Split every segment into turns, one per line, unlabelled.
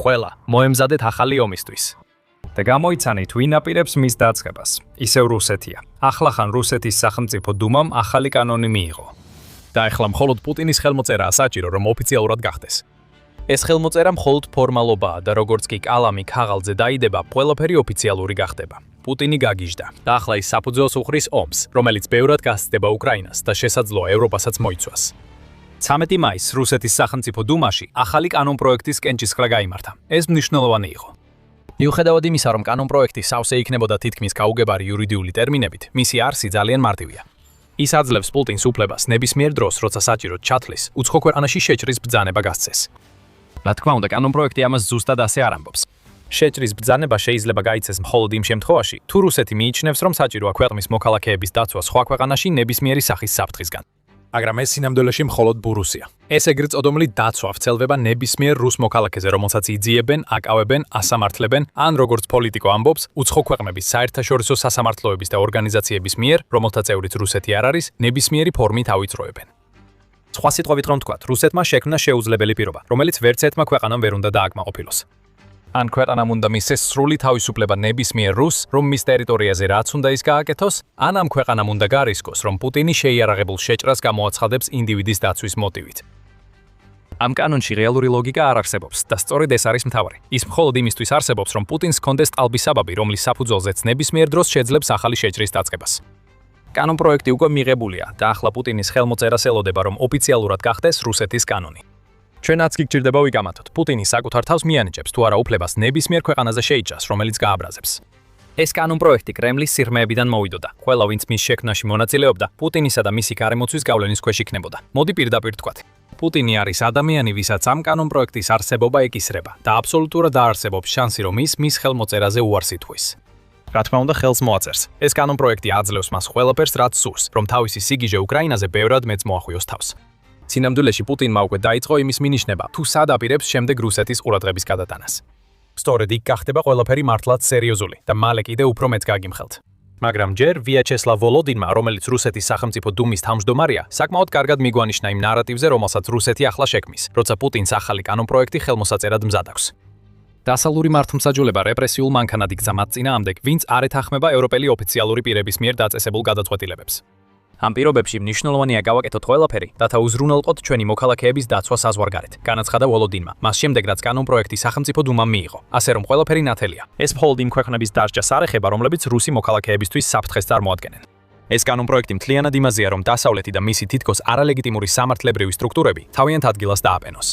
ყველა მოემზადეთ ახალი ომისთვის. და გამოიცანით, ვინ აპირებს მის დაწყებას. ისევ რუსეთია. ახლა ხან რუსეთის სახელმწიფო დუმამ ახალი კანონი მიიღო. და ახლა მხოლოდ პუტინის ხელმოწერაა საჭირო, რომ ოფიციალურად გახდეს. ეს ხელმოწერა მხოლოდ ფორმალობაა და როგორც კი კალამი ქაღალდზე დაიდება, ყველაფერი ოფიციალური გახდება. პუტინი გაგიჟდა და ახლა ის საფუძველს უხრის ომს, რომელიც ბევრად გასცდება უკრაინას და შესაძლოა ევროპასაც მოიცვას. 13 მაისს რუსეთის სახელმწიფო დუმაში ახალი კანონპროექტის კენჭისყრა გაიმართა. ეს მნიშვნელოვანი იყო. მიუხედავად იმისა, რომ კანონპროექტი სავსე იქნებოდა თითქმის გაუგებარი იურიდიული ტერმინებით, მისი არსი ძალიან მარტივია. ის აძლევს პუტინს უფლებას ნებისმიერ დროს, როცა საჭიროდ ჩათვლის, უცხო ქვეყანაში შეჭრის ბრძანება გასცეს. რა თქმა უნდა, კანონპროექტი ამას ზუსტად ასე არ ამბობს. შეჭრის ბრძანება შეიძლება გაიცეს მხოლოდ იმ შემთხვევაში, თუ რუსეთი მიიჩნევს, რომ საჭიროა ქვეყნის მოქალაქეების დაცვა სხვა ქვეყანაში ნებისმიერი სახის საფრთხისგან. მაგრამ ეს სინამდვილეში მხოლოდ ბურუსია. ეს ეგრეთ წოდომილი დაცვა ვრცელდება ნებისმიერ რუს მოქალაქეზე, რომელსაც იძიებენ, აკავებენ, ასამართლებენ, ან როგორც პოლიტიკო ამბობს, უცხო ქვეყნების საერთაშორისო სასამართლოების და ორგანიზაციების მიერ, რომელთა წევრიც რუსეთი არ არის, ნებისმიერი ფორმით ავიწროებენ. სხვა სიტყვებით რომ ვთქვათ, რუსეთმა შექმნა შეუძლებელი პირობა, რომელიც ვერც ერთმა ქვეყანამ ვერ უნდა დააკმაყოფილოს. ან ქვეყანამ უნდა მისცეს სრული თავისუფლება ნებისმიერ რუსს, რომ მის ტერიტორიაზე რაც უნდა ის გააკეთოს, ან ამ ქვეყანამ უნდა გარისკოს, რომ პუტინი შეიარაღებულ შეჭრას გამოაცხადებს ინდივიდის დაცვის მოტივით. ამ კანონში რეალური ლოგიკა არ არსებობს და სწორედ ეს არის მთავარი. ის მხოლოდ იმისთვის არსებობს, რომ პუტინს ჰქონდეს ტალბისაბაბი, რომლის საფუძველზეც ნებისმიერ დროს შეძლებს ახალი შეჭრის დაწყებას. კანონპროექტი უკვე მიღებულია და ახლა პუტინის ხელმოწერას ელოდება, რომ ოფიციალურად გახდეს რუსეთის კანონი. ჩვენაც კი გჭირდება ვიგამათოთ, პუტინი საკუთარ თავს მიანიჭებს თუ არა უფლებას ნებისმიერ ქვეყანაზე შეიჭრას, რომელიც გააბრაზებს. ეს კანონპროექტი კრემლის სიღრმეებიდან მოვიდოდა. ყველა, ვინც მის შექმნაში მონაწილეობდა, პუტინისა და მისი გარემოცვის გავლენის ქვეშ იქნებოდა. მოდი პირდაპირ ვთქვათ. პუტინი არის ადამიანი, ვისაც ამ კანონპროექტის არსებობა ეკისრება და აბსოლუტურად არ არსებობს შანსი, რომ ის მის ხელმოწერაზე უარს ითქვის. რა თქმა უნდა, ხელს მოაწერს. ეს კანონპროექტი აძლევს მას ყველაფერს, რაც სურს, რომ თავისი სიგიჟე უკრაინაზე ბევრად მეც მოახვიოს თავს. სინამდვილეში პუტინმა უკვე დაიწყო იმის მინიშნება, თუ სად აპირებს შემდეგ რუსეთის ყურადღების გადატანას. სწორედ იქ გახდება ყველაფერი მართლაც სერიოზული და მალე კიდე უფრო მეც გაგიმხელთ. მაგრამ ჯერ ვიაჩესლავ ვოლოდინმა, რომელიც რუსეთის სახელმწიფო დუმის თავმჯდომარეა, საკმაოდ კარგად მიგვანიშნა იმ ნარატივზე, რომელსაც რუსეთი ახლა შექმნის, როცა პუტინს ახალი კანონპროექტი ხელმოსაწერად მზად აქვს. დასავლური მართლმსაჯულება რეპრესიულ მანქანად იქცა მათ წინააღმდეგ, ვინც არ ეთანხმება ევროპელი ოფიციალური პირების მიერ დაწესებულ გადაწყვეტილებებს. ამ პირობებში მნიშვნელოვანია გავაკეთოთ ყველაფერი, რათა უზრუნველყოთ ჩვენი მოქალაქეების დაცვა საზღვარგარეთ, განაცხადა ვოლოდინმა. მას შემდეგ, რაც კანონპროექტი სახელმწიფო დუმამ მიიღო, ასე რომ ყველაფერი ნათელია. ეს მხოლოდ იმ ქვეყნების დასჯას არ ეხება, რომლებიც რუსი მოქალაქეებისთვის საფრთხეს წარმოადგენენ. ეს კანონპროექტი მთლიანად იმაზეა, რომ დასავლეთი და მისი თითქოს არალეგიტიმური სამართლებრივი სტრუქტურები თავიანთ ადგილას დააბენოს.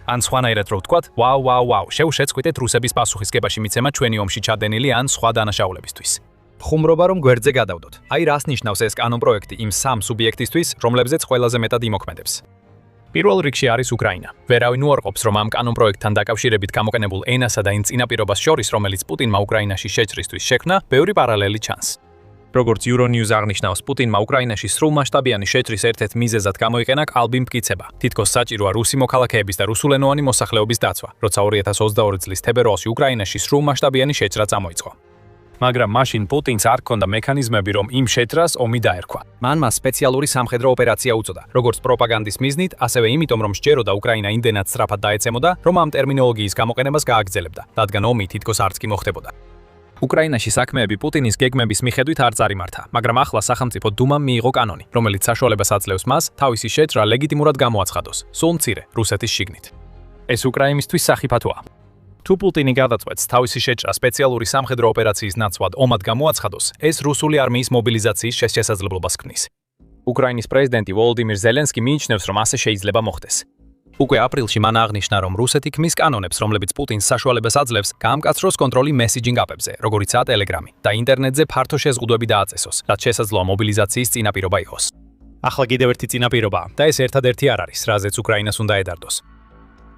ან სხვანაირად რო ვთქვათ, ვაუ, შევშეწყვიტეთ რუსების პასუხისგებაში მიცემა ჩვენი ომში ჩადენილი ან სხვა დანაშაულებისთვის. ხუმრობა რომ გვერდზე გადავდოთ. აი რას ნიშნავს ეს კანონპროექტი იმ სამ სუბიექტისთვის, რომლებზეც ყველაზე მეტად იმოქმედებს. პირველ რიგში არის უკრაინა. ვერავინ უარყოფს, რომ ამ კანონპროექტთან დაკავშირებით გამოყენებულ ენასა და იმ წინაპირობას შორის, რომელიც პუტინმა უკრაინაში შეჭრისთვის შექმნა, ბევრი პარალელი ჩანს. როგორც Euronews აღნიშნავს, პუტინმა უკრაინაში სრულმასშტაბიანი შეჭრის ერთ-ერთ მიზეზად გამოიყენა კალბი მტკიცება. თითქოს საჭიროა რუსი მოქალაქეების და რუსულენოვანი მოსახლეობის დაცვა, როცა 2022 წლის თებერვალში უკრაინაში სრულმასშტაბიანი შეჭრა წამოიწყო. მაგრამ მაშინ პუტინს არ ჰქონდა მექანიზმები, რომ იმ შეჭრას ომი დაერქვა. მან მას სპეციალური სამხედრო ოპერაცია უწოდა, როგორც პროპაგანდის მიზნით, ასევე იმიტომ, რომ სჯეროდა უკრაინა იმდენად სწრაფად დაეცემოდა, რომ ამ ტერმინოლოგიის გამოყენებას გააგრძელებდა, რადგან ომი თითქოს არც კი მოხდებოდა. უკრაინაში საქმეები პუტინის გეგმების მიხედვით არ წარიმართა, მაგრამ ახლა სახელმწიფო დუმამ მიიღო კანონი, რომელიც საშუალებას აძლევს მას თავისი შეჭრა ლეგიტიმურად გამოაცხადოს, სულ მცირე რუსეთის შიგნით. ეს უკრაინისთვის სახიფათოა. თუ პუტინი გადაწყვეტს თავისი შეჭრა სპეციალური სამხედრო ოპერაციის ნაცვლად ომად გამოაცხადოს, ეს რუსული არმიის მობილიზაციის შესაძლებლობას ქმნის. უკრაინის პრეზიდენტი ვოლოდიმირ ზელენსკი მიიჩნევს, რომ ასე შეიძლება მოხდეს. უკვე აპრილში მან აღნიშნა, რომ რუსეთი ქმნის კანონებს, რომლებიც პუტინს საშუალებას აძლევს გაამკაცროს კონტროლი მესიჯინგ აპებზე, როგორიცაა ტელეგრამი, და ინტერნეტზე ფართო შეზღუდვები დააწესოს, რაც შესაძლოა მობილიზაციის წინაპირობა იყოს. ახლა კიდევ ერთი წინაპირობაა და ეს ერთადერთი არ არის, რაზეც უკრაინას უნდა ედარდოს.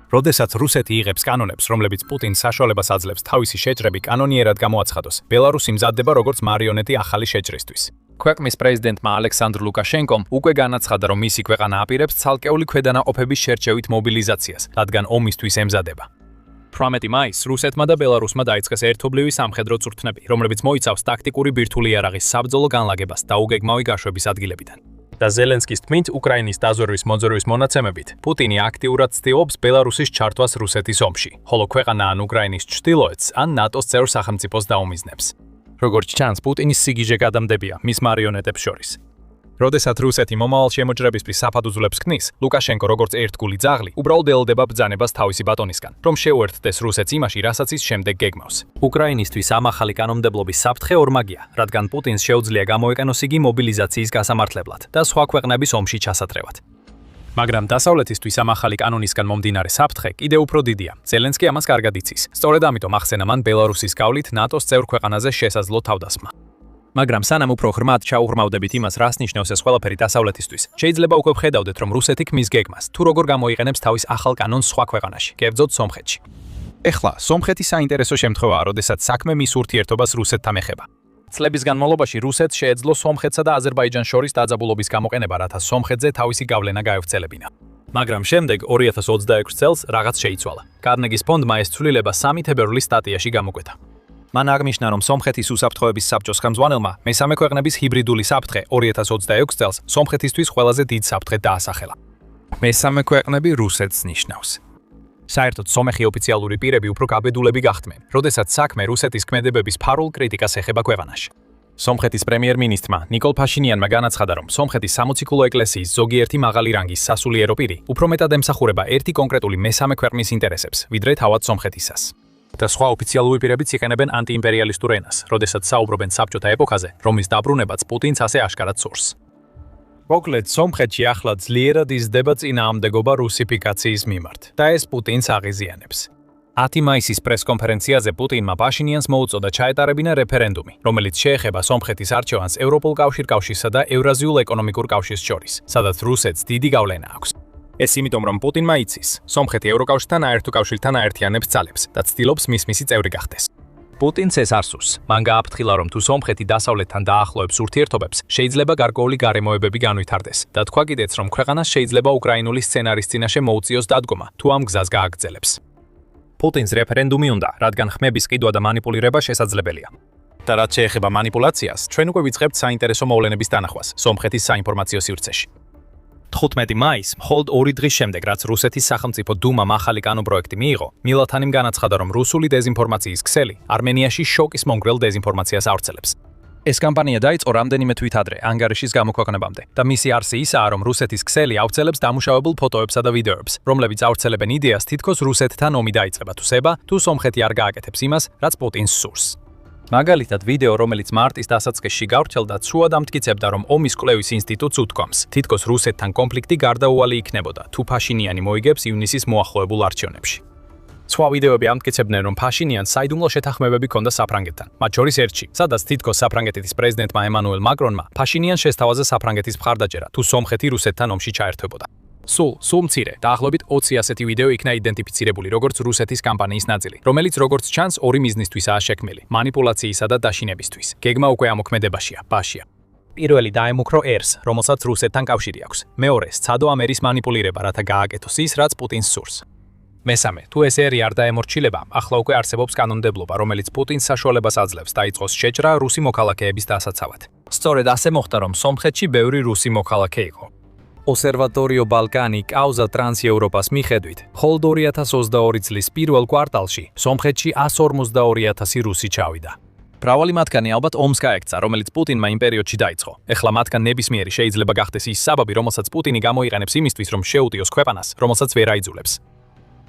როდესაც რუსეთი იღებს კანონებს, რომლებიც პუტინს საშუალებას აძლევს თავისი შეჭრები კანონიერად გამოაცხადოს, ბელარუსი მზადდება როგორც მარიონეტი ახალი შეჭრისთვის. ქვეყნის პრეზიდენტმა ალექსანდრ ლუკაშენკომ უკვე განაცხადა, რომ მისი ქვეყანა აპირებს ცალკეული ქვედანაყოფების შერჩევით მობილიზაციას, რადგან ომისთვის ემზადება. 18 მაისს რუსეთმა და ბელარუსმა დაიწყეს ერთობლივი სამხედრო წვრთნები, რომლებიც მოიცავს ტაქტიკური ბირთვული იარაღის საბრძოლო განლაგებას და უგეგმავი გაშვების ადგილებიდან. და ზელენსკის თქმით, უკრაინის დაზვერვის მოძრაობის მონაცემებით, პუტინი აქტიურად ცდილობს ბელარუსის ჩართვას რუსეთის ომში, ხოლო ქვეყანა ან უკრაინის ჩრდილოეთს, ან ნატოს წევრ სახელმწიფოს დაუმიზნებს. როგორც ჩანს, პუტინის სიგიჟე გადამდებია მის მარიონეტებს შორის. როდესაც რუსეთი მომავალ შემოჭრებისთვის საფადუძვლებს ქმნის, ლუკაშენკო როგორც ერთგული ძაღლი, უბრალოდ ელოდება ბრძანებას თავისი ბატონისგან, რომ შეუერთდეს რუსეთს იმაში, რასაც ის შემდეგ გეგმავს. უკრაინისთვის ამ ახალი კანონმდებლობის საფრთხე ორმაგია, რადგან პუტინს შეუძლია გამოიყენოს იგი მობილიზაციის გასამართლებლად და სხვა ქვეყნების ომში ჩასატრევად. მაგრამ დასავლეთისთვის ამ ახალი კანონისგან მომდინარე საფრთხე კიდევ უფრო დიდია. ზელენსკი ამას კარგად იცის. სწორედ ამიტომ ახსენა მან ბელარუსის გავლით ნატოს წევრ ქვეყანაზე შესაძლო თავდასხმა. მაგრამ სანამ უფრო ღრმად ჩაუღრმავდებით იმას, რას ნიშნავს ეს ყველაფერი დასავლეთისთვის, შეიძლება უკვე ვხედავდეთ, რომ რუსეთი ქმნის გეგმას, თუ როგორ გამოიყენებს თავის ახალ კანონს სხვა ქვეყანაში, კერძოდ სომხეთში. ეხლა, სომხეთი საინტერესო შემთხვევაა, როდესაც საქმე მის ურთიერთობას რუსეთთან ეხება. წლების განმავლობაში რუსეთს შეეძლო სომხეთსა და აზერბაიჯანს შორის დაძაბულობის გამოყენება, რათა სომხეთზე თავისი გავლენა გაევრცელებინა. მაგრამ შემდეგ 2026 წელს რაღაც შეიცვალა. კარნეგის ფონდმა ეს ცვლილება 3 თებერვლის სტატიაში გამოკვეთა. მან აღნიშნა, რომ სომხეთის უსაფრთხოების საბჭოს ხელმძღვანელმა მესამე ქვეყნების ჰიბრიდული საფრთხე 2026 წელს სომხეთისთვის ყველაზე დიდ საფრთხედ დაასახელა. მესამე ქვეყნები რუსეთს ნიშნავს. საერთოდ სომეხი ოფიციალური პირები უფრო გაბედულები გახდნენ, როდესაც საქმე რუსეთის ქმედებების ფარულ კრიტიკას ეხება ქვეყანაში. სომხეთის პრემიერ-მინისტრმა ნიკოლ ფაშინიანმა განაცხადა, რომ სომხეთის სამოციქულო ეკლესიის ზოგიერთი მაღალი რანგის სასულიერო პირი უფრო მეტად ემსახურება ერთი კონკრეტული მესამე ქვეყნის ინტერესებს, ვიდრე თავად სომხეთისას. და სხვა ოფიციალური პირებიც იყენებენ ანტიიმპერიალისტურ ენას, როდესაც საუბრობენ საბჭოთა ეპოქაზე, რომლის დაბრუნებაც პუტინს ასე აშკარად სურს. მოკლედ, სომხეთში ახლა ძლიერად იზრდება წინააღმდეგობა რუსიფიკაციის მიმართ და ეს პუტინს აღიზიანებს. 10 მაისის პრესკონფერენციაზე პუტინმა პაშინიანს მოუწოდა ჩაეტარებინა რეფერენდუმი, რომელიც შეეხება სომხეთის არჩევანს ევროპულ კავშირსა და ევრაზიულ ეკონომიკურ კავშირს შორის, სადაც რუსეთს დიდი გავლენა აქვს. ეს იმიტომ, რომ პუტინმა იცის, სომხეთი ევროკავშირთან აერთო კავშირთან აერთიანებს ძალებს და ცდილობს მისი წევრი გახდეს. პუტინს ეს არ სურს. მან გააფრთხილა, რომ თუ სომხეთი დასავლეთთან დაახლოებს ურთიერთობებს, შეიძლება გარკვეული გარემოებები განვითარდეს და თქვა კიდეც, რომ ქვეყანას შეიძლება უკრაინული სცენარის წინაშე მოუწიოს დადგომა, თუ ამ გზას გააგრძელებს. პუტინს რეფერენდუმი უნდა, რადგან ხმების ყიდვა და მანიპულირება შესაძლებელია. და რაც შეეხება მანიპულაციას, ჩვენ უკვე ვიწყებთ საინტერესო მოვლენების დანახვას სომხეთის საინფორმაციო სივრცეში. 15 მაისს, მხოლოდ 2 დღის შემდეგ, რაც რუსეთის სახელმწიფო დუმამ ახალი კანონპროექტი მიიღო, მილათანიმ განაცხადა, რომ რუსული დეზინფორმაციის ქსელი არმენიაში შოკის მომგვრელ დეზინფორმაციას ავრცელებს. ეს კამპანია დაიწყო რამდენიმე თვით ადრე, ანგარიშის გამოქვეყნებამდე, და მისი არსი ისაა, რომ რუსეთის ქსელი ავრცელებს დამუშავებულ ფოტოებსა და ვიდეოებს, რომლებიც ავრცელებენ იდეას, თითქოს რუსეთთან ომი დაიწყება თუ სება, თუ სომხეთი არ გააკეთებს იმას, რაც პუტინს სურს. მაგალითად, ვიდეო, რომელიც მარტის დასაწყისში გავრცელდა, ცუად ამტკიცებდა, რომ ომის კვლევის ინსტიტუტს უთქვამს, თითქოს რუსეთთან კონფლიქტი გარდაუვალი იქნებოდა, თუ ფაშინიანი მოიგებს ივნისის მოახლოებულ არჩევნებში. სხვა ვიდეოები ამტკიცებდნენ, რომ ფაშინიანს საიდუმლო შეთანხმებები ჰქონდა საფრანგეთთან, მათ შორის ერთში, სადაც თითქოს საფრანგეთის პრეზიდენტმა ემანუელ მაკრონმა ფაშინიანს შესთავაზა საფრანგეთის მხარდაჭერა, თუ სომხეთი რუსეთთან ომში ჩაერთვებოდა. სულ მცირე, დაახლოებით 20 ასეთი ვიდეო იქნა იდენტიფიცირებული როგორც რუსეთის კამპანიის ნაწილი, რომელიც როგორც ჩანს ორი მიზნისთვისაა შექმნილი: მანიპულაციისა და დაშინებისთვის. გეგმა უკვე ამოქმედებაშია, ბაშია. პირველი დაემუქრო ერს, რომელსაც რუსეთთან კავშირი აქვს. მეორე, სცადო ამ ერის მანიპულირება, რათა გააკეთოს ის, რაც პუტინს სურს. მესამე, თუ ეს ერი არ დაემორჩილება, ახლა უკვე არსებობს კანონმდებლობა, რომელიც პუტინს საშუალებას აძლევს დაიწყოს შეჭრა რუსი მოქალაქეების დასაცავად. სწორედ ასე მოხდა, რომ სომხეთში ბევრი რუსი მოქალაქე იყო. ოსერვატორიო ბალკანი კაუზა ტრანს-ევროპას მიხედვით, მხოლოდ 2022 წლის პირველ კვარტალში სომხეთში 152,000 რუსი ჩავიდა. მრავალი მათგანი ალბათ ომს გაექცა, რომელიც პუტინმა იმ პერიოდში დაიწყო. ეხლა მათგან ნებისმიერი შეიძლება გახდეს ის საბაბი, რომელსაც პუტინი გამოიყენებს იმისთვის, რომ შეუტიოს ქვეყანას, რომელსაც ვერ აიძულებს.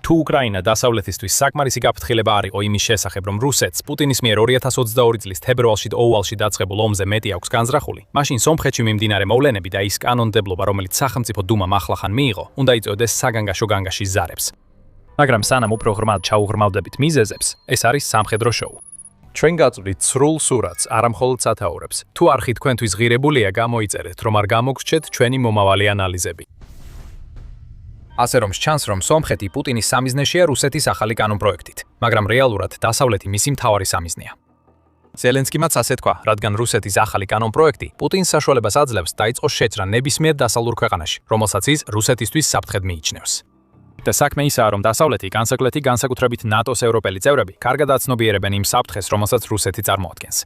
თუ უკრაინა დასავლეთისთვის საკმარისი გაფრთხილება არ იყო იმის შესახებ, რომ რუსეთს პუტინის მიერ 2022 წლის თებერვალში ოვალში დაწყებულ ომზე მეტი აქვს განზრახული, მაშინ სომხეთში მიმდინარე მოვლენები და ის კანონმდებლობა, რომელიც სახელმწიფო დუმამ ახლახან მიიღო, უნდა იწოდოს საგანგაშო განგაშის ზარებს. მაგრამ სანამ უფრო ღრმად ჩაუღრმავდებით მიზეზებს, ეს არის სამხედრო შოუ. ჩვენ გაწვდით სრულ სურათს, არა მხოლოდ სათაურებს. თუ არხი თქვენთვის ღირებულია, გამოიწერეთ, რომ არ გამოგრჩეთ ჩვენი მომავალი ანალიზები. ასე რომ ჩანს, რომ სომხეთი პუტინის სამიზნეშია რუსეთის ახალი კანონპროექტით, მაგრამ რეალურად დასავლეთი მისი მთავარი სამიზნეა. ზელენსკიმაც ასე თქვა, რადგან რუსეთის ახალი კანონპროექტი პუტინს საშუალებას აძლევს დაიწყოს შეჭრა ნებისმიერ დასავლურ ქვეყანაში, რომელსაც ის რუსეთისთვის საფრთხედ მიიჩნევს. და საქმე ისაა, რომ დასავლეთი განსაკუთრებით ნატოს ევროპელი წევრები კარგად აცნობიერებენ იმ საფრთხეს, რომელსაც რუსეთი წარმოადგენს.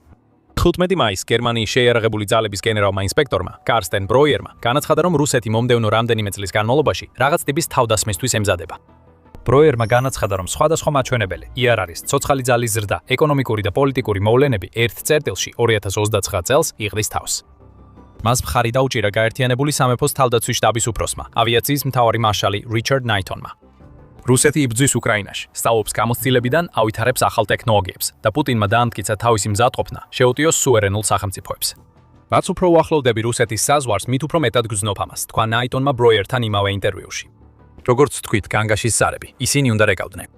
15 მაისს გერმანიის შეიარაღებული ძალების გენერალმა ინსპექტორმა კარსტენ ბროიერმა განაცხადა, რომ რუსეთი მომდევნო რამდენიმე წლის განმავლობაში რაღაც ტიპის თავდასხმისთვის ემზადება. ბროიერმა განაცხადა, რომ სხვადასხვა მაჩვენებელი იარაღის, ცოცხალი ძალის ზრდა, ეკონომიკური და პოლიტიკური მოვლენები ერთ წერტილში 2029 წელს იღრის თავს. მას მხარი დაუჭირა გაერთიანებული სამეფოს თავდაცვის შტაბის უფროსმა, ავიაციის მთავარი მარშალი რიჩარდ ნაითონმა. რუსეთი იბრძვის უკრაინაში, სწავლობს გამოცდილებიდან, ავითარებს ახალ ტექნოლოგიებს და პუტინმა დაამტკიცა თავისი მზადყოფნა შეუტიოს სუვერენულ სახელმწიფოებს. რაც უფრო უახლოვდები რუსეთის საზღვარს, მით უფრო მეტად გრძნობ ამას, თქვა ნაითონმა ბროიერთან იმავე ინტერვიუში. როგორც თქვით, განგაშის ზარები, ისინი უნდა რეკავდნენ.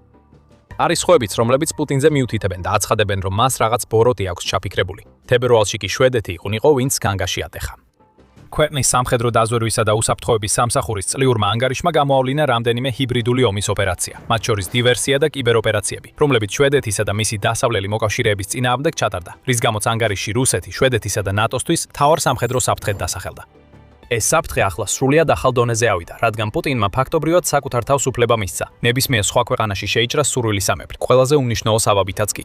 არის სხვაებიც, რომლებიც პუტინზე მიუთითებენ და აცხადებენ, რომ მას რაღაც ბოროტი აქვს ჩაფიქრებული. თებერვალში კი შვედეთი იყო, ვინც განგაში ატეხა. ქვეყნის სამხედრო დაზვერვისა და უსაფრთხოების სამსახურის წლიურმა ანგარიშმა გამოავლინა რამდენიმე ჰიბრიდული ომის ოპერაცია, მათ შორის დივერსია და კიბეროპერაციები, რომლებიც შვედეთისა და მისი დასავლელი მოკავშირეების წინააღმდეგ ჩატარდა, რის გამოც ანგარიში რუსეთი, შვედეთისა და ნატოსთვის მთავარ სამხედრო საფრთხედ დასახელდა. ეს საფრთხე ახლა სრულიად ახალ დონეზე ავიდა, რადგან პუტინმა ფაქტობრივად საკუთარ თავს უფლება მისცა, ნებისმიერ სხვა ქვეყანაში შეიჭრა სურვილი სამეფო, ყველაზე უმნიშვნელო საბაბითაც კი.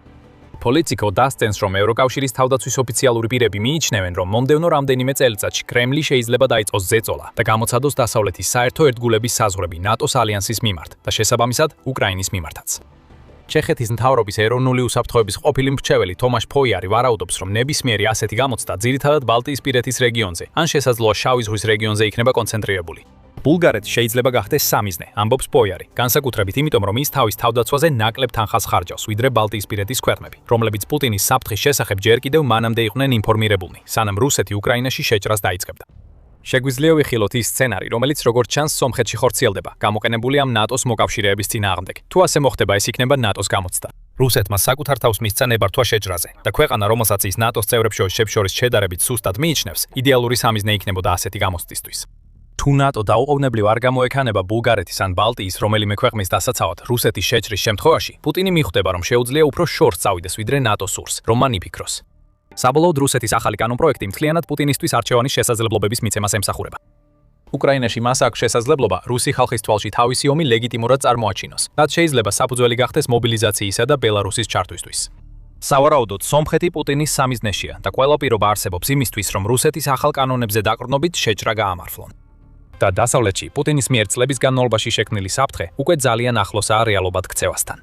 პოლიტიკო დასცენს, რომ ევროკავშირის თავდაცვის ოფიციალური პირები მიიჩნევენ, რომ მომდევნო რამდენიმე წელიწადში კრემლი შეიძლება დაიწყოს ზეწოლა და გამოცადოს დასავლეთის საერთო ერთგულების საზღვრები ნატოს ალიანსის მიმართ და შესაბამისად უკრაინის მიმართაც. ჩეხეთის მთავრობის ეროვნული უსაფრთხოების ყოფილი მრჩეველი თომაშ ფოიარი ვარაუდობს, რომ ნებისმიერი ასეთი გამოცდა ძირითადად ბალტიისპირეთის რეგიონზე, ან შესაძლოა შავი ზღვის რეგიონზე იქნება კონცენტრირებული. ბულგარეთი შეიძლება გახდეს სამიზნე, ამბობს პოიარი, განსაკუთრებით იმიტომ, რომ ის თავის თავდაცვაზე ნაკლებ თანხას ხარჯავს, ვიდრე ბალტიისპირეთის ქვეყნები, რომლებიც პუტინის საფრთხის შესახებ ჯერ კიდევ მანამდე იყვნენ ინფორმირებულნი, სანამ რუსეთი უკრაინაში შეჭრას დაიწყებდა. შეგვიძლია ვიხილოთ ის სცენარი, რომელიც როგორც ჩანს სომხეთში ხორციელდება, გამოყენებული ამ ნატოს მოკავშირეების წინააღმდეგ. თუ ასე მოხდება, ეს იქნება ნატოს გამოცდა. რუსეთმა საკუთარ თავს მისცა ნებართვა შეჭრაზე და ქვეყანა, რომელსაც ის ნატოს წევრებს შორის შედარებით სუსტად მიიჩნევს, იდეალური სამიზნე იქნებოდა ასეთი გამოცდისთვის. თუ ნატო დაუყოვნებლივ არ გამოექანება ბულგარეთის ან ბალტიის რომელიმე ქვეყნის დასაცავად რუსეთის შეჭრის შემთხვევაში, პუტინი მიხვდება, რომ შეუძლია უფრო შორს წავიდეს, ვიდრე ნატო სურს, რომ მან იფიქროს. საბოლოოდ რუსეთის ახალი კანონპროექტი მთლიანად პუტინისთვის არჩევანის შესაძლებლობების მიცემას ემსახურება. უკრაინაში მას აქვს შესაძლებლობა რუსი ხალხის თვალში თავისი ომი ლეგიტიმურად წარმოაჩინოს, რაც შეიძლება საფუძველი გახდეს მობილიზაციისა და ბელარუსის ჩართვისთვის. სავარაუდოდ, სომხეთი პუტინის სამიზნეშია და ყველა პირობა არსებობს იმისთვის, რომ რუსეთის ახალ კანონებზე დაყრდნობით შეჭრა გაამართლონ. და დასავლეთში პუტინის მიერ წლების განმავლობაში შექმნილი საფრთხე უკვე ძალიან ახლოსაა რეალობად ქცევასთან.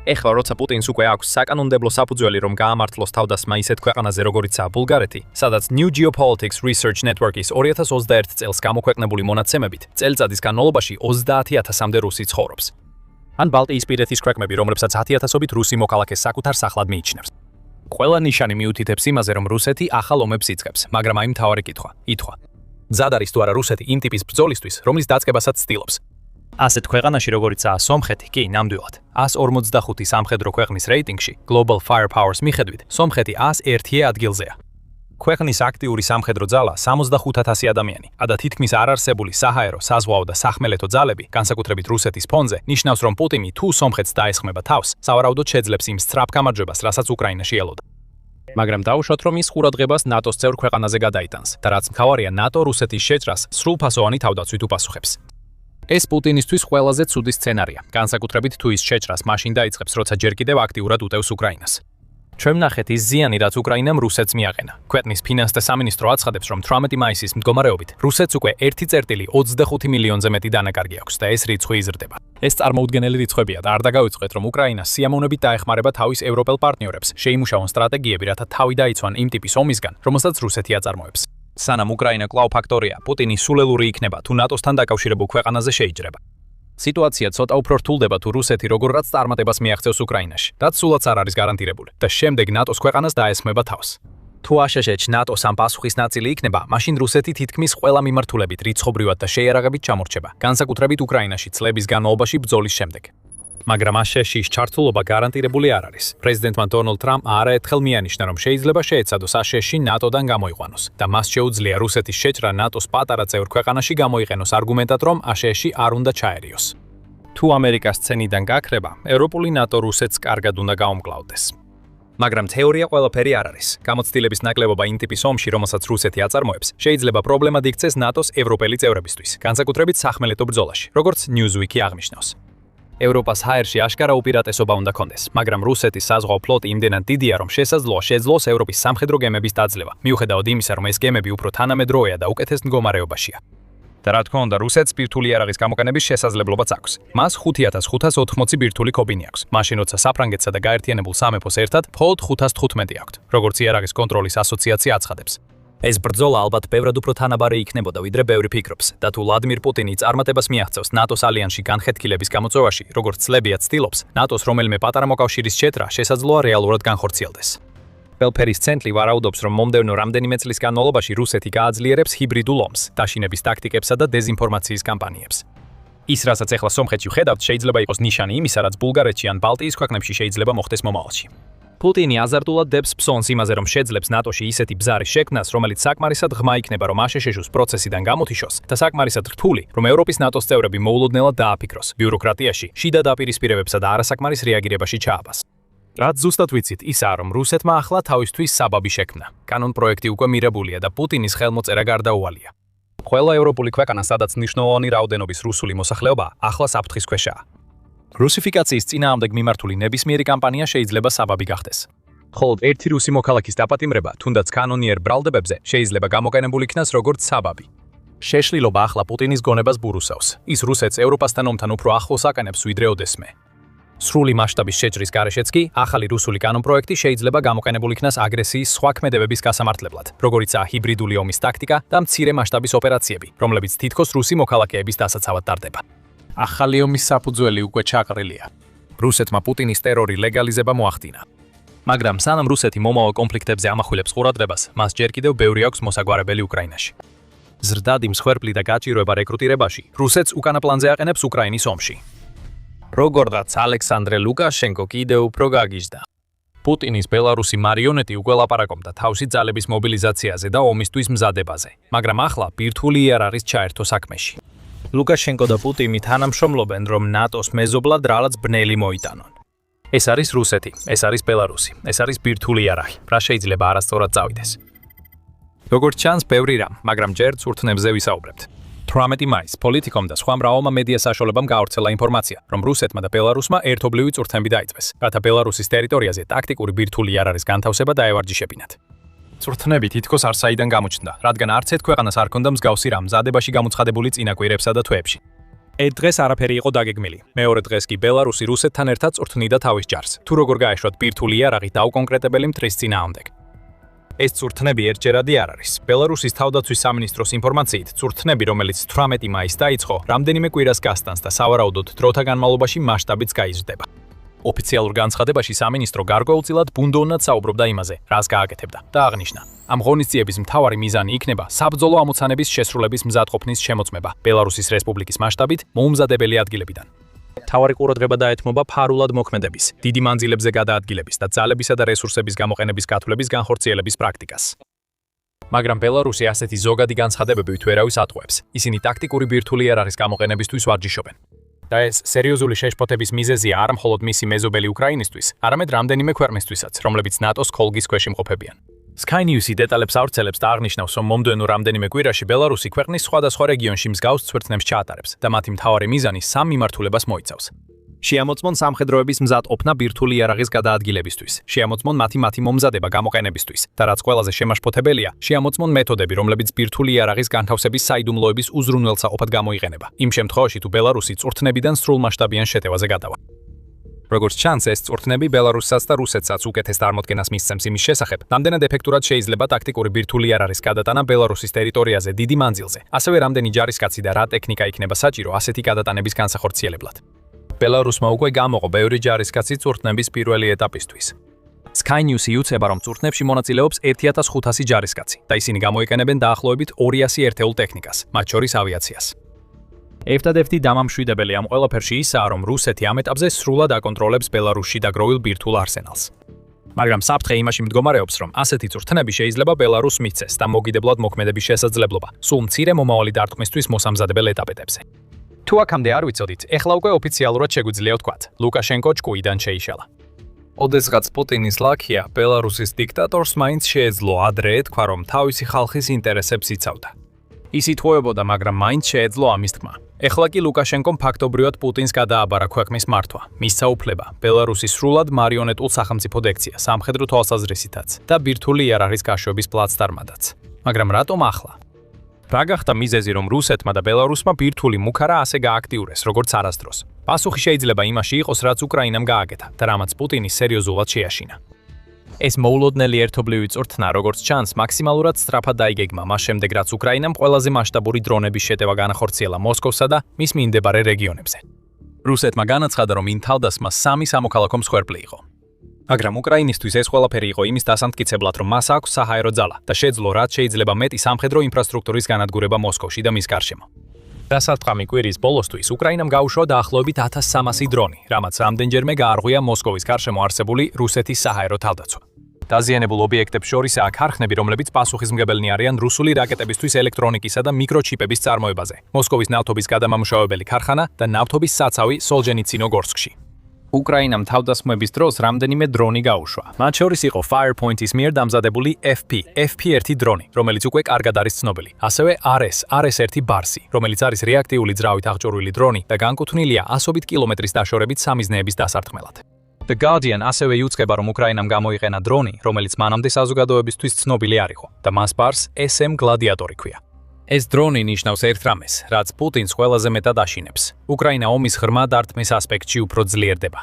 ეხლა როცა პუტინს უკვე აქვს საკანონმდებლო საფუძველი, რომ გაამართლოს თავდასხმა ისეთ ქვეყანაზე, როგორიცაა ბულგარეთი, სადაც New Geopolitics Research Network-ის 2021 წელს გამოქვეყნებული მონაცემებით, წელიწადის განმავლობაში 30,000-მდე რუსი ცხოვრობს. ან ბალტიისპირეთის ქვეყნები, რომლებსაც 10,000-ობით რუსი მოქალაქე საკუთარ სახლად მიიჩნევს. ყველა ნიშანი მიუთითებს იმაზე, რომ რუსეთი ახალ ომებს იწყებს, მაგრამ აი მთავარი კითხვა, ითქვა. მზად არის თუ არა რუსეთი იმ ტიპის ბრძოლისთვის, რომლის დაწყებასაც ცდილობს. ასეთ ქვეყანაში, როგორიცაა სომხეთი, კი ნამდვილად 145 სამხედრო ქვეყნის რეიტინგში Global Firepower-ს მიხედვით, სომხეთი 101 ადგილზეა. ქვეყნის აქტიური სამხედრო ძალა 65,000 ადამიანი, და თითქმის არ არსებული საჰაერო, საზღვაო და სახმელეთო ძალები, განსაკუთრებით რუსეთის ფონზე, ნიშნავს, რომ პუტინი თუ სომხეთს დაესხმება თავს, სავარაუდოდ შეძლებს იმ სწრაფ გამარჯვებას, რასაც უკრაინაში ელოდა. მაგრამ დაუშვათ, რომ ის ყურადღებას ნატოს წევრ ქვეყანაზე გადაიტანს და რაც მთავარია, ნატო რუსეთის შეჭრას სრულფასოვანი თავდაცვით უპასუხებს. ეს პუტინისთვის ყველაზე ცუდი სცენარია, განსაკუთრებით თუ ის შეჭრას მაშინ დაიწყებს, როცა ჯერ კიდევ აქტიურად უტევს უკრაინას. ჩვენ ვნახეთ ის ზიანი, რაც უკრაინამ რუსეთს მიაყენა. ქვეყნის ფინანსთა სამინისტრო აცხადებს, რომ 18 მაისის მდგომარეობით რუსეთს უკვე 1.25 მილიონზე მეტი დანაკარგი აქვს და ეს რიცხვი იზრდება. ეს წარმოუდგენელი რიცხვებია და არ დაგავიწყეთ, რომ უკრაინა სიამოვნებით დაეხმარება თავის ევროპელ პარტნიორებს, შეიმუშავონ სტრატეგიები, რათა თავი დაიცვან იმ ტიპის ომისგან, რომელსაც რუსეთი აწარმოებს. სანამ უკრაინა კვლავ ფაქტორია, პუტინი სულელური იქნება თუ ნატოსთან დაკავშირებულ ქვეყანაზე შეიჯრება. სიტუაცია ცოტა უფრო რთულდება თუ რუსეთი როგორღაც წარმატებას მიაღწევს უკრაინაში, რაც სულაც არ არის გარანტირებული და შემდეგ ნატოს ქვეყანას დაესხმება თავს. თუ აშშ ნატოს ამ პასუხის ნაწილი იქნება, მაშინ რუსეთი თითქმის ყველა მიმართულებით რიცხობრივად და შეიარაღებით ჩამორჩება, განსაკუთრებით უკრაინაში წლების განმავლობაში ბრძოლის შემდეგ. მაგრამ აშშ-ის ჩართულობა გარანტირებული არ არის. პრეზიდენტმა დონალდ ტრამპმა არაერთხელ მიანიშნა, რომ შეიძლება შეეცადოს აშშ ნატოდან გამოიყვანოს და მას შეუძლია რუსეთის შეჭრა ნატოს პატარა წევრ ქვეყანაში გამოიყენოს არგუმენტად, რომ აშშ არ უნდა ჩაერიოს. თუ ამერიკას სცენიდან გაქრება, ევროპული ნატო რუსეთს კარგად უნდა გაუმკლავდეს. მაგრამ თეორია ყველაფერი არ არის. გამოცდილების ნაკლებობა იმ ტიპის ომში, რომელსაც რუსეთი აწარმოებს, შეიძლება პრობლემად იქცეს ნატოს ევროპელი წევრებისთვის, განსაკუთრებით სახმელეთო ბრძოლაში, როგორც Newsweek-ი აღნიშნავს. ევროპას ჰაერში აშკარა უპირატესობა უნდა კონდეს, მაგრამ რუსეთის საზღვაო ფლოტი იმდენად დიდია, რომ შეძლოს ევროპის სამხედრო გემების დაძლევა, მიუხედავად იმისა, რომ ეს გემები უფრო თანამედროვეა და უკეთეს მდგომარეობაშია. და რა თქმა უნდა, რუსეთს ბირთვული იარაღის გამოყენების შესაძლებლობაც აქვს. მას 5580 ბირთვული ქობინი აქვს, მაშინ როცა საფრანგეთსა და გაერთიანებულ სამეფოს ერთად მხოლოდ 515 აქვთ, როგორც იარაღის კონტროლის ასოციაცია აცხადებს. ეს ბრძოლა ალბათ ბევრად უფრო თანაბარი იქნებოდა, ვიდრე ბევრი ფიქრობს, და თუ ვლადიმირ პუტინი წარმატებას მიაღწევს ნატოს ალიანსში განხეთქილების გამოწვევაში, როგორც ცლებია ცდილობს, ნატოს რომელიმე პატარა მოკავშირის შეჭრა შესაძლოა რეალურად განხორციელდეს. ყველაფერის ცენტრი ვარაუდობს, რომ მომდევნო რამდენიმე წლის განმავლობაში რუსეთი გააძლიერებს ჰიბრიდულ ომს, დაშინების ტაქტიკებსა და დეზინფორმაციის კამპანიებს. ის, რასაც ახლა სომხეთში ვხედავთ, შეიძლება იყოს ნიშანი იმისა, რაც ბულგარეთში ან ბალტიის ქვეყნებში შეიძლება მოხდეს მომავალში. პუტინი აზარტულად დებს ფსონს იმაზე, რომ შეძლებს ნატოში ისეთი ბზარის შექმნას, რომელიც საკმარისად ღრმა იქნება, რომ აშშ-ს პროცესიდან გამოთიშოს და საკმარისად რთული, რომ ევროპის ნატოს წევრები მოულოდნელად დააფიქროს, ბიუროკრატიაში, შიდა დაპირისპირებებსა და არასაკმარის რეაგირებაში ჩააბას. რაც ზუსტად ვიცით, ისაა, რომ რუსეთმა ახლა თავისთვის საბაბი შექმნა. კანონ პროექტი უკვე მიღებულია და პუტინის ხელმოწერა გარდაუვალია. ყველა ევროპული ქვეყანა, სადაც მნიშვნელოვანი რაოდენობის რუსული მოსახლეობა, ახლა საფრთხის ქვეშაა. რუსიფიკაციის წინააღმდეგ მიმართული ნებისმიერი კამპანია შეიძლება საბაბი გახდეს. ხოლო ერთი რუსი მოქალაქის დაპატიმრება, თუნდაც კანონიერ ბრალდებებზე, შეიძლება გამოყენებული იქნას როგორც საბაბი. შეშლილობა ახლა პუტინის გონებას ბურუსავს. ის რუსეთს ევროპასთან ომთან უფრო ახლოს აყენებს, ვიდრე ოდესმე. სრული მასშტაბის შეჭრის გარეშეც კი, ახალი რუსული კანონპროექტი შეიძლება გამოყენებული იქნას აგრესიის სხვა ქმედებების გასამართლებლად, როგორიცაა ჰიბრიდული ომის ტაქტიკა და მცირე მასშტაბის ოპერაციები, რომლებიც თითქოს რუსი მოქალაქეების დასაცავად ტარდება. ახალი ომის საფუძველი უკვე ჩაყრილია. რუსეთმა პუტინის ტერორი ლეგალიზება მოახდინა. მაგრამ სანამ რუსეთი მომავალ კონფლიქტებზე ამახვილებს ყურადღებას, მას ჯერ კიდევ ბევრი აქვს მოსაგვარებელი უკრაინაში. ზრდადი მსხვერპლი და გაჭირვება რეკრუტირებაში, რუსეთს უკანა პლანზე აყენებს უკრაინის ომში. როგორღაც ალექსანდრე ლუკაშენკო კიდევ უფრო გაგიჟდა. პუტინის ბელარუსი მარიონეტი უკვე ლაპარაკობდა თავისი ძალების მობილიზაციაზე და ომისთვის მზადებაზე, მაგრამ ახლა ბირთვული იარაღის ჩაერთო საქმეში. ლუკაშენკო და პუტინი თანამშრომლობენ, რომ ნატოს მეზობლად რაღაც ბნელი მოიტანონ. ეს არის რუსეთი, ეს არის ბელარუსი, ეს არის ბირთვული იარაღი, რა შეიძლება არასწორად წავიდეს. როგორც ჩანს, ბევრი რამ, მაგრამ ჯერ წურთნებზე ვისაუბრებთ. 18 მაისს პოლიტიკომ და სხვა მრავალმა მედია საშუალებამ გაავრცელა ინფორმაცია, რომ რუსეთმა და ბელარუსმა ერთობლივი წურთნები დაიწყეს, რათა ბელარუსის ტერიტორიაზე ტაქტიკური ბირთვული იარაღის განთავსება დაევარჯიშებინათ. წურთნები თითქოს არ საიდან გამოჩნდა, რადგან არც ერთ ქვეყანას არ ჰქონდა მსგავსი რამ მზადებაში გამოცხადებული წინაკვირებსა და თვეებში. ერთ დღეს არაფერი იყო დაგეგმილი. მეორე დღეს კი ბელარუსი რუსეთთან ერთად წურთნიდა თავის ჯარს, თუ როგორ გაეშვათ ბირთვული იარაღი დაუკონკრეტებელი მტრის წინააღმდეგ. ეს წურთნები ერთჯერადი არ არის. ბელარუსის თავდაცვის სამინისტროს ინფორმაციით, წურთნები, რომელიც 18 მაისს დაიწყო, რამდენიმე კვირას გასტანს და სავარაუდოდ დროთა განმავლობაში მასშტაბიც გაიზრდება. ოფიციალურ განცხადებაში სამინისტრო გარკვეულწილად ბუნდოვნად საუბრობდა იმაზე, რას გააკეთებდა და აღნიშნა: ამ ღონისძიების მთავარი მიზანი იქნება საბრძოლო ამოცანების შესრულების მზადყოფნის შემოწმება ბელარუსის რესპუბლიკის მასშტაბით მოუმზადებელი ადგილებიდან. მთავარი ყურადღება დაეთმობა ფარულად მოქმედების, დიდი მანძილებზე გადაადგილების და ძალებისა და რესურსების გამოყენების გათვლების განხორციელების პრაქტიკას. მაგრამ ბელარუსი ასეთი ზოგადი განცხადებებით ვერავის ატყუებს. ისინი ტაქტიკური ბირთვული იარაღის გამოყენებისთვის ვარჯიშობენ. და ეს სერიოზული შეშფოთების მიზეზია არა მხოლოდ მისი მეზობელი უკრაინისთვის, არამედ რამდენიმე ქვეყნისთვისაც, რომლებიც ნატოს ხოლგის ქვეშ იმყოფებიან. Sky News-ი დეტალებს ავრცელებს და აღნიშნავს, რომ მომდევნო რამდენიმე კვირაში ბელარუსი ქვეყნის სხვადასხვა რეგიონში მსგავს ცვირთნებს ჩაატარებს და მათი მთავარი მიზანი სამ მიმართულებას მოიცავს. შეამოწმონ სამხედროების მზადყოფნა ბირთვული იარაღის გადაადგილებისთვის, შეამოწმონ მათი მომზადება გამოყენებისთვის და რაც ყველაზე შემაშფოთებელია, შეამოწმონ მეთოდები, რომლებიც ბირთვული იარაღის განთავსების საიდუმლოების უზრუნველსაყოფად გამოიყენება, იმ შემთხვევაში თუ ბელარუსი წურთნებიდან სრულმასშტაბიან შეტევაზე გადავა. როგორც ჩანს, ეს წურთნები ბელარუსსაც და რუსეთსაც უკეთეს წარმოდგენას მისცემს იმის შესახებ, რამდენად ეფექტურად შეიძლება ტაქტიკური ბირთვული იარაღის გადატანა ბელარუსის ტერიტორიაზე დიდი მანძილზე, ასევე რამდენი ჯარისკაცი და რა ტექნიკა იქნება საჭირო ასეთი გადატანების განსახორციელებლად. ბელარუსმა უკვე გამოყო ბევრი ჯარისკაცი წურთნების პირველი ეტაპისთვის. Sky News-ი უცება, რომ წურთნებში მონაწილეობს 1500 ჯარისკაცი და ისინი გამოიყენებენ დაახლოებით 200 ერთეულ ტექნიკას, მათ შორის ავიაციას. ერთადერთი დამამშვიდებელი ამ ყველაფერში ისაა, რომ რუსეთი ამ ეტაპზე სრულად აკონტროლებს ბელარუსში დაგროვილ ბირთვულ არსენალს. მაგრამ საფრთხე იმაში მდგომარეობს, რომ ასეთი წურთნები შეიძლება ბელარუსს მისცეს და მოგიდებლად მოქმედების შესაძლებლობა, სულ მცირე მომავალი დარტყმისთვის მოსამზადებელ ეტაპებზე. თუ აქამდე არ ვიცოდით, ეხლა უკვე ოფიციალურად შეგვიძლია ვთქვათ, ლუკაშენკო ჭკუიდან შეიშალა. ოდესღაც პუტინის ლაქია ბელარუსის დიქტატორს მაინც შეეძლო ადრე ეთქვა, რომ თავისი ხალხის ინტერესებს იცავდა. ის ითხოვებოდა, მაგრამ მაინც შეეძლო ამის თქმა. ეხლა კი ლუკაშენკომ ფაქტობრივად პუტინს გადააბარა ქვეყნის მართვა, მისცა უფლება ბელარუსის სრულად მარიონეტულ სახელმწიფოდ ექცია სამხედრო თვალსაზრისითაც და ბირთვული იარაღის გაშვების პლაცდარმადაც. მაგრამ რატომ ახლა? რა გახდა მიზეზი, რომ რუსეთმა და ბელარუსმა ბირთვული მუქარა ასე გააქტიურეს, როგორც არასდროს? პასუხი შეიძლება იმაში იყოს, რაც უკრაინამ გააკეთა და რამაც პუტინი სერიოზულად შეაშინა. ეს მოულოდნელი ერთობლივი წვრთნა, როგორც ჩანს, მაქსიმალურად სწრაფად დაიგეგმა მას შემდეგ, რაც უკრაინამ ყველაზე მასშტაბური დრონების შეტევა განახორციელა მოსკოვსა და მის მიმდებარე რეგიონებზე. რუსეთმა განაცხადა, რომ იმ თავდასხმა 3 სამოქალაქო მსხვერპლი იყო. მაგრამ უკრაინისთვის ეს ყველაფერი იყო იმის დასამტკიცებლად, რომ მას აქვს საჰაერო ძალა და შეძლო რაც შეიძლება მეტი სამხედრო ინფრასტრუქტურის განადგურება მოსკოვში და მის გარშემო. დასარტყამი კვირის ბოლოსთვის უკრაინამ გაუშვა დაახლოებით 1300 დრონი, რამაც რამდენჯერმე გაარღვია მოსკოვის გარშემო არსებული რუსეთის საჰაერო თავდაცვა. დაზიანებულ ობიექტებს შორისაა ქარხნები, რომლებიც პასუხისმგებელნი არიან რუსული რაკეტებისთვის ელექტრონიკისა და მიკროჩიპების წარმოებაზე. მოსკოვის ნავთობის გადამამუშავებელი ქარხანა და ნავთობის საცავი სოლჟენიცინოგორსკში. უკრაინამ თავდასხმების დროს რამდენიმე დრონი გაუშვა. მათ შორის იყო Firepoint-ის მიერ დამზადებული FP-1 დრონი, რომელიც უკვე კარგად არის ცნობილი. ასევე RS-1 ბარსი, რომელიც არის რეაქტიული ძრავით აღჭურვილი დრონი და განკუთვნილია 100 კილომეტრის დაშორებით სამიზნეების დასარტყმელად. The Guardian ასევე იუწყება, რომ უკრაინამ გამოიყენა დრონი, რომელიც მანამდე საზოგადოებისთვის ცნობილი არ იყო და მას ბარს SM გლადიატორი ქვია. ეს დრონი ნიშნავს ერთ რამეს, რაც პუტინს ყველაზე მეტად აშინებს. უკრაინა ომის ღრმა დარტყმის ასპექტში უფრო ძლიერდება.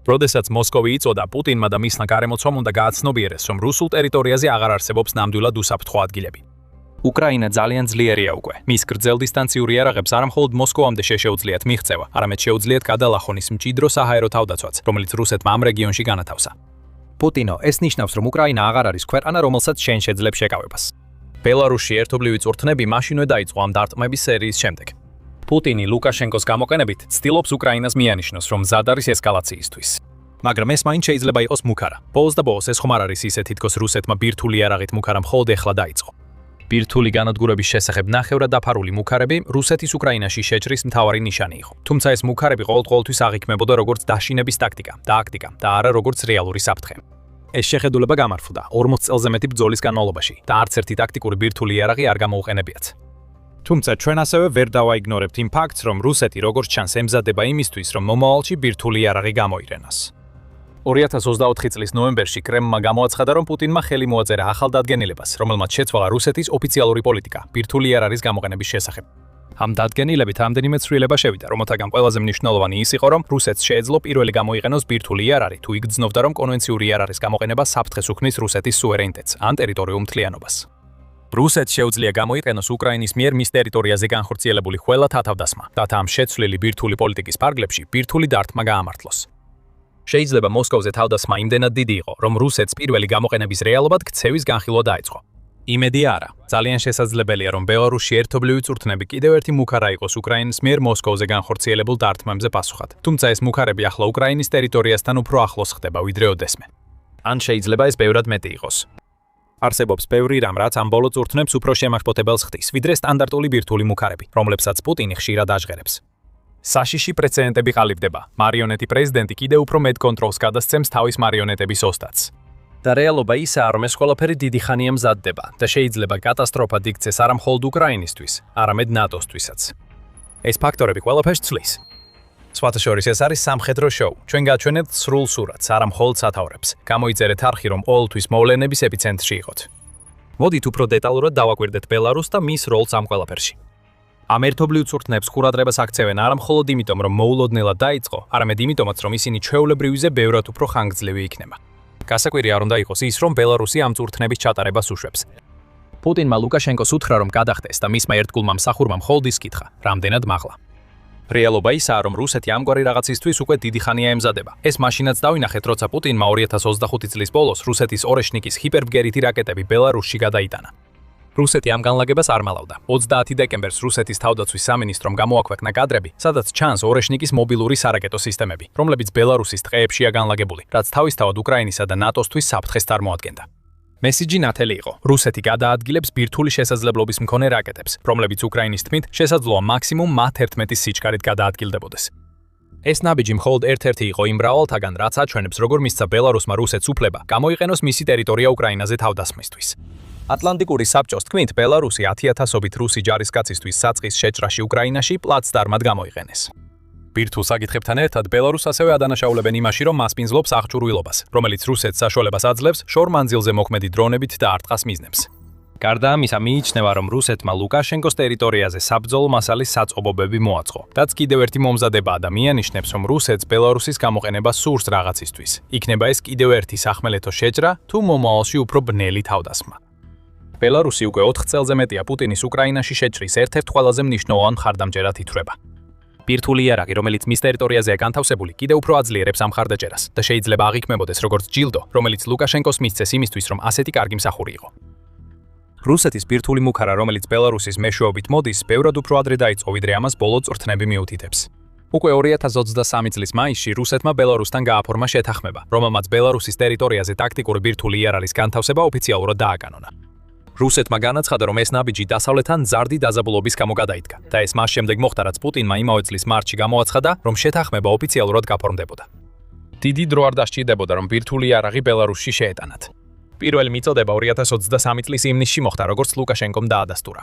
როდესაც მოსკოვი იწოდა, პუტინმა და მისმა გარემოცვამ უნდა გააცნობიერეს, რომ რუსულ ტერიტორიაზე აღარ არსებობს ნამდვილად უსაფრთხო ადგილები. უკრაინა ძალიან ძლიერია უკვე. მის გრძელდისტანციური იარაღებს არა მხოლოდ მოსკოვამდე შეუძლიათ მიღწევა, არამედ შეუძლიათ გადალახონის მჭიდრო საჰაერო თავდაცვაც, რომელიც რუსეთმა ამ რეგიონში განათავსა. პუტინო, ეს ნიშნავს, რომ უკრაინა აღარ არის ქვეყანა, რომელსაც შენ შეძლებს შეკავებას. ბელარუსში ერთობლივი წვრთნები მაშინვე დაიწყო ამ დარტყმების სერიის შემდეგ. პუტინი ლუკაშენკოს გამოყენებით ცდილობს უკრაინას მიანიშნოს, რომ მზად არის ესკალაციისთვის. მაგრამ ეს მაინც შეიძლება იყოს მუქარა. ბოლოს და ბოლოს ეს ხომ არ არის ისე, თითქოს რუსეთმა ბირთვული იარაღით მუქარა მხოლოდ ეხლა დაიწყო. ბირთვული განადგურების შესახებ ნახევრად დაფარული მუქარები რუსეთის უკრაინაში შეჭრის მთავარი ნიშანი იყო. თუმცა ეს მუქარები ყოველთვის აღიქმებოდა როგორც დაშინების ტაქტიკა და არა როგორც რეალური საფრთხე. ეს შეხედულება გამართლდა 40 წელზე მეტი ბრძოლის განმავლობაში და არც ერთი ტაქტიკური ბირთვული იარაღი არ გამოუყენებიათ. თუმცა ჩვენ ასევე ვერ დავაიგნორებთ იმ ფაქტს, რომ რუსეთი როგორც ჩანს ემზადება იმისთვის, რომ მომავალში ბირთვული იარაღი გამოიყენოს. 2024 წლის ნოემბერში კრემლმა გამოაცხადა, რომ პუტინმა ხელი მოაწერა ახალ დადგენილებას, რომელმაც შეცვალა რუსეთის ოფიციალური პოლიტიკა ბირთვული იარაღის გამოყენების შესახებ. ამ დადგენილებით რამდენიმე ცვლილება შევიდა, რომელთაგან ყველაზე მნიშვნელოვანი ის იყო, რომ რუსეთს შეეძლო პირველი გამოიყენოს ბირთვული იარაღი, თუ იქ გრძნობდა, რომ კონვენციური იარაღის გამოყენება საფრთხეს უქმნის რუსეთის სუვერენიტეტს ან ტერიტორიულ მთლიანობას. რუსეთს შეუძლია გამოიყენოს უკრაინის მიერ მის ტერიტორიაზე განხორციელებული ყველა თავდასხმა, რათა ამ შეცვლილი ბირთვული პოლიტიკის ფარგლებში ბირთვული დარტყმა გაამართლოს. შეიძლება მოსკოვზე თავდასხმა იმდენად დიდი იყო, რომ რუსეთს პირველი გამოყენების რეალობად ქცევის განხილვა დაიწყო. იმედი არა, ძალიან შესაძლებელია, რომ ბელარუსში ერთობლივი წვრთნები კიდევ ერთი მუქარა იყოს უკრაინის მიერ მოსკოვზე განხორციელებულ დარტყმებზე პასუხად. თუმცა ეს მუქარები ახლა უკრაინის ტერიტორიასთან უფრო ახლოს ხდება, ვიდრე ოდესმე. ან შეიძლება ეს ბევრად მეტი იყოს. არსებობს ბევრი რამ, რაც ამ ბოლო წვრთნებს უფრო შემაშფოთებელს ხდის, ვიდრე სტანდარტული ბირთვული მუქარები, რომლებსაც პუტინი ხშირად აჟღერებს. საშიში პრეცედენტები ყალიბდება. მარიონეტი პრეზიდენტი კიდევ უფრო მეტ კონტროლს გადასცემს თავის მარიონეტების ოსტატს. და რეალობა ისაა, რომ ეს ყველაფერი დიდი ხანია მზადდება და შეიძლება კატასტროფად იქცეს არა მხოლოდ უკრაინისთვის, არამედ ნატოსთვისაც. ეს ფაქტორები ყველაფერს ცვლის. სხვათა შორის ეს არის სამხედრო შოუ. ჩვენ გაჩვენებთ სრულ სურათს, არა მხოლოდ სათაურებს. გამოიწერეთ არხი, რომ ყოველთვის მოვლენების ეპიცენტრში იყოთ. მოდით უფრო დეტალურად დავაკვირდეთ ბელარუსს და მის როლს ამ ყველაფერში. ამ ერთობლივ წვრთნებს ყურადღებას აქცევენ არა მხოლოდ იმიტომ, რომ მოულოდნელად დაიწყო, არამედ იმიტომაც, რომ ისინი ჩვეულებრივზე ბევრად უფრო ხანგრძლივი იქნება. გასაკვირი არ უნდა იყოს ის, რომ ბელარუსი ამ წვრთნების ჩატარებას უშვებს. პუტინმა ლუკაშენკოს უთხრა, რომ გადახდეს და მისმა ერთგულმა მსახურმა მხოლოდ ის კითხა, რამდენად მაღლა. რეალობა ისაა, რომ რუსეთი ამგვარი რაღაცისთვის უკვე დიდი ხანია ემზადება. ეს მაშინაც დავინახეთ, როცა პუტინმა 2025 წლის ბოლოს რუსეთის ორეშნიკის ჰიპერბგერითი რაკეტები ბელარუსში გადაიტანა. რუსეთი ამ განლაგებას არ მალავდა. 20 დეკემბერს რუსეთის თავდაცვის სამინისტრომ გამოაქვეყნა კადრები, სადაც ჩანს ორეშნიკის მობილური სარაკეტო სისტემები, რომლებიც ბელარუსის ტყეებშია განლაგებული, რაც თავისთავად უკრაინისა და ნატოსთვის საფრთხეს წარმოადგენდა. მესიჯი ნათელი იყო. რუსეთი გადაადგილებს ბირთვული შესაძლებლობის მქონე რაკეტებს, რომლებიც უკრაინის თქმით შესაძლოა მაქსიმუმ მათ 11 სიჩქარით გადაადგილდებოდეს. ეს ნაბიჯი მხოლოდ ერთ-ერთი იყო იმ მრავალთაგან, რაც აჩვენებს, როგორ მისცა ბელარუსმა რუსეთს უფლება გამოიყენოს მისი ტერიტორია უკრაინაზე თავდასხმისთვის. ატლანტიკური საბჭოს თქმით, ბელარუსი 10,000-ობით რუსი ჯარისკაცისთვის საწყის შეჭრაში უკრაინაში პლაცდარმად გამოიყენეს. ბირთვულ საკითხებთან ერთად ბელარუსს ასევე ადანაშაულებენ იმაში, რომ მასპინძლობს აღჭურვილობას, რომელიც რუსეთს საშუალებას აძლევს შორ-მანძილზე მოქმედი დრონებით და არტყას მიზნებს. გარდა ამისა, მიიჩნევა, რომ რუსეთმა ლუკაშენკოს ტერიტორიაზე საბრძოლო მასალის საწყობობები მოაწყო. რაც კიდევ ერთი მომზადება და მიანიშნებს, რომ რუსეთს ბელარუსის გამოყენება სურს რაღაცისთვის. იქნება ეს კიდევ ერთი სახმელეთო შეჭრა თუ მომავალში უფრო ბნელი თავდასხმა. ბელარუსი უკვე 4 წელზე მეტია პუტინის უკრაინაში შეჭრის ერთ-ერთ ყველაზე მნიშვნელოვან მხარდამჭერად ითვლება. ბირთვული იარაღი, რომელიც მის ტერიტორიაზეა განთავსებული, კიდევ უფრო აძლიერებს ამ მხარდაჭერას და შეიძლება აღიქმებოდეს როგორც ჯილდო, რომელიც ლუკაშენკოს მისცეს იმისთვის, რომ ასეთი კარგი მსახური იყო. რუსეთის ბირთვული მუქარა, რომელიც ბელარუსის მეშვეობით მოდის, ბევრად უფრო ადრე დაიწყო, ვიდრე ამას ბოლო წვრთნები მიუთითებს. უკვე 2023 წლის მაისში რუსეთმა ბელარუსთან გააფორმა შეთანხმება, რომელმაც ბელარუსის ტერიტორიაზე ტაქტიკური ბირთვული იარაღის განთავსება ოფიციალურად დააკანონა. რუსეთმა განაცხადა, რომ ეს ნაბიჯი დასავლეთთან მზარდი დაზაბულობის გამო გადაიდგა და ეს მას შემდეგ მოხდა, რაც პუტინმა იმავე წლის მარტში გამოაცხადა, რომ შეთანხმება ოფიციალურად გაფორმდებოდა. დიდი დრო არ დასჭირდებოდა, რომ ბირთვული იარაღი ბელარუსში შეეტანათ. პირველი მიწოდება 2023 წლის ივნისში მოხდა, როგორც ლუკაშენკომ დაადასტურა.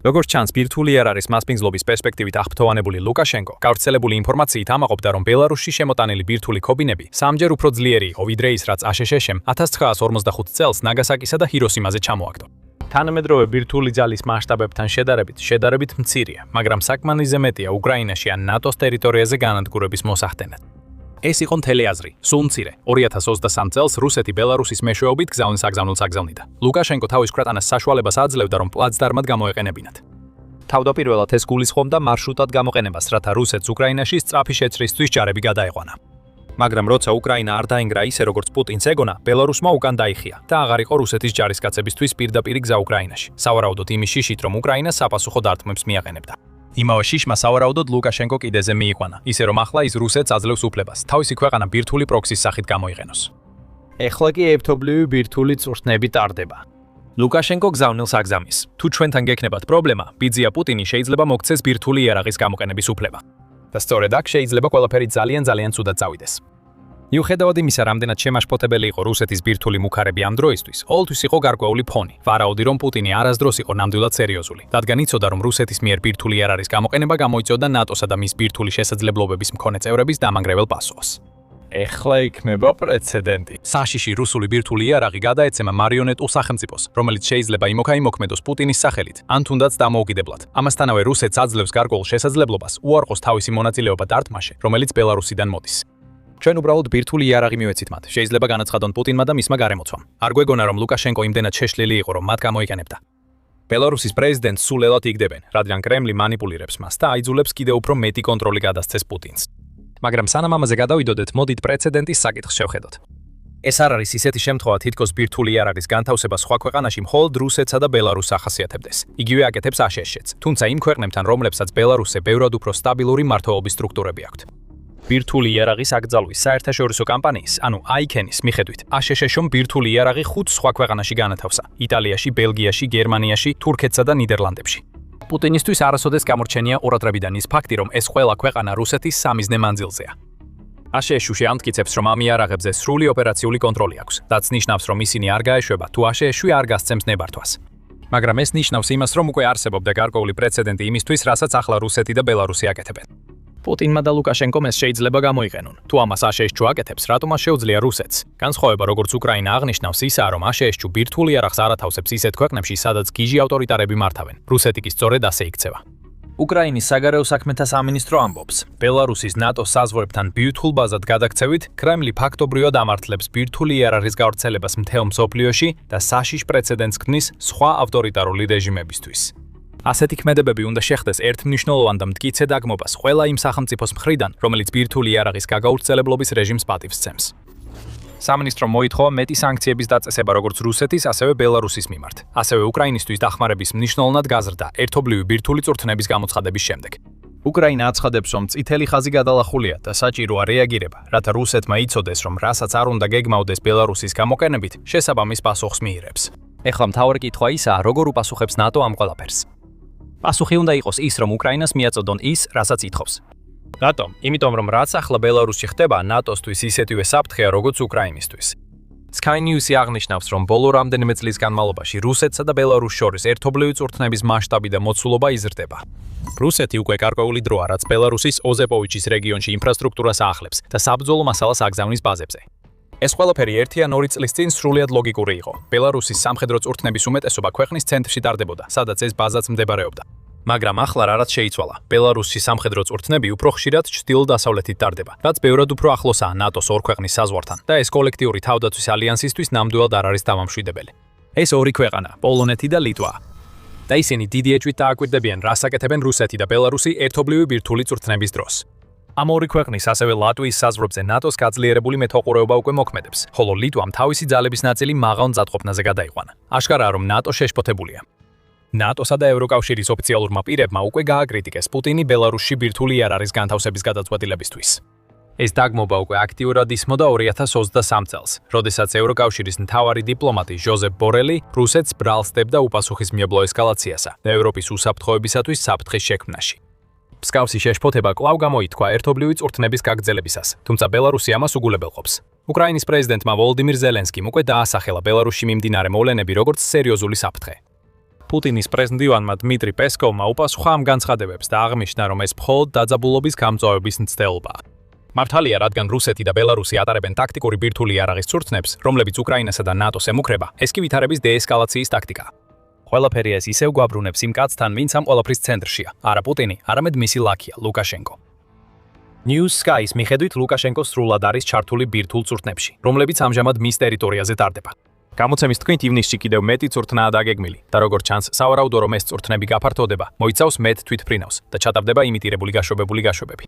როგორც ჩანს, ბირთვული იარაღის მასპინძლობის პერსპექტივით აღფრთოვანებული ლუკაშენკო გავრცელებული ინფორმაციით ამაყობდა, რომ ბელარუსში შემოტანილი ბირთვული ქობინები სამჯერ უფრო ძლიერი იყო, ვიდრე ის, რაც აშშ-მ 1945 წელს ნაგასაკისა და ჰიროსიმაზე ჩამოაგდო. თანამედროვე ბირთვული ძალის მასშტაბებთან შედარებით მცირეა, მაგრამ საკმარისზე მეტია უკრაინაში ან ნატოს ტერიტორიაზე განადგურების მოსახდენად. ეს იყო მთელი აზრი, სულ მცირე. 2023 წელს რუსეთი ბელარუსის მეშვეობით გზავნილ საგზავნილს აგზავნიდა. ლუკაშენკო თავის ქვეყანას საშუალებას აძლევდა, რომ პლაცდარმად გამოეყენებინათ. თავდაპირველად ეს გულისხმობდა მარშრუტად გამოყენებას, რათა რუსეთს უკრაინაში სწრაფი შეჭრისთვის ჯარები გადაეყვანა. მაგრამ როცა უკრაინა არ დაინგრა ისე, როგორც პუტინს ეგონა, ბელარუსმა უკან დაიხია და აღარ იყო რუსეთის ჯარისკაცებისთვის პირდაპირ გზა უკრაინაში. სავარაუდოდ იმის შიშით, რომ უკრაინა საპასუხო დარტყმებს მიაყენებდა. იმავე შიშმა სავარაუდოდ ლუკაშენკო კიდეზე მიიყვანა, ისე რომ ახლა ის რუსეთს აძლევს უფლებას, თავისი ქვეყანა ბირთვული პროქსის სახით გამოიყენოს. ეხლა კი ერთობლივი ბირთვული წვრთნები ტარდება. ლუკაშენკო გზავნილს აგზავნის. თუ ჩვენთან გექნებათ პრობლემა, ბიძია პუტინი შეიძლება მოგცეს ბირთვული იარაღის გამოყენების უფლება. და სწორედ აქ შეიძლება ყველაფერი ძალიან ცუდად წავიდეს. მიუხედავად იმისა, რამდენად შემაშფოთებელი იყო რუსეთის ბირთვული მუქარები ამ დროისთვის, ყოველთვის იყო გარკვეული ფონი. ვარაუდი, რომ პუტინი არასდროს იყო ნამდვილად სერიოზული, რადგან იცოდა, რომ რუსეთის მიერ ბირთვული იარაღის გამოყენება გამოიწვევდა ნატოსა და მის ბირთვული შესაძლებლობების მქონე წევრების დამანგრეველ პასუხს. ეხლა იქნება პრეცედენტი. საშიში რუსული ბირთვული იარაღი გადაეცემა მარიონეტულ სახელმწიფოს, რომელიც შეიძლება იმოქმედოს პუტინის სახელით, ან თუნდაც დამოუკიდებლად. ამასთანავე რუსეთს აძლევს გარკვეულ შესაძლებლობას უარყოს თავისი მონაწილეობა დარტყმაში, რომელიც ბელარუსიდან მოდის. ჩვენ უბრალოდ ბირთვული იარაღი მივეცით მათ. შეიძლება განაცხადონ პუტინმა და მისმა გარემოცვამ. არ გვეგონა, რომ ლუკაშენკო იმდენად შეშლილი იყო, რომ მათ გამოიყენებდა. ბელარუსის პრეზიდენტს სულ ელად იგდებენ, რადგან კრემლი მანიპულირებს მას და აიძულებს კიდევ უფრო მეტი კონტროლი გადასცეს პუტინს. მაგრამ სანამ ამაზე გადავიდოდეთ, მოდით პრეცედენტის საკითხს შევხედოთ. ეს არ არის ისეთი შემთხვევა, თითქოს ბირთვული იარაღის განთავსება სხვა ქვეყანაში მხოლოდ რუსეთსა და ბელარუსს ახასიათებდეს. იგივე აკეთებს აშშ-ც, თუმცა იმ ქვეყნებთან, რომლებსაც ბელარუსზე ბევრად უფრო სტაბილური მართლობის სტრუქტურები აქვთ. ბირთვული იარაღის აკრძალვის საერთაშორისო კამპანიის, ანუ ICANN-ის მიხედვით, აშშ-მ ბირთვული იარაღი 5 სხვა ქვეყანაში განათავსა: იტალიაში, ბელგიაში, გერმანიაში, თურქეთსა და ნიდერლანდებში. პუტინისთვის არასოდეს გამორჩენია ყურადღებიდან ის ფაქტი, რომ ეს ყველა ქვეყანა რუსეთის სამიზნე მანძილზეა. აშშ-ში ამტკიცებს, რომ ამ იარაღებზე სრული ოპერაციული კონტროლი აქვს, რაც ნიშნავს, რომ ისინი არ გაეშვება თუ აშშ-ში არ გასცემს ნებართვას. მაგრამ ეს ნიშნავს იმას, რომ უკვე არსებობდა გარკვეული პრეცედენტი იმისთვის, რასაც ახლა რუსეთი და ბელარუსი აკეთებენ. პუტინმა და ლუკაშენკომ ეს შეიძლება გამოიყენონ. თუ ამას აშშ-ში აკეთებს, რატომ არ შეუძლია რუსეთს? განსხვავება, როგორც უკრაინა აღნიშნავს, ისაა, რომ აშშ-ში ბირთვული იარაღს არ ათავსებს ისეთ ქვეყნებში, სადაც გიჟი ავტორიტარები მართავენ. რუსეთი კი სწორედ ასე იქცევა. უკრაინის საგარეო საქმეთა სამინისტრო ამბობს, ბელარუსის ნატოს საზღვრებთან ბირთვულ ბაზად გადაქცევით, კრემლი ფაქტობრივად ამართლებს ბირთვული იარაღის გავრცელებას მთელ მსოფლიოში და საშიშ პრეცედენტს ქმნის სხვა ავტორიტარული რეჟიმებისთვის. ასეთი ქმედებები უნდა შეხდეს ერთმნიშვნელოვან და მტკიცე დაგმობას ყველა იმ სახელმწიფოს მხრიდან, რომელიც ბირთვული იარაღის გაგავრცელებლობის რეჟიმს პატივს სცემს. სამინისტრომ მოითხოვა მეტი სანქციების დაწესება როგორც რუსეთის, ასევე ბელარუსის მიმართ. ასევე უკრაინისთვის დახმარების მნიშვნელოვნად გაზრდა ერთობლივი ბირთვული წვრთნების გამოცხადების შემდეგ. უკრაინა აცხადებს, რომ წითელი ხაზი გადალახულია და საჭიროა რეაგირება, რათა რუსეთმა იცოდეს, რომ რასაც არ უნდა გეგმავდეს ბელარუსის გამოყენებით, შესაბამის პასუხს მიიღებს. ეხლა მთავარი კითხვა ისაა, როგორ უპასუხებს ნატო ამ ყველაფერს. პასუხი უნდა იყოს ის, რომ უკრაინას მიაწოდონ ის, რასაც ითხოვს. რატომ? იმიტომ, რომ რაც ახლა ბელარუსში ხდება, ნატოსთვის ისეთივე საფრთხეა, როგორც უკრაინისთვის. Sky News-ი აღნიშნავს, რომ ბოლო რამდენიმე წლის განმავლობაში რუსეთსა და ბელარუსს შორის ერთობლივი წურთნების მასშტაბი და მოცულობა იზრდება. რუსეთი უკვე გარკვეული დროა, რაც ბელარუსის ოზეპოვიჩის რეგიონში ინფრასტრუქტურას აახლებს და საბრძოლო მასალას აგზავნის ბაზებზე. ეს ყველაფერი 1 ან 2 წლის წინ სრულიად ლოგიკური იყო. ბელარუსის სამხედრო წურთნების უმეტესობა ქვეყნის ცენტრში ტარდებოდა, სადაც ეს ბაზაც მდებარეობდა. მაგრამ ახლა რაღაც შეიცვალა. ბელარუსის სამხედრო წურთნები უფრო ხშირად ჩრდილო-დასავლეთით ტარდება, რაც ბევრად უფრო ახლოსაა ნატოს ორ ქვეყნის საზღვართან და ეს კოლექტიური თავდაცვის ალიანსისთვის ნამდვილად არ არის დამამშვიდებელი. ეს ორი ქვეყანა, პოლონეთი და ლიტვა. და ისინი დიდი ეჭვით დააკვირდებიან, რას აკეთებენ რუსეთი და ბელარუსი ერთობლივი ბირთვული წურთნების დროს. ამ ორი ქვეყნის, ასევე ლატვიის საზღვრებზე ნატოს გაძლიერებული მეთვალყურეობა უკვე მოქმედებს, ხოლო ლიტვამ თავისი ძალების ნაწილი მაღალ მზადყოფნაზე გადაიყვანა. აშკარაა, რომ ნატო შეშფოთებულია. ნატოსა და ევროკავშირის ოფიციალურმა პირებმა უკვე გააკრიტიკეს პუტინი ბელარუსში ბირთვული არ არის განთავსების გადაწყვეტილებისთვის. ეს დაგმობა უკვე აქტიურად ისმოდა 2023 წელს, როდესაც ევროკავშირის მთავარი დიპლომატი ჟოზეფ ბორელი რუსეთს ბრალს დებდა უპასუხისმგებლო ესკალაციასა და ევროპის უსაფრთხოებისათვის საფრთხის შექმნაში. მსგავსი შეშფოთება კვლავ გამოითქვა ერთობლივი წურთნების გაგრძელებისას, თუმცა ბელარუსი ამას უგულებელყოფს. უკრაინის პრეზიდენტმა ვოლოდიმირ ზელენსკიმ უკვე დაასახელა ბელარუსში მიმდინარე მოვლენები როგორც სერიოზული საფრთხე. პუტინის პრეზიდენტმა დმიტრი პესკოვმა უპასუხა ამ განცხადებებს და აღნიშნა, რომ ეს მხოლოდ დაძაბულობის გამწვავების მცდელობაა. მართალია, რადგან რუსეთი და ბელარუსი ატარებენ ტაქტიკური ბირთვული იარაღის წურთნებს, რომლებიც უკრაინასა და ნატოს ემუქრება, ეს კი ვითარების დეესკალაციის ტაქტიკაა. ყველაფერი ეს ისევ გვაბრუნებს იმ კაცთან, ვინც ამ ყველაფრის ცენტრშია, არა პუტინი, არამედ მისი ლაქია, ლუკაშენკო. News Sky-ის მიხედვით ლუკაშენკო სრულად არის ჩართული ბირთვულ წურთნებში, რომლებიც ამჟამად მის ტერიტორიაზე ტარდება. გამოცემის თქმით, ივნისში კიდევ მეტი წურთნაა დაგეგმილი და როგორც ჩანს, სავარაუდო რომ ეს წურთნები გაფართოვდება, მოიცავს მეტ თვითმფრინავს და ჩატარდება იმიტირებული გაშვებები.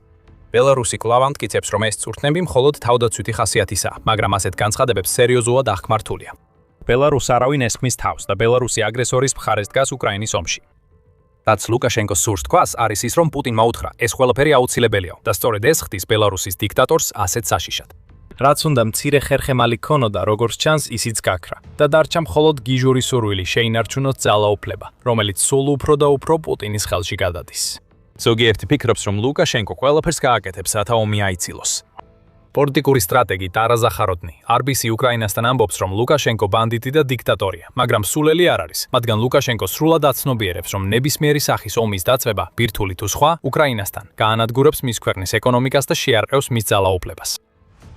ბელარუსი კვლავ ამტკიცებს, რომ ეს წურთნები მხოლოდ თავდაცვითი ხასიათისაა, მაგრამ ასეთ განცხადებებს სერიოზულად აღქმართულია. ბელარუსს არავინ ესხმის თავს და ბელარუსი აგრესორის მხარეს დგას უკრაინის ომში. რაც ლუკაშენკოს სურს თქვას, არის ის, რომ პუტინმა უთხრა, ეს ყველაფერი აუცილებელია და სწორედ ეს ხდის ბელარუსის დიქტატორს ასეთ საშიშად. რაც უნდა მცირე ხერხემალი ქონოდა, როგორც ჩანს, ისიც გაქრა და დარჩა მხოლოდ გიჟური სურვილი შეინარჩუნოს ძალაუფლება, რომელიც სულ უფრო და უფრო პუტინის ხელში გადადის. ზოგიერთი ფიქრობს, რომ ლუკაშენკო ყველაფერს გააკეთებს, რათა ომი აიცილოს. პოლიტიკური სტრატეგი ტარა ზახაროდნი RBC უკრაინასთან ამბობს, რომ ლუკაშენკო ბანდიტი და დიქტატორია, მაგრამ სულელი არ არის, მათგან ლუკაშენკო სრულად აცნობიერებს, რომ ნებისმიერი სახის ომის დაწვება, ბირთვული თუ სხვა, უკრაინასთან გაანადგურებს მის ქვეყნის ეკონომიკას და შეარყევს მის ძალაუფლებას.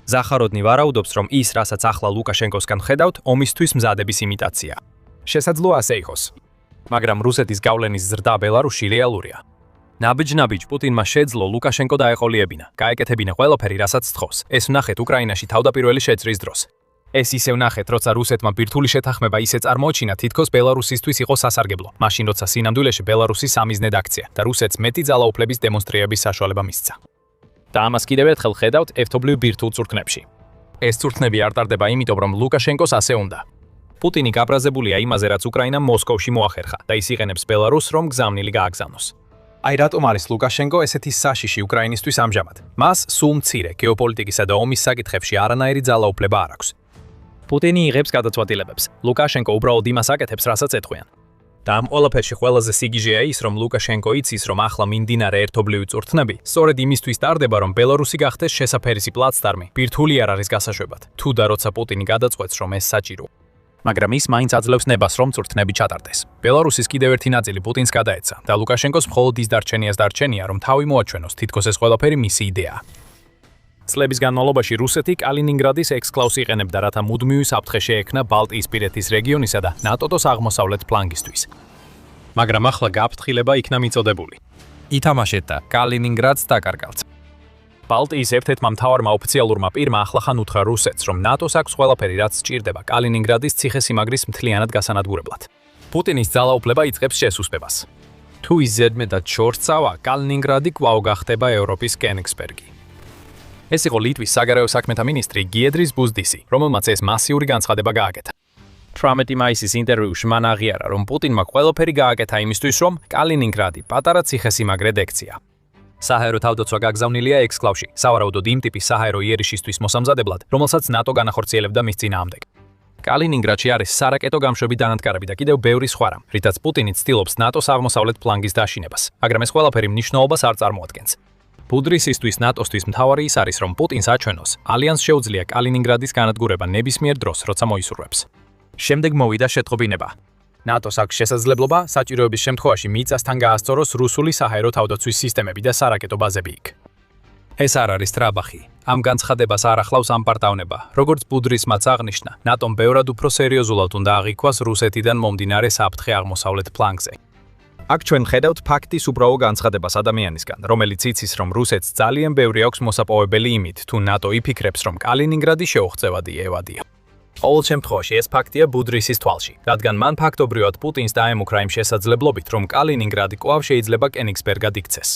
ზახაროდნი ვარაუდობს, რომ ის, რასაც ახლა ლუკაშენკოსგან ხედავთ, ომისთვის მზადების იმიტაცია. შესაძლოა ასე იყოს, მაგრამ რუსეთის გავლენის ზრდა ბელარუსში რეალურია. ნაბიჯ-ნაბიჯ პუტინმა შეძლო ლუკაშენკო დაეყოლიებინა, გაეკეთებინა ყველაფერი, რასაც სთხოვს. ეს ვნახეთ უკრაინაში თავდაპირველი შეწრის დროს. ეს ისე ვნახეთ, როცა რუსეთმა ბირთვული შეთანხმება ისე წარმოუჩინა, თითქოს ბელარუსისთვის იყო სასარგებლო, მაშინ როცა სინამდვილეში ბელარუსი სამიზნედ აქცია და რუსეთს მეტი ძალაუფლების დემონსტრირების საშუალება მისცა. და ამას კიდევ ერთხელ ხედავთ ერთობლივ ბირთვულ წურთნებში. ეს წურთნები არ ტარდება იმიტომ, რომ ლუკაშენკოს ასე უნდა. პუტინი გაბრაზებულია იმაზე, რაც უკრაინამ მოსკოვში მოახერხა და ის იყენებს ბელარუსს, რომ გზავნილი გააგზავნოს. აი რატომ არის ლუკაშენკო ესეთი საშიში უკრაინისთვის ამჟამად? მას სულ მცირე გეოპოლიტიკისა და ომის საკითხებში არანაირი ძალაუფლება არ აქვს. პუტინი იღებს გადაწყვეტილებებს. ლუკაშენკო უბრალოდ იმას აკეთებს, რასაც ეთქვიან. და ამ ყველაფერში ყველაზე სიგიჟეა ის, რომ ლუკაშენკო იცის, რომ ახლა მიმდინარე ერთობლივი წურთნები სწორედ იმისთვის ტარდება, რომ ბელარუსი გახდეს შესაფერისი პლაცდარმი ბირთვული იარაღის გასაშვებად. თუ და როცა პუტინი გადაწყვეტს, რომ ეს საჭირო. მაგრამ ის მაინც აძლევს ნებას, რომ წურთნები ჩატარდეს. ბელარუსის კიდევ ერთი ნაწილი პუტინს გადაეცა და ლუკაშენკოს მხოლოდ ის დარჩენია, რომ თავი მოაჩვენოს, თითქოს ეს ყველაფერი მისი იდეაა. წლების განმავლობაში რუსეთი კალინინგრადის ექსკლავს იყენებდა, რათა მუდმივი საფრთხე შეექმნა ბალტიისპირეთის რეგიონისა და ნატოს აღმოსავლეთ ფლანგისთვის. მაგრამ ახლა გაფრთხილება იქნა მიწოდებული. ითამაშეთ და კალინინგრადს დაკარგავთ. ბალტიის ერთ-ერთმა მთავარმა ოფიციალურმა პირმა ახლახან უთხრა რუსეთს, რომ ნატოს აქვს ყველაფერი, რაც სჭირდება კალინინგრადის ციხესიმაგრის მთლიანად გასანადგურებლად. პუტინის ძალაუფლება იწყებს შესუსტებას. თუ ის ზედმეტად შორსწავა, კალინინგრადი კვლავ გახდება ევროპის კენიგსბერგი. ეს იყო ლიტვის საგარეო საქმეთა მინისტრი გიედრის ბუზდისი, რომელმაც ეს მასიური განცხადება გააკეთა. 18 მაისის ინტერვიუში მან აღიარა, რომ პუტინმა ყველაფერი გააკეთა იმისთვის, რომ კალინინგრადი პატარა ციხესიმაგრედ ექცია. საჰაერო თავდაცვა გაგზავნილია ექსკლავში, სავარაუდოდ იმ ტიპის საჰაერო იერიშისთვის მოსამზადებლად, რომელსაც ნატო განახორციელებდა მის წინააღმდეგ. კალინინგრადში არის სარაკეტო გამშვები დანადგარები და კიდევ ბევრი სხვა რამ, რითაც პუტინი ცდილობს ნატოს აღმოსავლეთ ფლანგის დაშინებას, მაგრამ ეს ყველაფერი მნიშვნელობას არ წარმოადგენს. ბუდრისისთვის ნატოსთვის მთავარი ის არის, რომ პუტინს აჩვენოს, ალიანსს შეუძლია კალინინგრადის განადგურება ნებისმიერ დროს, როცა მოისურვებს. შემდეგ მოვიდა შეტყობინება. ნატოს აქვს შესაძლებლობა საჭიროების შემთხვევაში მიწასთან გაასწოროს რუსული საჰაერო თავდაცვის სისტემები და სარაკეტო ბაზები იქ. ეს არ არის ტრაბახი. ამ განცხადებას არ ახლავს ამპარტავნება. როგორც ბუდრისმაც აღნიშნა, ნატომ ბევრად უფრო სერიოზულად უნდა აღიქვას რუსეთიდან მომდინარე საფრთხე აღმოსავლეთ ფლანგზე. აქ ჩვენ ხედავთ ფაქტის უბრალო განცხადებას ადამიანისგან, რომელიც იცის, რომ რუსეთს ძალიან ბევრი აქვს მოსაპოვებელი იმით, თუ ნატო იფიქრებს, რომ კალინინგრადი შეუღწევადი ევადია. ყოველ შემთხვევაში ეს ფაქტია ბუდრისის თვალში, რადგან მან ფაქტობრივად პუტინს დაემუქრა იმ შესაძლებლობით, რომ კალინინგრადი კვლავ შეიძლება კენიგსბერგად იქცეს.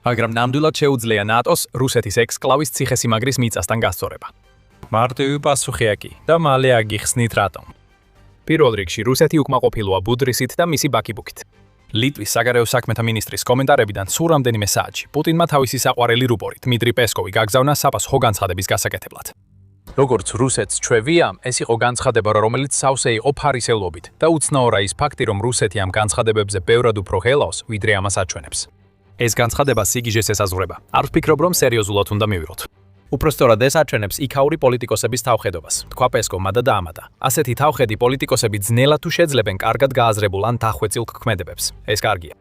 მაგრამ ნამდვილად შეუძლია ნატოს რუსეთის ექსკლავის ციხესიმაგრის მიწასთან გასწორება. მარტივი პასუხია კი და მალე აგიხსნით რატომ. პირველ რიგში რუსეთი უკმაყოფილოა ბუდრისით და მისი ბაკიბუქით. ლიტვის საგარეო საქმეთა მინისტრის კომენტარებიდან სულ რამდენიმე საათში პუტინმა თავისი საყვარელი რუპორი დმიტრი პესკოვი გაგზავნა საპასუხო განცხადების გასაკეთებლად. როგორც რუსეთს ჩვევია, ეს იყო განცხადება, რომელიც სავსე იყო ფარისევლობით და უცნაურია ის ფაქტი, რომ რუსეთი ამ განცხადებებზე ბევრად უფრო ღელავს, ვიდრე ამას აჩვენებს. ეს განცხადება სიგიჟეს ესაზღვრება. არ ვფიქრობ, რომ სერიოზულად უნდა მივიღოთ. უпростоრად ეს აჩვენებს იქაური პოლიტიკოსების თავხედობას, თქვა პესკოვმა და დაამატა. ასეთი თავხედი პოლიტიკოსები ძნელად თუ შეძლებენ კარგად გააზრებულ ან დახვეწილ ქმედებებს. ეს კარგია.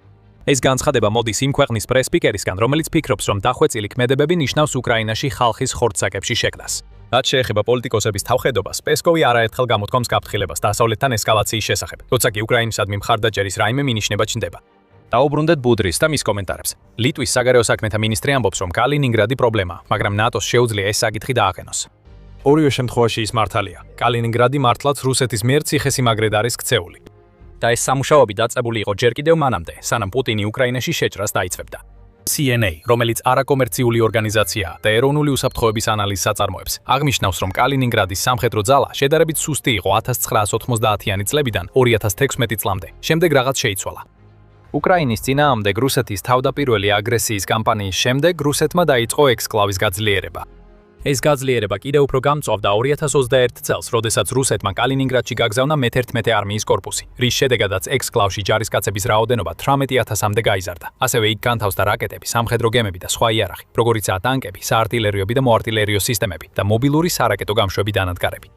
ეს განცხადება მოდის იმ ქვეყნის პრესპიკერისგან, რომელიც ფიქრობს, რომ დახვეწილი ქმედებები ნიშნავს უკრაინაში ხალხის ხორცსაკებში შექმნას. რაც შეეხება პოლიტიკოსების თავხედობას, პესკოვი არაერთხელ გამოთქვამს გაფრთხილებას დასავლეთთან ესკალაციის შესახებ, როცა კი უკრაინისადმი მხარდაჭერის რაიმე მინიშნება ჩნდება. დაუბრუნდეთ ბუდრის და მის კომენტარებს. ლიტვის საგარეო საქმეთა მინისტრი ამბობს, რომ კალინინგრადი პრობლემაა, მაგრამ ნატოს შეუძლია ეს საკითხი დააყენოს. ორივე შემთხვევაში ის მართალია. კალინინგრადი მართლაც რუსეთის მიერ ციხესიმაგრედ არის ქცეული. და ეს სამუშაოები დაწყებული იყო ჯერ კიდევ მანამდე, სანამ პუტინი უკრაინაში შეჭრას დაიწყებდა. CNA, რომელიც არაკომერციული ორგანიზაციაა და ეროვნული უსაფრთხოების ანალიზს აწარმოებს, აღნიშნავს, რომ კალინინგრადის სამხედრო ძალა შედარებით სუსტი იყო 1990-იანი წლებიდან 2016 წლამდე. შემდეგ რაღაც შეიცვალა. უკრაინის წინააღმდეგ რუსეთის თავდაპირველი აგრესიის კამპანიის შემდეგ რუსეთმა დაიწყო ექსკლავის გაძლიერება. ეს გაძლიერება კიდევ უფრო გამწვავდა 2021 წელს, როდესაც რუსეთმა კალინინგრადში გაგზავნა მე-11 არმიის კორპუსი, რის შედეგადაც ექსკლავში ჯარისკაცების რაოდენობა 18,000-მდე გაიზარდა. ასევე იქ განთავსდა რაკეტები, სამხედრო გემები და სხვა იარაღი, როგორიცაა ტანკები, საარტილერიო და მოარტილერიო სისტემები და მობილური სარაკეტო გამშვები დანადგარები.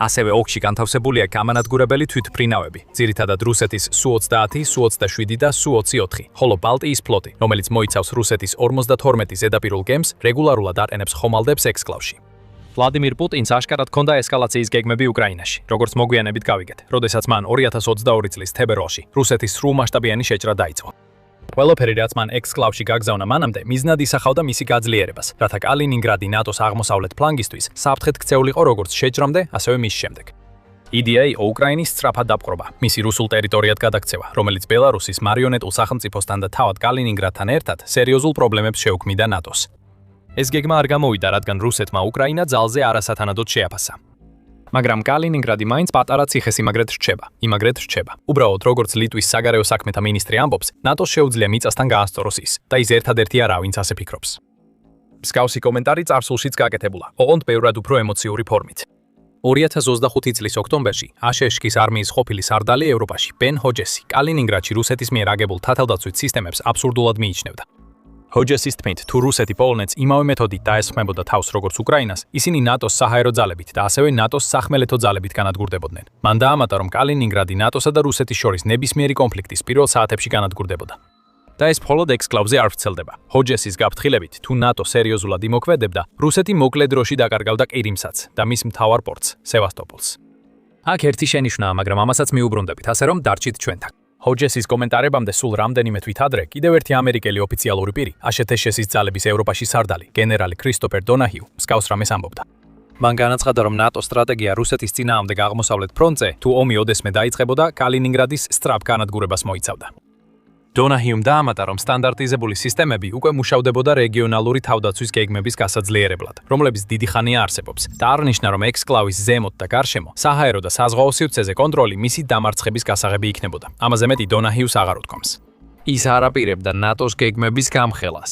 ასევე ოლქში განთავსებულია გამანადგურებელი თვითმფრინავები, ძირითადად რუსეთის Su-30, Su-27 და Su-24, ხოლო ბალტიის ფლოტი, რომელიც მოიცავს რუსეთის 52 ზედაპირულ გემს, რეგულარულად აყენებს ხომალდებს ექსკლავში. ვლადიმირ პუტინს აშკარად ჰქონდა ესკალაციის გეგმები უკრაინაში, როგორც მოგვიანებით გავიგეთ, როდესაც მან 2022 წლის თებერვალში რუსეთის სრულმასშტაბიანი შეჭრა დაიწყო. ყველაფერი, რაც მან ექსკლავში გაგზავნა მანამდე, მიზნად ისახავდა მისი გაძლიერებას, რათა კალინინგრადი ნატოს აღმოსავლეთ ფლანგისთვის საფრთხედ ქცეულიყო როგორც შეჭრამდე, ასევე მის შემდეგ. იდეა იყო უკრაინის სწრაფად დაპყრობა, მისი რუსულ ტერიტორიად გადაქცევა, რომელიც ბელარუსის მარიონეტულ სახელმწიფოსთან და თავად კალინინგრადთან ერთად სერიოზულ პრობლემებს შეუქმნიდა ნატოს. ეს გეგმა არ გამოვიდა, რადგან რუსეთმა უკრაინა ძალზე არასათანადოდ შეაფასა. მაგრამ კალინინგრადი მაინც პატარა ციხესიმაგრედ რჩება, იმაგრედ რჩება. უბრალოდ როგორც ლიტვის საგარეო საქმეთა მინისტრი ამბობს, ნატოს შეუძლია მიწასთან გაასწოროს ის და ის ერთადერთი არა, ვინც ასე ფიქრობს. მსგავსი კომენტარი წარსულშიც გაკეთებულა, ოღონდ ბევრად უფრო ემოციური ფორმით. 2025 წლის ოქტომბერში აშეშკის არმიის ყოფილი სარდალი ევროპაში, ბენ ჰოჯესი, კალინინგრადში რუსეთის მიერ აგებულ თათელდაცვით სისტემებს აბსურდულად მიიჩნევდა. ჰოჯესის თქმით, თუ რუსეთი პოლონეთს იმავე მეთოდით დაესხმებოდა თავს როგორც უკრაინას, ისინი ნატოს საჰაერო ძალებით და ასევე ნატოს სახმელეთო ძალებით განადგურდებოდნენ. მან დაამატა, რომ კალინინგრადი ნატოსა და რუსეთის შორის ნებისმიერი კონფლიქტის პირველ საათებში განადგურდებოდა. და ეს მხოლოდ ექსკლავზე არ ვრცელდება. ჰოჯესის გაფრთხილებით, თუ ნატო სერიოზულად იმოქმედებდა, რუსეთი მოკლე დროში დაკარგავდა ყირიმსაც და მის მთავარ პორტს, სევასტოპოლს. აქ ერთი შენიშვნაა, მაგრამ ამასაც მიუბრუნდებით, ასე რომ დარჩით ჩვენთან. ჰოჯესის კომენტარებამდე სულ რამდენიმე თვით ადრე კიდევ ერთი ამერიკელი ოფიციალური პირი, აშეთეშესის ძალების ევროპაში სარდალი, გენერალი კრისტოფერ დონაჰიუ, მსგავს რამეს ამბობდა. მან განაცხადა, რომ ნატოს სტრატეგია რუსეთის წინააღმდეგ აღმოსავლეთ ფრონტზე, თუ ომი ოდესმე დაიწყებოდა, კალინინგრადის სწრაფ განადგურებას მოიცავდა. დონაჰიუმ დაამატა, რომ სტანდარტიზებული სისტემები უკვე მუშავდებოდა რეგიონალური თავდაცვის გეგმების გასაძლიერებლად, რომლებიც დიდი ხანია არსებობს და აღნიშნა, რომ ექსკლავის ზემოთ და გარშემო საჰაერო და საზღვაო სივრცეზე კონტროლი მისი დამარცხების გასაღები იქნებოდა. ამაზე მეტი დონაჰიუს აღარ უთქვამს. ის არ აპირებდა ნატოს გეგმების გამხელას.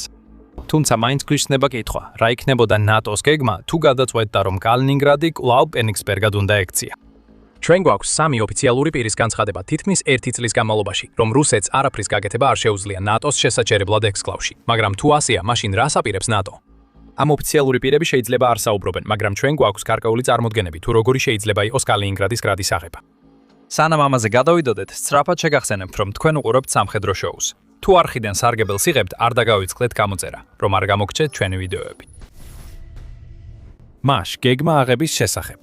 თუმცა მაინც გვიხსნება კითხვა, რა იქნებოდა ნატოს გეგმა, თუ გადაწყვეტდა, რომ კალინინგრადი კვლავ კენიგსბერგად უნდა ექცია. ჩვენ გვაქვს სამი ოფიციალური პირის განცხადება თითქმის 1 წლის განმავლობაში, რომ რუსეთს არაფრის გაკეთება არ შეუძლია ნატოს შესაჩერებლად ექსკლავში. მაგრამ თუ ასეა, მაშინ რას აპირებს ნატო? ამ ოფიციალური პირები შეიძლება არ საუბრობენ, მაგრამ ჩვენ გვაქვს გარკვეული წარმოდგენები, თუ როგორი შეიძლება იყოს კალინინგრადის გრადის აღება. სანამ ამაზე გადავიდოდეთ, სწრაფად შეგახსენებთ, რომ თქვენ უყურებთ სამხედრო შოუს. თუ არხიდან სარგებელს იღებთ, არ დაგავიწყდეთ გამოწერა, რომ არ გამოგჩეთ ჩვენი ვიდეოები. მაშ გეგმა აღების შესახებ.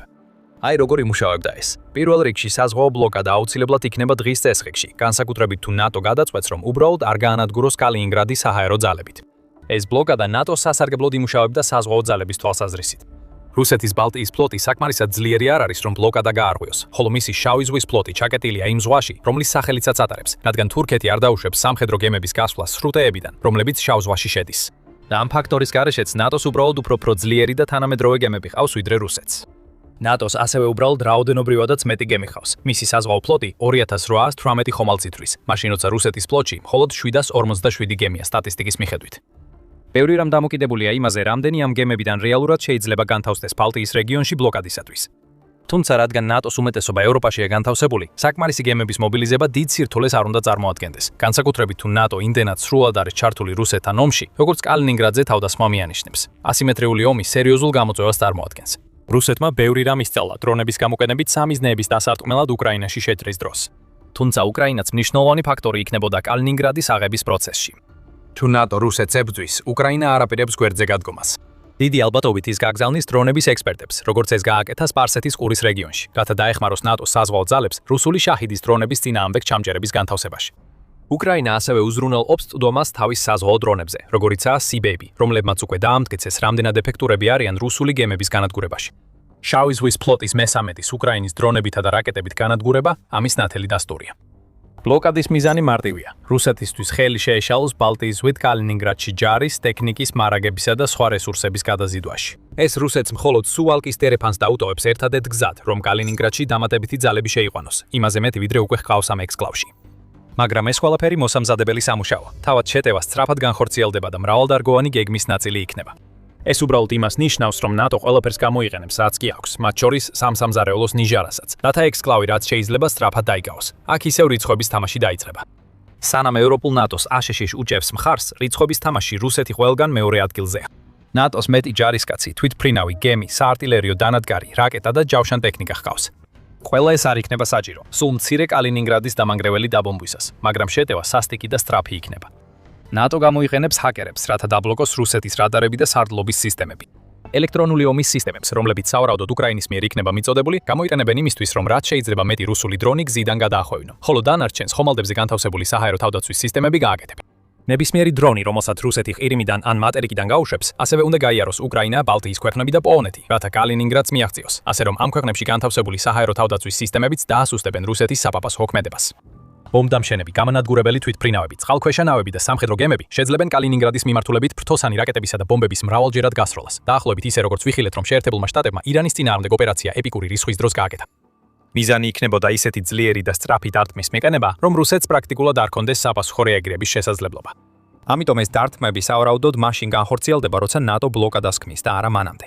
აი როგორ იმუშავებდა ეს. პირველ რიგში საზღვაო ბლოკადა აუცილებლად იქნება დღის წესრიგში, განსაკუთრებით თუ ნატო გადაწყვეტს, რომ უბრალოდ არ გაანადგუროს კალინინგრადი საჰაერო ძალებით. ეს ბლოკადა ნატოს სასარგებლოდ იმუშავებდა საზღვაო ძალების თვალსაზრისით. რუსეთის ბალტიის ფლოტი საკმარისად ძლიერი არ არის, რომ ბლოკადა გაარღვიოს, ხოლო მისი შავი ზღვის ფლოტი ჩაკეტილია იმ ზღვაში, რომლის სახელიცაც ატარებს, რადგან თურქეთი არ დაუშვებს სამხედრო გემების გასვლას სრუტეებიდან, რომლებიც შავ ზღვაში შედის. და ამ ფაქტორის გარეშეც ნატოს უბრალოდ უფრო ძლიერი და თანამედროვე გემები ყავს ვიდრე რუსეთს. ნატოს ასევე უბრალოდ რაოდენობრივადაც მეტი გემი ყავს. მისი საზღვაო ფლოტი 2818 ხომალდს, მაშინ როცა რუსეთის ფლოტში მხოლოდ 747 გემია სტატისტიკის მიხედვით. ბევრი რამ დამოკიდებულია იმაზე, რამდენი ამ გემებიდან რეალურად შეიძლება განთავსდეს ბალტიის რეგიონში ბლოკადისათვის. თუმცა რადგან ნატოს უმეტესობა ევროპაშია განთავსებული, საკმარისი გემების მობილიზება დიდ სირთულეს არ უნდა წარმოადგენდეს. განსაკუთრებით თუ ნატო იმდენად სრულად არის ჩართული რუსეთთან ომში, როგორც კალინინგრადზე თავდასხმა მიანიშნებს. ასიმეტრიული ომი სერიოზულ გამოწვევას წარმოადგენს. რუსეთმა ბევრი რამ ისწავლა დრონების გამოყენებით სამიზნეების დასარტყმელად უკრაინაში შეჭრის დროს. თუმცა უკრაინაც მნიშვნელოვანი ფაქტორი იქნებოდა კალინინგრადის აღების პროცესში. თუ ნატო რუსეთს ებრძვის, უკრაინა არ აპირებს გვერდზე გადგომას. დიდი ალბათობით ის გაგზავნის დრონების ექსპერტებს, როგორც ეს გააკეთა სპარსეთის ყურის რეგიონში, რათა დაეხმაროს ნატოს საზღვაო ძალებს რუსული შაჰიდის დრონების წინააღმდეგ ჩამჯერების განთავსებაში. უკრაინა ასევე უზრუნველყოფს წვდომას თავის საზღვაო დრონებზე, როგორიცაა Sea-Baby, რომლებმაც უკვე დაამტკიცეს, რამდენად ეფექტურები არიან რუსული გემების განადგურებაში. შავი ზღვის ფლოტის მე-13 უკრაინის დრონებითა და რაკეტებით განადგურება ამის ნათელი დასტურია. ბლოკადის მიზანი მარტივია. რუსეთისთვის ხელი შეეშალოს ბალტიის ზღვით კალინინგრადში ჯარის, ტექნიკის, მარაგებისა და სხვა რესურსების გადაზიდვაში. ეს რუსეთს მხოლოდ სუვალკის დერეფანს დაუტოვებს ერთადერთ გზად, რომ კალინინგრადში დამატებითი ძალები შეიყვანოს, იმაზე მეტი ვიდრე უკვე ჰყავს ამ ექსკლავში. მაგრამ ეს ყველაფერი მოსამზადებელი სამუშაოა. თავად შეტევა სწრაფად განხორციელდება და მრავალდარგოვანი გეგმის ნაწილი იქნება. ეს უბრალოდ იმას ნიშნავს, რომ ნატო ყველაფერს გამოიყენებს, რაც კი აქვს, მათ შორის სამსამზარეულოს ნიჟარასაც, რათა ექსკლავი რაც შეიძლება სწრაფად დაიგავოს. აქ ისევ რიცხვების თამაში დაიწყება. სანამ ევროპულ ნატოს აშშ უჭერს მხარს, რიცხვების თამაში რუსეთი ყველგან მეორე ადგილზეა. ნატოს მეტი ჯარისკაცი, თვითმფრინავი, გემი, საარტილერიო დანადგარი, რაკეტა და ჯავშან ტექნიკა ჰყავს. ყველა ეს არ იქნება საჭირო, სულ მცირე კალინინგრადის დამანგრეველი დაბომბვისას, მაგრამ შეტევა სასტიკი და სწრაფი იქნება. ნატო გამოიყენებს ჰაკერებს, რათა დაბლოკოს რუსეთის რადარები და სარდლობის სისტემები. ელექტრონული ომის სისტემებს, რომლებიც სავარაუდოდ უკრაინის მიერ იქნება მიწოდებული, გამოიყენებენ იმისთვის, რომ რაც შეიძლება მეტი რუსული დრონი გზიდან გადაახვევინო, ხოლო დანარჩენს ხომალდებზე განთავსებული საჰაერო თავდაცვის სისტემები გააკეთებენ. ნებისმიერი დრონი, რომელსაც რუსეთი ყირიმიდან ან მატერიკიდან გაუშვებს, ასევე უნდა გაიაროს უკრაინა, ბალტიის ქვეყნები და პოლონეთი, რათა კალინინგრადს მიაღწიოს, ასე რომ ამ ქვეყნებში განთავსებული საჰაერო თავდაცვის სისტემებიც დაასუსტებენ რუსეთის საპაპას ჰოქმედებას. ბომბდამშენები, გამანადგურებელი თვითმფრინავები, წყალქვეშა ნავები და სამხედრო გემები შეძლებენ კალინინგრადის მიმართულებით ფრთოსანი რაკეტებისა და ბომბების მრავალჯერად გასროლას. დაახლოებით ისე როგორც ვიხილეთ, რომ შეერთებულმა შტატებმა ირანის წინააღმდეგ ოპერაცია ეპიკური რისხვის დროს გააკეთა. მიზანი იქნებოდა ისეთი ძლიერი და სწრაფი დარტყმის მიყენება, რომ რუსეთს პრაქტიკულად არ ჰქონდეს საპასუხო რეაგირების შესაძლებლობა. ამიტომ ეს დარტყმები სავარაუდოდ მაშინ განხორციელდება, როცა ნატო ბლოკადას ქმნის და არა მანამდე.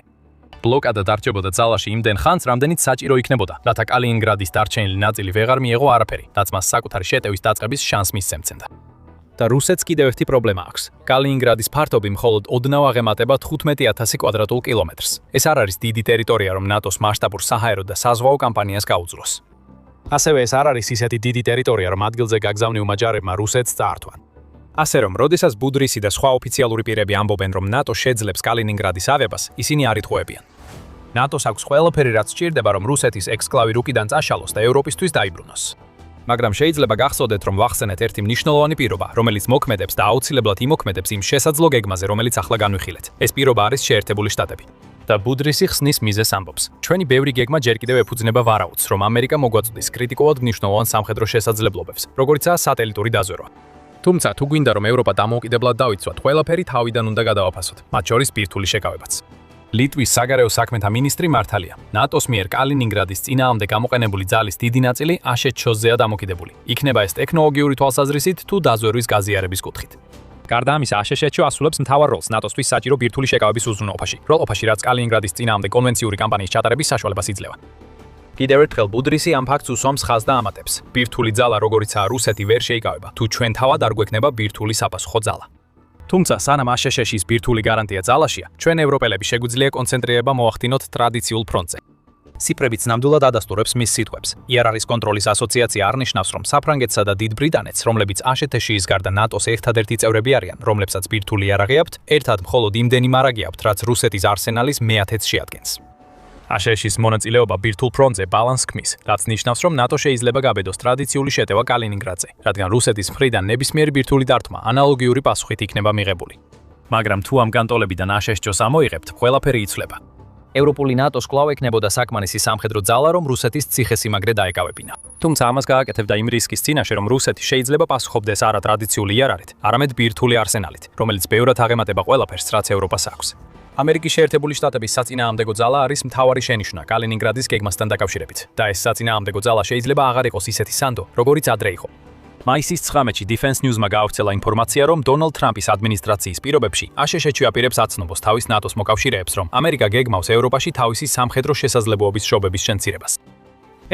ბლოკადა დარჩებოდა ძალაში იმდენ ხანს, რამდენიც საჭირო იქნებოდა, რათა კალინინგრადის დარჩენილი ნაწილი ვეღარ მიეღო არაფერი, რაც მას საკუთარი შეტევის დაწყების შანსს მისცემდა. და რუსეთს კიდევ ერთი პრობლემა აქვს. კალინინგრადის ფართობი მხოლოდ ოდნავ აღემატება 15000 კვადრატულ კილომეტრს. ეს არ არის დიდი ტერიტორია, რომ ნატოს მასშტაბურ საჰაერო და საზღვაო კამპანიას გაუძლოს. ასევე ეს არ არის ისეთი დიდი ტერიტორია, რომ ადგილზე გაგზავნილმა ჯარებმა რუსეთს წაართვან. ასე რომ, როდესაც ბუდრისი და სხვა ოფიციალური პირები ამბობენ, რომ ნატო შეძლებს კალინინგრადის აღებას, ისინი არ იტყუებიან. ნატოს აქვს ყველაფერი, რაც სჭირდება, რომ რუსეთის ექსკლავი რუკიდან წაშალოს და ევროპისთვის დაიბრუნოს. მაგრამ შეიძლება გახსოვდეთ, რომ ვახსენეთ ერთი მნიშვნელოვანი პირობა, რომელიც მოქმედებს და აუცილებლად იმოქმედებს იმ შესაძლო გეგმაზე, რომელიც ახლა განვიხილეთ. ეს პირობა არის შეერთებული შტატები. და ბუდრისი ხსნის მიზეს ამბობს. ჩვენი ბევრი გეგმა ჯერ კიდევ ეფუძნება ვარაუდს, რომ ამერიკა მოგვაწვდის კრიტიკულად მნიშვნელოვან სამხედრო შესაძლებლობებს, როგორიცაა სატელიტური დაზვერვა. თუმცა თუ გვინდა რომ ევროპა დამოუკიდებლად დავიცვათ, ყველაფერი თავიდან უნდა გადავაფასოთ, მათ შორის ბირთვული შეკავებაც. ლიტვის საგარეო საქმეთა მინისტრი მართალია. ნატოს მიერ კალინინგრადის წინააღმდეგ გამოყენებული ძალის დიდი ნაწილი აშშ-ზეა დამოკიდებული. იქნება ეს ტექნოლოგიური თვალსაზრისით თუ დაზვერვის გაზიარების კუთხით. გარდა ამისა, აშშ ასრულებს მთავარ როლს ნატოსთვის საჭირო ბირთვული შეკავების უზრუნველყოფაში, როლყოფაში, რაც კალინინგრადის წინააღმდეგ კონვენციური კამპანიის ჩატარების საშუალებას იძლევა. კიდევ ერთხელ ბუდრისი ამ ფაქტს უსვამს ხაზს და ამატებს. ბირთვული ძალა, როგორიცაა რუსეთი, ვერ შეიკავება, თუ ჩვენ თავად არ გვექნება ბირთვული საპასუხო ძალა. თუმცა სანამ აშშ-ის ბირთვული გარანტია ძალაშია, ჩვენ ევროპელები შეგვიძლია კონცენტრირება მოახდინოთ ტრადიციულ ფრონტზე. ციფრებიც ნამდვილად ადასტურებს მის სიტყვებს. იარაღის კონტროლის ასოციაცია არნიშნავს, რომ საფრანგეთსა და დიდ ბრიტანეთს, რომლებიც აშშ-ის გარდა ნატოს ერთადერთი წევრები არიან, რომლებსაც ბირთვული იარაღი აქვთ, ერთად მხოლოდ იმდენი მარაგი აქვთ, რაც რუსეთის არსენალის მე-10-ს შეადგენს. აშშ-ის მონაწილეობა ბირთვულ ფრონტზე ბალანსს ქმნის, რაც ნიშნავს, რომ ნატო შეიძლება გაბედოს ტრადიციული შეტევა კალინინგრადზე, რადგან რუსეთის მხრიდან ნებისმიერი ბირთვული დარტყმა ანალოგიური პასუხით იქნება მიღებული. მაგრამ თუ ამ განტოლებიდან აშშ-ჯოს ამოიღებთ, ყველაფერი იცვლება. ევროპული ნატოს კვლავ ექნებოდა საკმარისი სამხედრო ძალა, რომ რუსეთის ციხესიმაგრე დაეკავებინა. თუმცა ამას გააკეთებდა იმ რისკის წინაშე, რომ რუსეთი შეიძლება პასუხობდეს არა ტრადიციული იარაღით, არამედ ბირთვული არსენალით, რომელიც ბევრად აღემატება ყველაფერს, რაც ევროპას აქვს. ამერიკის შეერთებული შტატების საწინააღმდეგო ძალა არის მთავარი შენიშვნა კალინინგრადის გეგმასთან დაკავშირებით და ეს საწინააღმდეგო ძალა შეიძლება აღარ იყოს ისეთი სანდო, როგორიც ადრე იყო. მაისის 19-ში Defense News-მა გაავრცელა ინფორმაცია, რომ დონალდ ტრამპის ადმინისტრაციის პირობებში აშშ-ი აპირებს აცნობს თავის ნატოს მოკავშირეებს, რომ ამერიკა გეგმავს ევროპაში თავისი სამხედრო შესაძლებლობების შობების შემცირებას.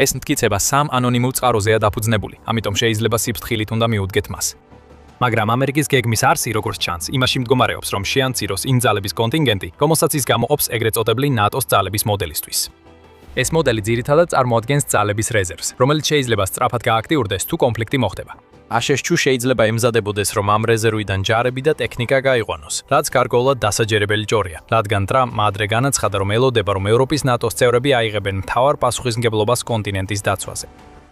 ეს მტკიცება სამ ანონიმურ წყაროზეა დაფუძნებული, ამიტომ შეიძლება სიფრთხილით უნდა მიუდგეთ მას. მაგრამ ამერიკის გეგმის არსი, როგორც ჩანს, იმაში მდგომარეობს, რომ შეამციროს იმ ძალების კონტინგენტი, რომელსაც ის გამოყოფს ეგრეთ წოდებული ნატოს ძალების მოდელისთვის. ეს მოდელი ძირითადად წარმოადგენს ძალების რეზერვს, რომელიც შეიძლება სწრაფად გააქტიურდეს თუ კონფლიქტი მოხდება. აშშ-ში შეიძლება ემზადებოდეს, რომ ამ რეზერვიდან ჯარები და ტექნიკა გაიყვანოს, რაც გარკვეულად დასაჯერებელი ჯორია, რადგან ტრამპმა ადრე განაცხადა, რომ ელოდება, რომ ევროპის ნატოს წევრები აიღებენ მთავარ პასუხისმგებლობას კონტინენტის დაცვაზე.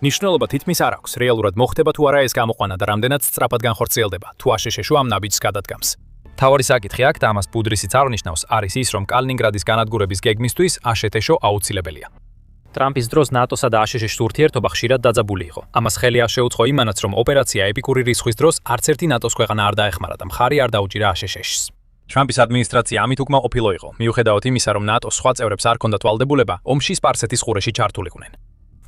ნიშნულობა თითქმის არ აქვს, რეალურად მოხდება თუ არა ეს გამოყვანა და რამდენად სწრაფად განხორციელდება, თუ აშშ-ში ამ ნაბიჯს გადადგამს. თავარი საკითხი აქ და ამას ბუდრისიც აღნიშნავს, არის ის, რომ კალინინგრადის განადგურების გეგმისთვის აშშ აუცილებელია. ტრამპის დროს ნატოსა და აშშ-ის ურთიერთობა ხშირად დაძაბული იყო. ამას ხელი არ შეუწყო იმანაც, რომ ოპერაცია ეპიკური რისხვის დროს არც ერთი ნატოს ქვეყანა არ დაეხმარა და მხარი არ დაუჭირა აშშ-ს. ტრამპის ადმინისტრაცია ამით უკმაყოფილო იყო, მიუხედავად იმისა, რომ ნატოს სხვა წევრებს არ ჰქონდათ ვალდებულება ომში სპარსეთის ყურეში ჩართულიყვნენ.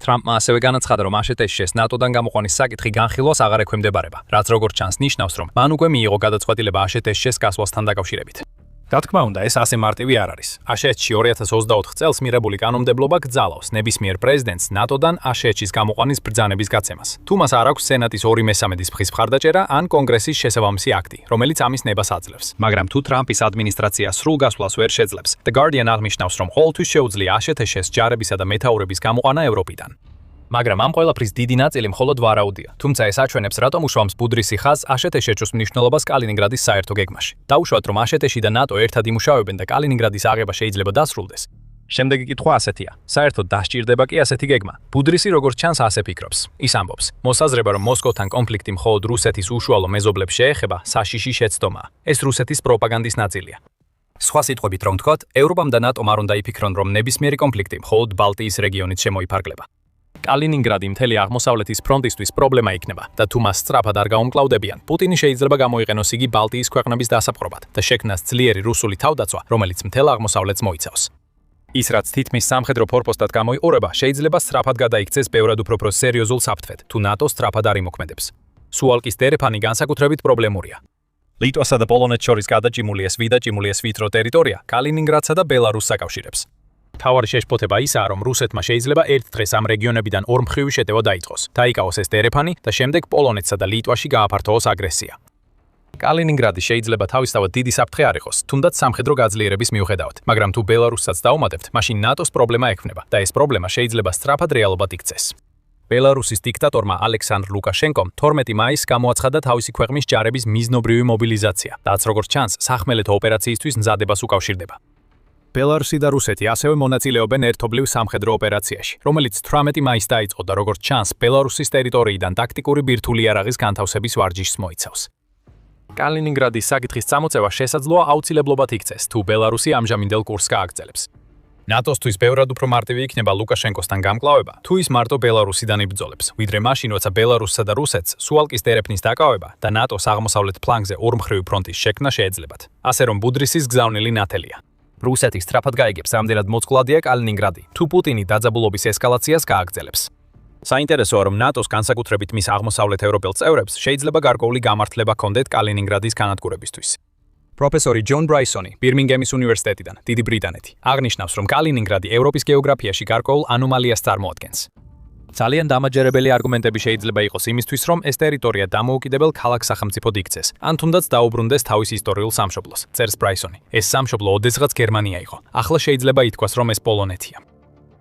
ტრამპმა ასევე განაცხადა, რომ აშშ-ს ნატოდან გამოყვანის საკითხი განხილვას აღარ ექვემდებარება, რაც როგორც ჩანს ნიშნავს, რომ მან უკვე მიიღო გადაწყვეტილება აშშ-ს გასვლასთან დაკავშირებით. რა თქმა უნდა, ეს ასე მარტივი არ არის. აშშ-ში 2024 წელს მიღებული კანონმდებლობა გძალავს ნებისმიერ პრეზიდენტს ნატოდან აშშ-ის გამოყვანის ბრძანების გაცემას. თუ მას არ აქვს სენატის 2/3 მხრის მხარდაჭერა ან კონგრესის შესაბამისი აქტი, რომელიც ამის ნებას აძლევს. მაგრამ თუ ტრამპის ადმინისტრაცია სრულ გასვლას ვერ შეძლებს, The Guardian აღნიშნავს, რომ ყოველთვის შეუძლია აშშ-ს ჯარებისა და მეთაურების გამოყვანა ევროპიდან. მაგრამ ამ ყველაფრის დიდი ნაწილი მხოლოდ ვარაუდია. თუმცა ეს აჩვენებს, რატომ უშვამს ბუდრისი ხაზს აშშ-ს მნიშვნელობას კალინინგრადის საერთო გეგმაში. დაუშვათ, რომ აშშ და ნატო ერთად იმუშავებენ და კალინინგრადის აღება შეიძლება დასრულდეს. შემდეგი კითხვა ასეთია: საერთოდ დასჭირდება კი ასეთი გეგმა? ბუდრისი როგორც ჩანს ასე ფიქრობს. ის ამბობს: მოსაზრება, რომ მოსკოვთან კონფლიქტი მხოლოდ რუსეთის უშუალო მეზობლებს შეეხება, საშიში შეცდომაა. ეს რუსეთის პროპაგანდის ნაწილია. სხვა სიტყვებით რომ ვთქვათ, ევროპამ და ნატომ არ უნდა იფიქრონ, რომ ნებისმიერი კონფლიქტი მხოლოდ ბალტიის რეგიონით შემოიფარგლება. კალინინგრადი მთელი აღმოსავლეთის ფრონტისთვის პრობლემა იქნება და თუ მას სწრაფად არ გაუმკლავდებიან, პუტინი შეიძლება გამოიყენოს იგი ბალტიის ქვეყნების დასაპყრობად და შექმნას ძლიერი რუსული თავდაცვა, რომელიც მთელ აღმოსავლეთს მოიცავს. ის რაც თითქმის სამხედრო ფორპოსტად გამოიყურება, შეიძლება სწრაფად გადაიქცეს ბევრად უფრო სერიოზულ საფრთხედ, თუ ნატო სწრაფად არ იმოქმედებს. სუალკის დერეფანი განსაკუთრებით პრობლემურია. ლიტვასა და პოლონეთს შორის გადაჭიმული ეს ვიტრო ტერიტორია კალინინგრადსა და ბელარუსს აკავშირებს. თავარი შეშფოთება ისაა, რომ რუსეთმა შეიძლება ერთ დღეს ამ რეგიონებიდან ორმხრივი შეტევა დაიწყოს, დაიკავოს ეს დერეფანი და შემდეგ პოლონეთსა და ლიტვაში გააფართოოს აგრესია. კალინინგრადი შეიძლება თავისთავად დიდი საფრთხე არ იყოს, თუნდაც სამხედრო გაძლიერების მიუხედავად, მაგრამ თუ ბელარუსსაც დაუმატებთ, მაშინ ნატოს პრობლემა ექმნება და ეს პრობლემა შეიძლება სწრაფად რეალობად იქცეს. ბელარუსის დიქტატორმა ალექსანდრ ლუკაშენკომ 12 მაისს გამოაცხადა თავისი ქვეყნის ჯარების მიზნობრივი მობილიზაცია, რაც როგორც ჩანს, სახმელეთო ოპერაციისთვის მზადებას უკავშირდება. ბელარუსი და რუსეთი ასევე მონაწილეობენ ერთობლივ სამხედრო ოპერაციაში, რომელიც 18 მაისს დაიწყო და როგორც ჩანს, ბელარუსის ტერიტორიიდან ტაქტიკური ბირთვული იარაღის განთავსების ვარჯიშს მოიცავს. კალინინგრადის საკითხის წამოწევა შესაძლოა აუცილებლობად იქცეს, თუ ბელარუსი ამჟამინდელ კურსს გააგრძელებს. ნატოსთვის ბევრად უფრო მარტივი იქნება ლუკაშენკოსთან გამკლავება, თუ ის მარტო ბელარუსიდან იბრძოლებს, ვიდრე მაშინ, როცა ბელარუსსა და რუსეთს სუალკის დერეფნის დაკავება და ნატოს აღმოსავლეთ ფლანგზე ორმხრივი ფრონტის შექმნა შეეძლებათ. ასე რომ ბუდრისის გზავნილი ნათელია. რუსეთი სწრაფად გაიგებს, რამდენად მოწყვლადია კალინინგრადი, თუ პუტინი დაძაბულობის ესკალაციას გააგრძელებს. საინტერესოა, რომ ნატოს განსაკუთრებით მის აღმოსავლეთ ევროპელ წევრებს შეიძლება გარკვეული გამართლება ჰქონდეთ კალინინგრადის განადგურებისთვის. პროფესორი ჯონ ბრაისონი ბირმინგემის უნივერსიტეტიდან, დიდი ბრიტანეთი, აღნიშნავს, რომ კალინინგრადი ევროპის გეოგრაფიაში გარკვეულ ანომალიას წარმოადგენს. ძალიან დამაჯერებელი არგუმენტები შეიძლება იყოს იმისთვის, რომ ეს ტერიტორია დამოუკიდებელ ქალაქ-სახელმწიფოდ იქცეს, ან თუნდაც დაუბრუნდეს თავის ისტორიულ სამშობლოს, წერს ბრაისონი. ეს სამშობლო ოდესღაც გერმანია იყო. ახლა შეიძლება ითქვას, რომ ეს პოლონეთია.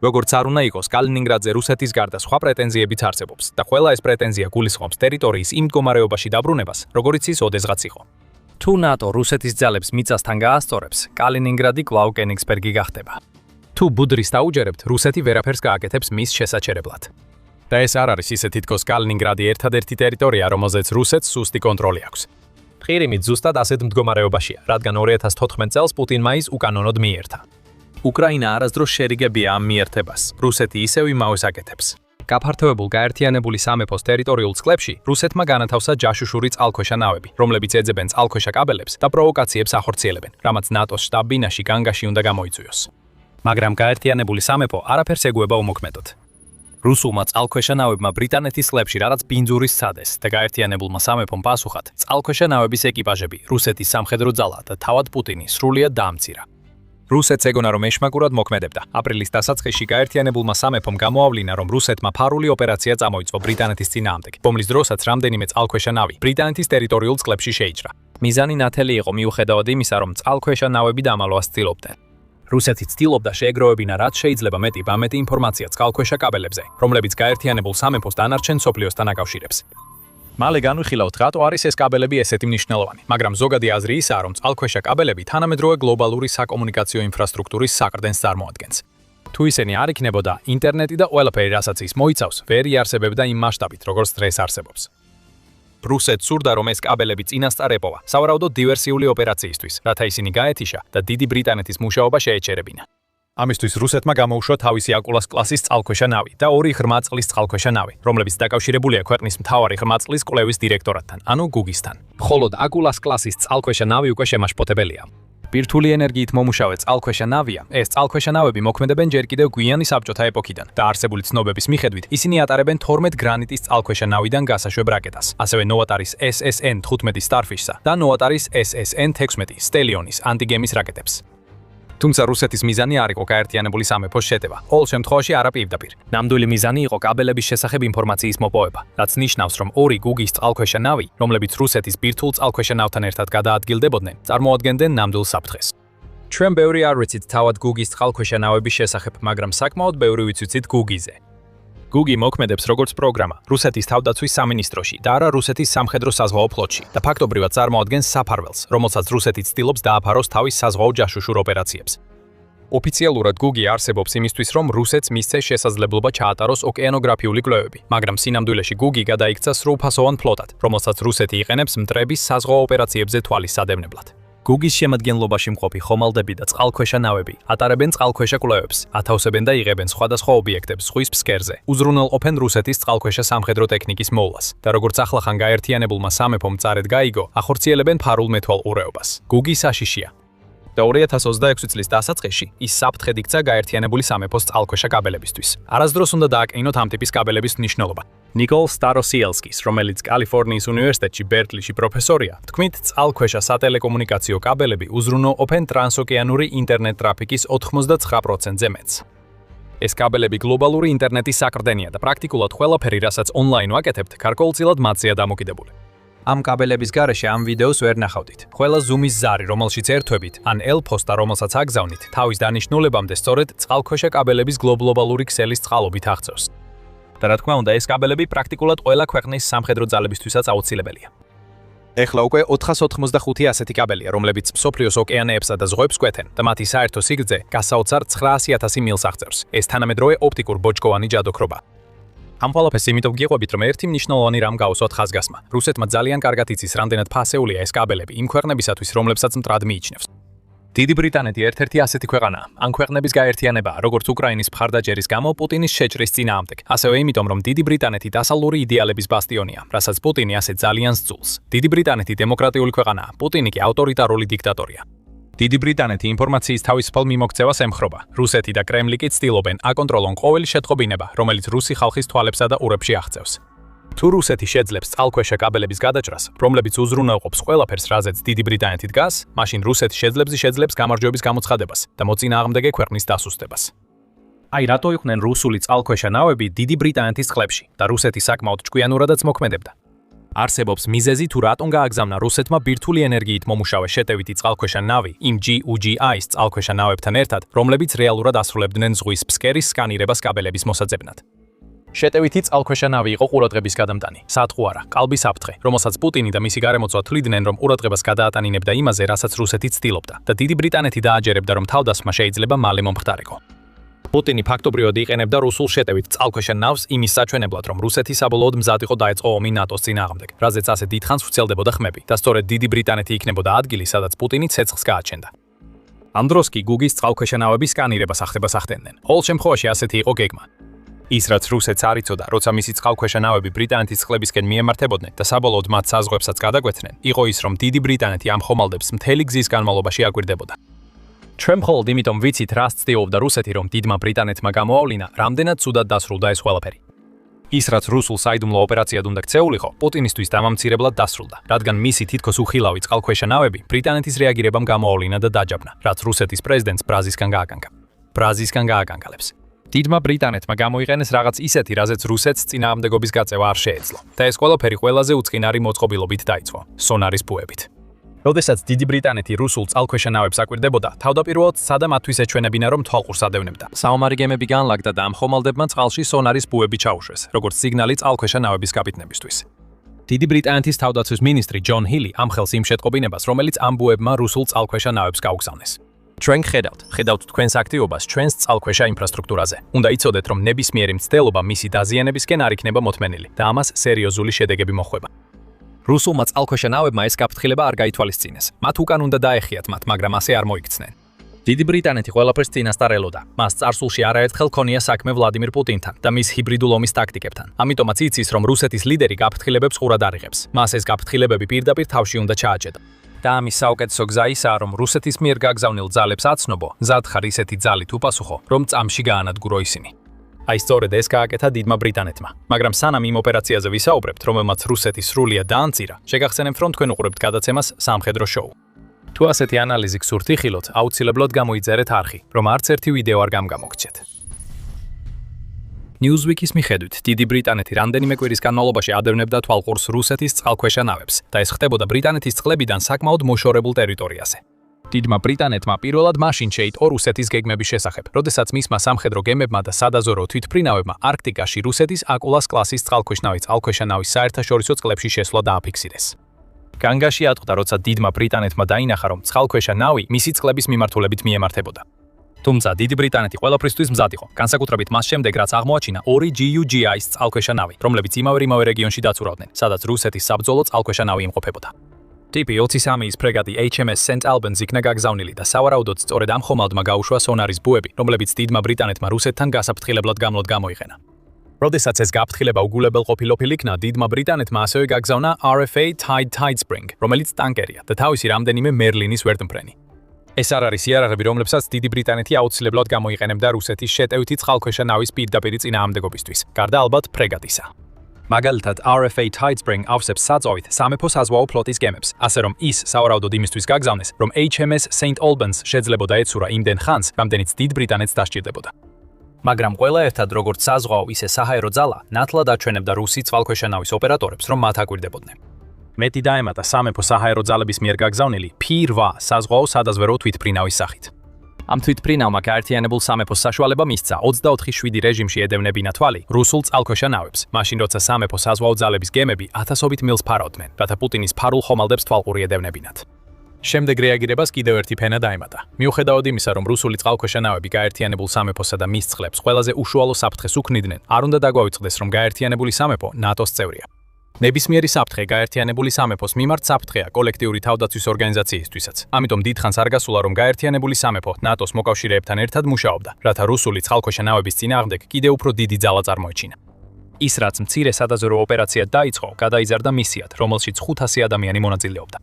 როგორც არ უნდა იყოს, კალინინგრადზე რუსეთის გარდა სხვა პრეტენზიებიც არსებობს და ყველა ეს პრეტენზია გულისხმობს ტერიტორიის იმ მდგომარეობაში დაბრუნებას, როგორიც ის ოდესღაც იყო. თუ ნატო რუსეთის ძალებს მიწასთან გაასწორებს, კალინინგრადი კვლავ კენიგსბერგი გახდება. თუ ბუდრის დაუჯერებთ, რუსეთი ვერაფერს გააკეთებს მის შესაჩერებლად. და ეს არ არის ისე თითქოს კალინინგრადი ერთადერთი ტერიტორია, რომელზეც რუსეთს სუსტი კონტროლი აქვს. ყირიმიც ზუსტად ასეთ მდგომარეობაშია, რადგან 2014 წელს პუტინმა ის უკანონოდ მიერთა. უკრაინა არასდროს შერიგებია ამ მიერთებას. რუსეთი ისევ იმავეს აკეთებს. გაფართოებულ გაერთიანებული სამეფოს ტერიტორიულ წყლებში რუსეთმა განათავსა ჯაშუშური წყალქვეშა ნავები, რომლებიც ეძებენ წყალქვეშა კაბელებს და პროვოკაციებს ახორციელებენ, რამაც ნატოს შტაბ-ბინაში განგაში უნდა გამოიწვიოს. მაგრამ გაერთიანებული სამეფო არაფერს ეგუება უმოქმედოდ. რუსულმა წყალქვეშა ნავებმა ბრიტანეთის წყლებში რაღაც ბინძური სცადეს და გაერთიანებულმა სამეფომ პასუხად წყალქვეშა ნავების ეკიპაჟები, რუსეთის სამხედრო ძალა და თავად პუტინი სრულიად დაამცირა. რუსეთს ეგონა რომ ეშმაკურად მოქმედებდა. აპრილის დასაწყისში გაერთიანებულმა სამეფომ გამოავლინა, რომ რუსეთმა ფარული ოპერაცია წამოიწყო ბრიტანეთის წინააღმდეგ, რომლის დროსაც რამდენიმე წყალქვეშა ნავი ბრიტანეთის ტერიტორიულ წყლებში შეიჭრა. მიზანი ნათელი იყო მიუხედავად იმისა, რომ წყალქვეშა ნავები დამალვას ცდილობდნენ. რუსეთი ცდილობდა შეეგროვებინა რაც შეიძლება მეტი ბამეტი ინფორმაცია წყალქვეშა კაბელებზე, რომლებიც გაერთიანებულ სამეფოს დანარჩენ სოფლიოსთან აკავშირებს. მალე განვიხილავთ, რატო არის ეს კაბელები ესეთი მნიშვნელოვანი, მაგრამ ზოგადი აზრი ისაა, რომ წყალქვეშა კაბელები თანამედროვე გლობალური საკომუნიკაციო ინფრასტრუქტურის საყრდენს წარმოადგენს. თუ ისინი არ იქნებოდა, ინტერნეტი და ყველაფერი, რასაც ის მოიცავს, ვერ იარსებებდა იმ მასშტაბით, როგორც დღეს არსებობს. რუსეთს სურდა, რომ ეს კაბელები წინასწარ ეპოვა, სავარაუდოდ დივერსიული ოპერაციისთვის, რათა ისინი გაეთიშა და დიდი ბრიტანეთის მუშაობა შეეჩერებინა. ამისთვის რუსეთმა გამოუშვა თავისი აკულას კლასის წყალქვეშა ნავი და 2 ღრმაწლის წყალქვეშა ნავი, რომლებიც დაკავშირებულია ქვეყნის მთავარი ღრმაწლის კვლევის დირექტორატთან, ანუ გუგისთან. მხოლოდ აკულას კლასის წყალქვეშა ნავი უკვე შემაშფოთებელია. ბირთვული ენერგიით მომუშავე წყალქვეშა ნავია. ეს წყალქვეშა ნავები მოქმედებენ ჯერ კიდევ გვიანი საბჭოთა ეპოქიდან და არსებული ცნობების მიხედვით ისინი ატარებენ 12 გრანიტის წყალქვეშა ნავიდან გასაშვებ რაკეტას, ასევე ნოატარის SSN-15 Starfish-სა და ნოატარის SSN-16 Stallion-ის ანტიგემის რაკეტებს. თუმცა რუსეთის მიზანი არ იყო გაერთიანებული სამეფოს შეტევა. ყოველ შემთხვევაში არა პირდაპირ. ნამდვილი მიზანი იყო კაბელების შესახებ ინფორმაციის მოპოვება, რაც ნიშნავს, რომ 2 გუგის წყალქვეშა ნავი, რომლებიც რუსეთის ბირთვულ წყალქვეშა ნავთან ერთად გადაადგილდებოდნენ, წარმოადგენდნენ ნამდვილ საფრთხეს. ჩვენ ბევრი არ ვიცით თავად გუგის წყალქვეშა ნავების შესახებ, მაგრამ საკმაოდ ბევრი ვიცით გუგიზე. გუგი მოქმედებს როგორც პროგრამა რუსეთის თავდაცვის სამინისტროში და არა რუსეთის სამხედრო საზღვაო ფლოტში და ფაქტობრივად წარმოადგენს საფარველს, რომელსაც რუსეთი ცდილობს დააფაროს თავის საზღვაო ჯაშუშურ ოპერაციებს. ოფიციალურად გუგი არსებობს იმისთვის, რომ რუსეთს მისცეს შესაძლებლობა ჩაატაროს ოკეანოგრაფიული კვლევები, მაგრამ სინამდვილეში გუგი გადაიქცა სრულფასოვან ფლოტად, რომელსაც რუსეთი იყენებს მტრების საზღვაო ოპერაციებზე თვალის სადევნებლად. გუგის შემადგენლობაში მყოფი ხომალდები და წყალქვეშა ნავები ატარებენ წყალქვეშა კვლევებს, ათავსებენ და იღებენ სხვადასხვა ობიექტებს ზღვის ფსკერზე, უზრუნველყოფენ რუსეთის წყალქვეშა სამხედრო ტექნიკის მოვლას და როგორც ახლახან გაერთიანებულმა სამეფომ წარედ გაიგო, ახორციელებენ ფარულ მეთვალყურეობას. გუგი საშიშია. და 2026 წლის დასაწყისში ის საფრთხედ იქცა გაერთიანებული სამეფოს წყალქვეშა კაბელებისთვის. არასდროს უნდა დააკინოთ ამ ტიპის კაბელების მნიშვნელობა. ნიკოლ სტაროსიელსკის, რომელიც კალიფორნიის უნივერსიტეტში ბერკლიში პროფესორია, თქმით, წყალქვეშა სატელეკომუნიკაციო კაბელები უზრუნველყოფენ ტრანსოკეანური ინტერნეტ ტრაფიკის 99%-ზე მეტს. ეს კაბელები გლობალური ინტერნეტის საყრდენია და პრაქტიკულად ყველაფერი, რასაც ონლაინ ვაკეთებთ, გარკვეულწილად მათზეა დამოკიდებული. ამ კაბელების გარეშე ამ ვიდეოს ვერ ნახავდით. ყველა ზუმის ზარი, რომელშიც ერთვებით, ან ელფოსტა, რომელსაც აგზავნით, თავის დანიშნულებამდე სწორედ წყალქვეშა კაბელების გლობალური ქსელის წყალობით აღწევს. და რა თქმა უნდა, ეს კაბელები პრაქტიკულად ყველა ქვეყნის სამხედრო ძალებისთვისაც აუცილებელია. ეხლა უკვე 485 ასეთი კაბელია, რომლებიც მსოფლიოს ოკეანეებსა და ზღვებს კვეთენ და მათი საერთო სიგრძე გასაოცარ 900,000 მილს აღწევს. ეს თანამედროვე ოპტიკურ ბოჭკოვანი ჯადოქრობა. ამ ყველაფერს იმიტომ გიყვებით, რომ ერთი მნიშვნელოვანი რამ გავუსვათ ხაზგასმა. რუსეთმა ძალიან კარგად იცის, რამდენად ფასეულია ეს კაბელები იმ ქვეყნებისათვის, რომლებსაც მტრად მიიჩნევს. დიდი ბრიტანეთი ერთ-ერთი ასეთი ქვეყანაა. ამ ქვეყნების გაერთიანებაა, როგორც უკრაინის მხარდაჭერის გამო პუტინის შეჭრის წინააღმდეგ, ასევე იმიტომ, რომ დიდი ბრიტანეთი დასავლური იდეალების ბასტიონია, რასაც პუტინი ასე ძალიან სძულს. დიდი ბრიტანეთი დემოკრატიული ქვეყანაა, პუტინი კი ავტორიტარული დიქტატორია. დიდი ბრიტანეთი ინფორმაციის თავისუფალ მიმოქცევას ემხრობა. რუსეთი და კრემლი კი ცდილობენ აკონტროლონ ყოველი შეტყობინება, რომელიც რუსი ხალხის თვალებსა და ურებში აღწევს. თუ რუსეთი შეძლებს წყალქვეშა კაბელების გადაჭრას, რომლებიც უზრუნველყოფს ყველაფერს, რაზეც დიდი ბრიტანეთი დგას, მაშინ რუსეთი შეძლებს გამარჯვების გამოცხადებას და მოწინააღმდეგე ქვეყნის დასუსტებას. აი რატო იყვნენ რუსული წყალქვეშა ნავები დიდი ბრიტანეთის წყლებში და რუსეთი საკმაოდ ჭკვიანურადაც მოქმედებდა. არსებობს მიზეზი თუ რატომ გააგზავნა რუსეთმა ბირთვული ენერგიით მომუშავე შეტევითი წყალქვეშა ნავი იმ GUGI-ის წყალქვეშა ნავებთან ერთად, რომლებიც რეალურად ასრულებდნენ ზღვის ფსკერის სკანირებას კაბელების მოსაძებნად. შეტევითი წყალქვეშა ნავი იყო ყურადღების გადამტანი, სათხუ არა, კალბის აფრთხე, რომელსაც პუტინი და მისი გარემოწვა თვლიდნენ, რომ ყურადღებას გადაატანინებდა იმაზე, რასაც რუსეთი ცდილობდა და დიდი ბრიტანეთი დააჯერებდა, რომ თავდასხმა შეიძლება მალე მომხდარიყო. პუტინი ფაქტობრივად იყენებდა რუსულ შეტევით წყალქვეშა ნავს იმის საჩვენებლად, რომ რუსეთი საბოლოოდ მზად იყო დაეწყო ომი ნატოს წინააღმდეგ, რაზეც ასე დიდხანს ვრცელდებოდა ხმები და სწორედ დიდი ბრიტანეთი იქნებოდა ადგილი, სადაც პუტინი ცეცხლს გააჩენდა. ამ დროს კი გუგის წყალქვეშა ნავების სკანირებას ახდებას ახდენდნენ. ყოველ შემთხვევაში ასეთი იყო გეგმა. ის რაც რუსეთს არ იცოდა, როცა მისი წყალქვეშა ნავები ბრიტანეთის წყლებისკენ მიემართებოდნენ და საბოლოოდ მათ საზღვრებსაც გადაგვეცნენ, იყო ის, რომ დიდი ბრიტანეთი ამ ხომალდებს მთელი გზის განმავლობაში აკვირდებოდა. ჩვენ მხოლოდ იმიტომ ვიცით, რას ცდილობდა რუსეთი, რომ დიდმა ბრიტანეთმა გამოავლინა, რამდენად ცუდად დასრულდა ეს ყველაფერი. ის რაც რუსულ საიდუმლო ოპერაციად უნდა ქცეულიყო, პუტინისთვის დამამცირებლად დასრულდა, რადგან მისი თითქოს უხილავი წყალქვეშა ნავები ბრიტანეთის რეაგირებამ გამოავლინა და დაჯაბნა, რაც რუსეთის პრეზიდენტს ბრაზისგან გააკანკალებს. დიდმა ბრიტანეთმა გამოიყენეს რაღაც ისეთი, რაზეც რუსეთს წინააღმდეგობის გაწევა არ შეეძლო და ეს ყველაფერი ყველაზე უწყინარი მოწყობილობით დაიწყო, სონარის ბუებით. როდესაც დიდი ბრიტანეთი რუსულ წყალქვეშა ნავებს აკვირდებოდა, თავდაპირველად სადა მათთვის ეჩვენებინა, რომ თვალყურს ადევნებდა. საომარი გემები განლაგდა და ამ ხომალდებმა წყალში სონარის ბუები ჩაუშვეს, როგორც სიგნალი წყალქვეშა ნავების კაპიტნებისთვის. დიდი ბრიტანეთის თავდაცვის მინისტრი ჯონ ჰილი ამ ხელს იმ შეტყობინებას, რომელიც ამ ბუებმა რუსულ წყალქვეშა ნავებს გაუგზავნეს. ჩვენ ხედავთ თქვენს აქტივობას ჩვენს წყალქვეშა ინფრასტრუქტურაზე. უნდა იცოდეთ, რომ ნებისმიერი მცდელობა მისი დაზიანებისკენ არ იქნება მოთმენილი და ამას სერიოზული შედეგები მოჰყვება. რუსულმა წყალქვეშა ნავებმა ეს გაფრთხილება არ გაითვალისწინეს. მათ უკან უნდა დაეხიათ მათ, მაგრამ ასე არ მოიქცნენ. დიდი ბრიტანეთი ყველაფერს წინასწარ ელოდა. მას წარსულში არაერთხელ ქონია საქმე ვლადიმირ პუტინთან და მის ჰიბრიდულ ომის ტაქტიკებთან. ამიტომაც იცის, რომ რუსეთის ლიდერი გაფრთხილებებს ყურად არიღებს. მას ეს გაფრთხილებები პირდაპირ თავში უნდა ჩააჭედო. და ამის საუკეთესო გზა ისაა, რომ რუსეთის მიერ გაგზავნილ ძალებს აცნობო, მზადხარ ისეთი ძალით უპასუხო, რომ წამში გაანადგურო ისინი. აი სწორედ ეს გააკეთა დიდმა ბრიტანეთმა. მაგრამ სანამ იმ ოპერაციაზე ვისაუბრებთ, რომელმაც რუსეთი სრულიად დაანწირა, შეგახსენებთ, რომ თქვენ უყურებთ გადაცემას სამხედრო შოუ. თუ ასეთი ანალიზი გსურთ იხილოთ, აუცილებლად გამოიწერეთ არხი, რომ არც ერთი ვიდეო არ გამოგჩეთ. Newsweek-ის მიხედვით, დიდი ბრიტანეთი რამდენიმე კვირის განმავლობაში ადევნებდა თვალყურს რუსეთის წყალქვეშა ნავებს და ეს ხდებოდა ბრიტანეთის წყლებიდან საკმაოდ მოშორებულ ტერიტორიაზე. დიდმა ბრიტანეთმა პირველად მაშინ შეიტყო რუსეთის გეგმების შესახებ, როდესაც მისმა სამხედრო გემებმა და სადაზორო თვითმფრინავებმა არქტიკაში რუსეთის აკულას კლასის წყალქვეშა ნავის საერთაშორისო წყლებში შესვლა დააფიქსირეს. განგაში ატყდა, როცა დიდმა ბრიტანეთმა დაინახა, რომ წყალქვეშა ნავი მისი წყლების მიმართულებით მიემართებოდა. თუმცა დიდი ბრიტანეთი ყველაფრისთვის მზად იყო, განსაკუთრებით მას შემდეგ, რაც აღმოაჩინა ორი GUGI-ის წყალქვეშა ნავი, რომლებიც იმავე რეგიონში დაცურავდნენ, სადაც რუსეთის საბრძოლო წყალქვეშა ნავი იმყოფებოდა. ტიპი 23-ის ფრეგატი HMS St. Albans იქნა გაგზავნილი და სავარაუდოდ სწორედ ამ ხომალდმა გაუშვა სონარის ბუები, რომლებიც დიდმა ბრიტანეთმა რუსეთთან გასაფრთხილებლად გამლოდ გამოიყენა. როდესაც ეს გაფრთხილება უგულებელყოფილ იქნა, დიდმა ბრიტანეთმა ასევე გაგზავნა RFA Tide Spring, რომელიც ტანკერია და თავისი რამდენიმე მერლინის ვერტმფრენი. ეს არ არის იარაღები, რომლებსაც დიდი ბრიტანეთი აუცილებლად გამოიყენებდა რუსეთის შეტევითი წყალქვეშა ნავის პირდაპირი წინააღმდეგობისთვის, გარდა ალბათ ფრეგატისა. მაგალითად, RFA Tide Spring ავსებს საწვავით სამეფო საზღვაო ფლოტის გემებს, ასე რომ ის სავარაუდოდ იმისთვის გაგზავნეს, რომ HMS St. Albans შეძლებოდა ეცურა იმდენ ხანს, რამდენიც დიდ ბრიტანეთს დასჭირდებოდა. მაგრამ ყველა ერთად, როგორც საზღვაო, ისე საჰაერო ძალა, ნათლად აჩვენებდა რუსი წყალქვეშა ნავის ოპერატორებს, რომ მათ აკვირდებოდნენ. მეტი დაემატა სამეფო საჰაერო ძალების მიერ გაგზავნილი P8 საზღვაო სადაზვერო თვითმფრინავის სახით. ამ თვითმფრინავმა გაერთიანებულ სამეფოს საშუალება მისცა 24/7 რეჟიმში ედევნებინა თვალი რუსულ წყალქვეშა ნავებს, მაშინ როცა სამეფო საზღვაო ძალების გემები ათასობით მილს ფარავდნენ, რათა პუტინის ფარულ ხომალდებს თვალყური ედევნებინათ. შემდეგ რეაგირებას კიდევ ერთი ფენა დაემატა. მიუხედავად იმისა, რომ რუსული წყალქვეშა ნავები გაერთიანებულ სამეფოსა და მის წყლებს ყველაზე უშუალო საფრთხეს უქმნიდნენ, არ უნდა დაგვაუწყდეს, რომ გაერთიანებული სამეფო ნატოს წევრია. ნებისმიერი საფრთხე გაერთიანებული სამეფოს მიმართ საფრთხეა კოლექტიური თავდაცვის ორგანიზაციისთვისაც. ამიტომ დიდხანს არ გასულა, რომ გაერთიანებული სამეფო ნატოს მოკავშირეებთან ერთად მუშაობდა, რათა რუსული წყალქვეშა ნავების წინააღმდეგ კიდევ უფრო დიდი ძალა წარმოეჩინა. ის რაც მცირე სადაზორო ოპერაციად დაიწყო, გადაიზარდა მისიად, რომელშიც 500 ადამიანი მონაწილეობდა.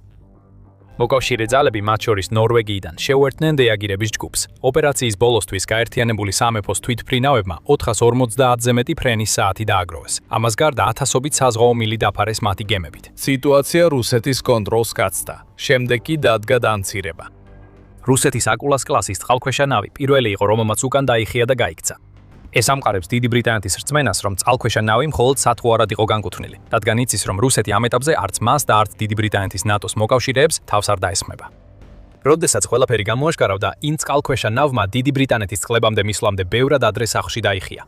მოკავშირე ძალები მათ შორის ნორვეგიიდან შეუერთდნენ რეაგირების ჯგუფს. ოპერაციის ბოლოსთვის გაერთიანებული სამეფოს თვითმფრინავებმა 450-ზე მეტი ფრენის საათი დააგროვეს. ამას გარდა 1000-ობით საზღვაო მილი დაფარეს მათი გემებით. სიტუაცია რუსეთის კონტროლს გაცდა. შემდეგ კი დადგა დამცირება. რუსეთის აკულას კლასის წყალქვეშა ნავი პირველი იყო, რომელმაც უკან დაიხია და გაიქცა. ეს ამყარებს დიდი ბრიტანეთის რწმენას, რომ წყალქვეშა ნავი მხოლოდ სათღვარად იყო განკუთვნილი, რადგან იცის, რომ რუსეთი ამ ეტაპზე არც მას და არც დიდი ბრიტანეთის ნატოს მოკავშირეებს თავს არ დაესხმება. როდესაც ყველაფერი გამოაშკარავდა, იმ წყალქვეშა ნავმა დიდი ბრიტანეთის წყლებამდე მისვლამდე ბევრად ადრე სახლში დაიხია.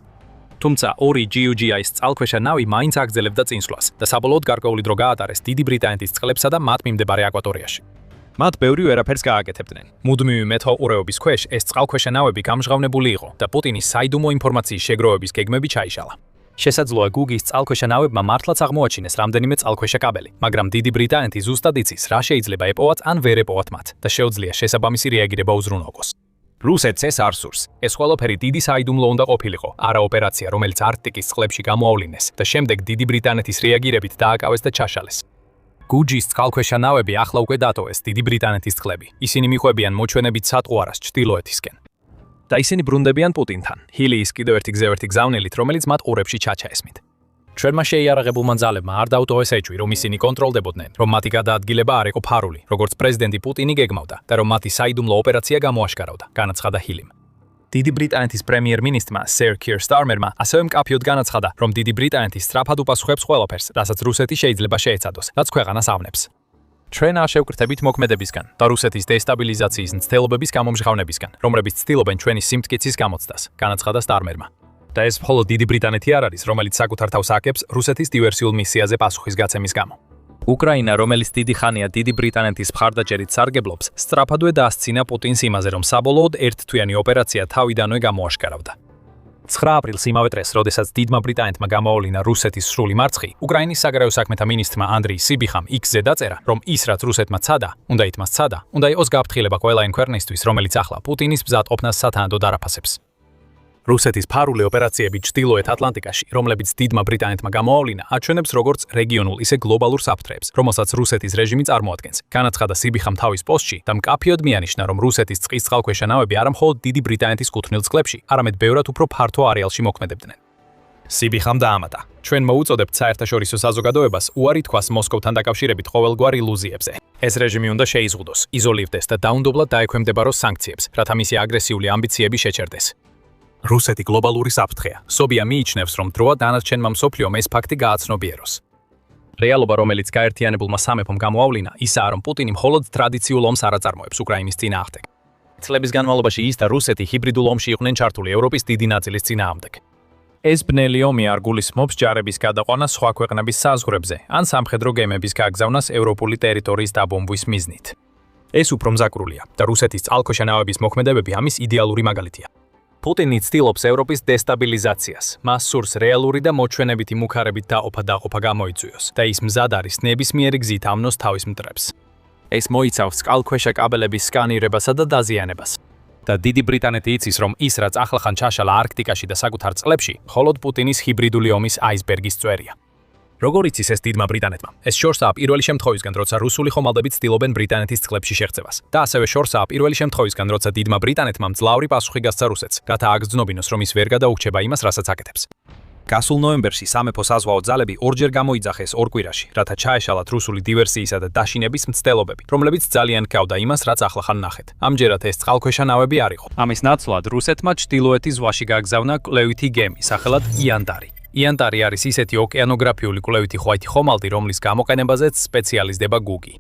თუმცა ორი GUGI-ის წყალქვეშა ნავი მაინც აგრძელებდა წინსვლას და საბოლოოდ გარკვეული დრო გაატარეს დიდი ბრიტანეთის წყლებსა და მათ მიმდებარე აკვატორიაში. მათ ბევრი ვერაფერს გააკეთებდნენ. მუდმივი მეთვალყურეობის ქვეშ ეს წყალქვეშა ნავები გამჟღავნებული იყო და პუტინის საიდუმლო ინფორმაციის შეგროვების გეგმები ჩაიშალა. შესაძლოა გუგის წყალქვეშა ნავებმა მართლაც აღმოაჩინეს რამდენიმე წყალქვეშა კაბელი, მაგრამ დიდი ბრიტანეთი ზუსტად იცის, რა შეიძლება ეპოვათ ან ვერ ეპოვათ მათ და შეუძლია შესაბამისი რეაგირება უზრუნველყოს. რუსეთს ეს არ სურს. ეს ყველაფერი დიდი საიდუმლო უნდა ყოფილიყო, არა ოპერაცია, რომელიც არქტიკის წყლებში გამოავლინეს და შემდეგ დიდი ბრიტანეთის რეაგირებით დააკავეს და ჩაშალეს. გუჯის წყალქვეშა ნავები ახლა უკვე დატოვეს დიდი ბრიტანეთის წყლები. ისინი მიხვებიან მოჩვენებით სატყუარას ჩრდილოეთისკენ. და ისინი ბრუნდებიან პუტინთან. ჰილიის კიდევ ერთი გზევერთი გზავნილით, რომელიც მათ ყურებში ჩაჩაესმით. ჩვენმა შეიარაღებულმა ძალებმა არ დაუტოვეს ეჭვი, რომ ისინი კონტროლდებოდნენ, რომ მათი გადაადგილება არ იყო ფარული, როგორც პრეზიდენტი პუტინი გეგმავდა და რომ მათი საიდუმლო ოპერაცია გამოაშკარავდა, განაცხადა ჰილიმ. დიდი ბრიტანეთის პრემიერ-მინისტრმა სერ კიერ სტარმერმა ასევე მკაფიოდ განაცხადა, რომ დიდი ბრიტანეთი სწრაფად უპასუხებს ყველაფერს, რასაც რუსეთი შეიძლება შეეცადოს, რაც ქვეყანას ავნებს. ჩვენ არ შევკრთებით მოქმედებისგან და რუსეთის დესტაბილიზაციის მცდელობების გამომჟღავნებისგან, რომლებიც ცდილობენ ჩვენი სიმტკიცის გამოცდას, განაცხადა სტარმერმა. და ეს მხოლოდ დიდი ბრიტანეთი არ არის, რომელიც საკუთარ თავს აქებს რუსეთის დივერსიულ მისიაზე პასუხის გაცემის გამო. უკრაინა, რომელიც დიდი ხანია დიდი ბრიტანეთის მხარდაჭერით სარგებლობს, სწრაფადვე დაასცინა პუტინს იმაზე, რომ საბოლოოდ ერთთვიანი ოპერაცია თავიდანვე გამოაშკარავდა. 9 აპრილს იმავე დღეს, როდესაც დიდმა ბრიტანეთმა გამოავლინა რუსეთის სრული მარცხი, უკრაინის საგარეო საქმეთა მინისტრმა ანდრეი სიბიხამ X-ზე დაწერა, რომ ის რაც რუსეთმა ცადა, უნდა ითმას ცადა, უნდა იყოს გაფრთხილება ყველა იმ ქვეყნისთვის, რომელიც ახლა პუტინის ბზატყოფნას სათანადოდ არაფასებს. რუსეთის ფარული ოპერაციები ჩრდილოეთ ატლანტიკაში, რომლებიც დიდმა ბრიტანეთმა გამოავლინა, აჩვენებს როგორც რეგიონულ, ისე გლობალურ საფრთხეებს, რომელსაც რუსეთის რეჟიმი წარმოადგენს. განაცხადა სიბიხამ თავის პოსტში და მკაფიოდ მიანიშნა, რომ რუსეთის წყლის წყალქვეშა ნავები არა მხოლოდ დიდი ბრიტანეთის კუთვნილ წყლებში, არამედ ბევრად უფრო ფართო არეალში მოქმედებდნენ. სიბიხამ დაამატა: ჩვენ მოუწოდებთ საერთაშორისო საზოგადოებას უარი თქვას მოსკოვთან დაკავშირებით ყოველგვარ ილუზიებზე. ეს რეჟიმი უნდა შეიზღუდოს, იზოლირდეს და დაუნდობლად დაექვემდებაროს სანქციებს, რათა მისი აგრესიული ამბიციები შეჩერდეს. რუსეთი გლობალური საფრთხეა. სობია მიიჩნევს, რომ დროა დანარჩენმა მსოფლიომ ეს ფაქტი გააცნობიეროს. რეალობა, რომელიც გაერთიანებულმა სამეფომ გამოავლინა, ისაა, რომ პუტინი მხოლოდ ტრადიციულ ომს არ აწარმოებს უკრაინის წინააღმდეგ. წლების განმავლობაში ის და რუსეთი ჰიბრიდულ ომში იყვნენ ჩართული ევროპის დიდი ნაწილის წინააღმდეგ. ეს ბნელი ომი არ გულისხმობს ჯარების გადაყვანას სხვა ქვეყნების საზღვრებზე, ან სამხედრო გემების გაგზავნას ევროპული ტერიტორიის დაბომბვის მიზნით. ეს უფრო მზაკრულია და რუსეთის წყალქვეშა ნავების მოქმედებები ამის იდეალური მაგალითია. პუტინი ცდილობს ევროპის დესტაბილიზაციას. მას სურს რეალური და მოჩვენებითი მუქარებით დაყოფა გამოიწვიოს და ის მზად არის ნებისმიერი გზით ამნოს თავის მტრებს. ეს მოიცავს წყალქვეშა კაბელების სკანირებასა და დაზიანებას. და დიდი ბრიტანეთი იცის, რომ ის რაც ახლახან ჩაშალა არქტიკაში და საკუთარ წყლებში, მხოლოდ პუტინის ჰიბრიდული ომის აისბერგის წვერია. როგორ იცის ეს დიდმა ბრიტანეთმა? ეს შორსაა პირველი შემთხვევისგან, როცა რუსული ხომალდები ცდილობენ ბრიტანეთის წყლებში შეღწევას. და ასევე შორსაა პირველი შემთხვევისგან, როცა დიდმა ბრიტანეთმა მძლავრი პასუხი გასცა რუსეთს, რათა აგრძნობინოს, რომ ის ვერ გადაუჩება იმას, რასაც აკეთებს. გასულ ნოემბერში სამეფო საზღვაო ძალები ორჯერ გამოიძახეს ორ კვირაში, რათა ჩაეშალათ რუსული დივერსიისა და დაშინების მცდელობები, რომლებიც ძალიან ჰგავდა იმას, რაც ახლახან ნახეთ. ამჯერად ეს წყალქვეშა ნავები არ იყო. ამის ნაცვლად რუსეთმა ჩრდილოეთის ზღვაში გაგზავნა კვლევითი გემი, სახელად იანტარი. იანტარი არის ისეთი ოკეანოგრაფიული კვლევითი ხვაითი ხომალდი, რომლის გამოყენებაზეც სპეციალიზდება გუგი.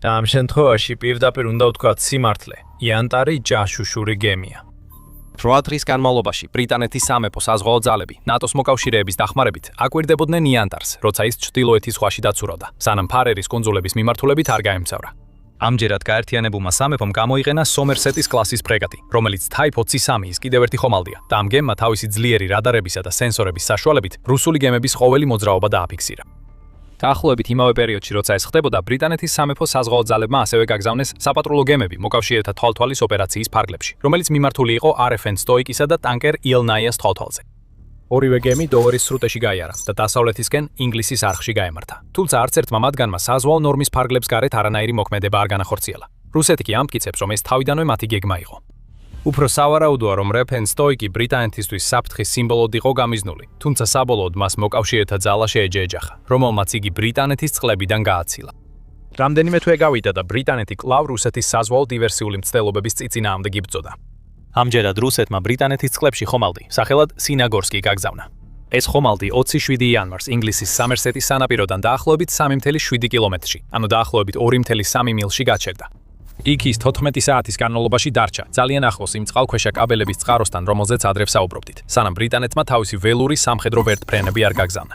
და ამ შემთხვევაში პირდაპირ უნდა ვთქვათ სიმართლე, იანტარი ჯაშუშური გემია. 8 დღის განმავლობაში ბრიტანეთის სამეფო საზღვაო ძალები ნატოს მოკავშირეების დახმარებით აკვირდებოდნენ იანტარს, როცა ის ჩრდილოეთის ზღვაში დაცურავდა, სანამ ფარერის კუნძულების მიმართულებით არ გაემგზავრა. ამჯერად გაერთიანებულმა სამეფომ გამოიყენა სომერსეტის კლასის ფრეგატი, რომელიც Type 23-ის კიდევ ერთი ხომალდია და ამ გემმა თავისი ძლიერი რადარებისა და სენსორების საშუალებით რუსული გემების ყოველი მოძრაობა დააფიქსირა. დაახლოებით იმავე პერიოდში, როცა ეს ხდებოდა, ბრიტანეთის სამეფო საზღვაო ძალებმა ასევე გაგზავნეს საპატრულო გემები მოკავშირეთა თვალთვალის ოპერაციის ფარგლებში, რომელიც მიმართული იყო RFN სტოიკისა და ტანკერ ილნაიას თვალთვალზე. ორივე გემი დოვერის სრუტეში გაიარა და დასავლეთისკენ ინგლისის არხში გაემართა. თუმცა არც ერთმა მათგანმა საზღვაო ნორმის ფარგლებს გარეთ არანაირი მოქმედება არ განახორციელა. რუსეთი კი ამტკიცებს, რომ ეს თავიდანვე მათი გეგმა იყო. უფრო სავარაუდოა, რომ რეფენსტოიკი ბრიტანეთისთვის საფრთხის სიმბოლოდ იყო გამიზნული, თუმცა საბოლოოდ მას მოკავშირეთა ძალა შეეჯახა, რომელმაც იგი ბრიტანეთის წყლებიდან გააცილა. რამდენიმე თვე გავიდა და ბრიტანეთი კვლავ რუსეთის საზღვაო დივერსიული მცდელობების წინააღმდეგ იბრძოდა. ამჯერად რუსეთმა ბრიტანეთის წყლებში ხომალდი, სახელად სინაგორსკი გაგზავნა. ეს ხომალდი 27 იანვარს ინგლისის სამერსეტის სანაპიროდან დაახლოებით 3.7 კილომეტრში, ანუ დაახლოებით 2.3 მილში გაჩერდა. იქ ის 14 საათის განმავლობაში დარჩა, ძალიან ახლოს იმ წყალქვეშა კაბელების წყაროსთან, რომელზეც ადრე ვსაუბრობდით, სანამ ბრიტანეთმა თავისი ველური სამხედრო ვერტმფრენები არ გაგზავნა.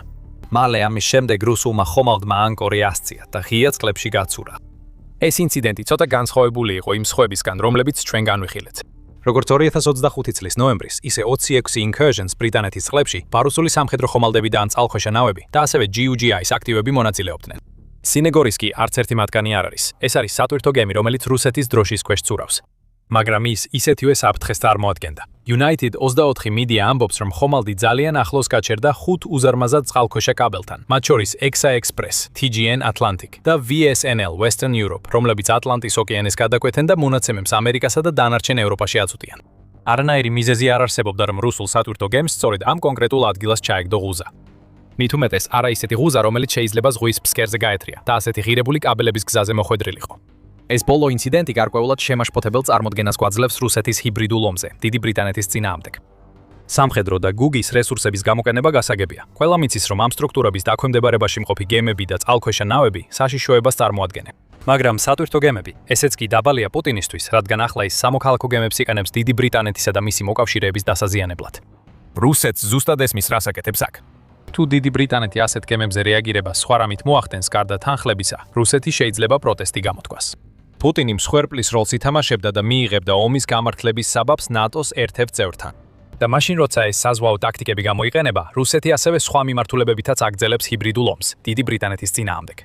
მალე ამის შემდეგ რუსულმა ხომალდმა ანკორი ასწია და ღია წყლებში გაცურა. ეს ინციდენტი ცოტა განსხვავებული იყო იმ სხვებისგან, რომლებიც ჩვენ განვიხილეთ. როგორც 2025 წლის ნოემბრის, ისე 26 incursions ბრიტანეთის წყლებში ბარუსული სამხედრო ხომალდები და წყალქვეშა ნავები და ასევე GUGI-ის აქტივები მონაწილეობდნენ. სინეგორისკი არც ერთი მათგანი არ არის. ეს არის სატვირთო გემი, რომელიც რუსეთის დროშის ქვეშ ცურავს. მაგრამ ის ისეთივე საფრთხეს წარმოადგენდა. United 24 მედია ამბობს, რომ ხომალდი ძალიან ახლოს გაჩერდა 5 უზარმაზარ წყალქვეშა კაბელთან, მათ შორის EXA Express, TGN Atlantic და VSNL Western Europe, რომლებიც ატლანტის ოკეანეს გადაკვეთენ და მონაცემებს ამერიკასა და დანარჩენ ევროპაში აწვდიან. არანაირი მიზეზი არ არსებობდა, რომ რუსულ სატვირთო გემს სწორედ ამ კონკრეტულ ადგილას ჩაეგდო ღუზა. მით უმეტეს, არა ისეთი ღუზა, რომელიც შეიძლება ზღვის ფსკერზე გაეთრია და ასეთი ღირებული კაბელების გზაზე მოხვედრილიყო. ეს ბოლო ინციდენტი გარკვეულად შემაშფოთებელ წარმოდგენას გვაძლევს რუსეთის ჰიბრიდულ ომზე, დიდი ბრიტანეთის წინააღმდეგ. სამხედრო და გუგის რესურსების გამოყენება გასაგებია. ყველა მიცის, რომ ამ სტრუქტურების დაქვემდებარებაში მყოფი გემები და წყალქვეშა ნავები საშიშოებას წარმოადგენენ. მაგრამ სატვირთო გემები, ესეც კი დაბალია პუტინისთვის, რადგან ახლა ის სამოქალაქო გემებს იყენებს დიდი ბრიტანეთისა და მისი მოკავშირეების დასაზიანებლად. რუსეთს ზუსტად ესმის რას აკეთებს აქ. თუ დიდი ბრიტანეთი ასეთ გემებზე რეაგირებას სხვა რამით მოახდენს გარდა თანხლებისა, რუსეთი შეიძლება პროტესტი გამოთქვას. პუტინი მსხვერპლის როლს ითამაშებდა და მიიღებდა ომის გამართლების საბაბს ნატოს ერთ-ერთ წევრთან. და მაშინ როცა ეს საზღვაო ტაქტიკები გამოიყენება, რუსეთი ასევე სხვა მიმართულებებითაც აგრძელებს ჰიბრიდულ ომს დიდი ბრიტანეთის წინააღმდეგ.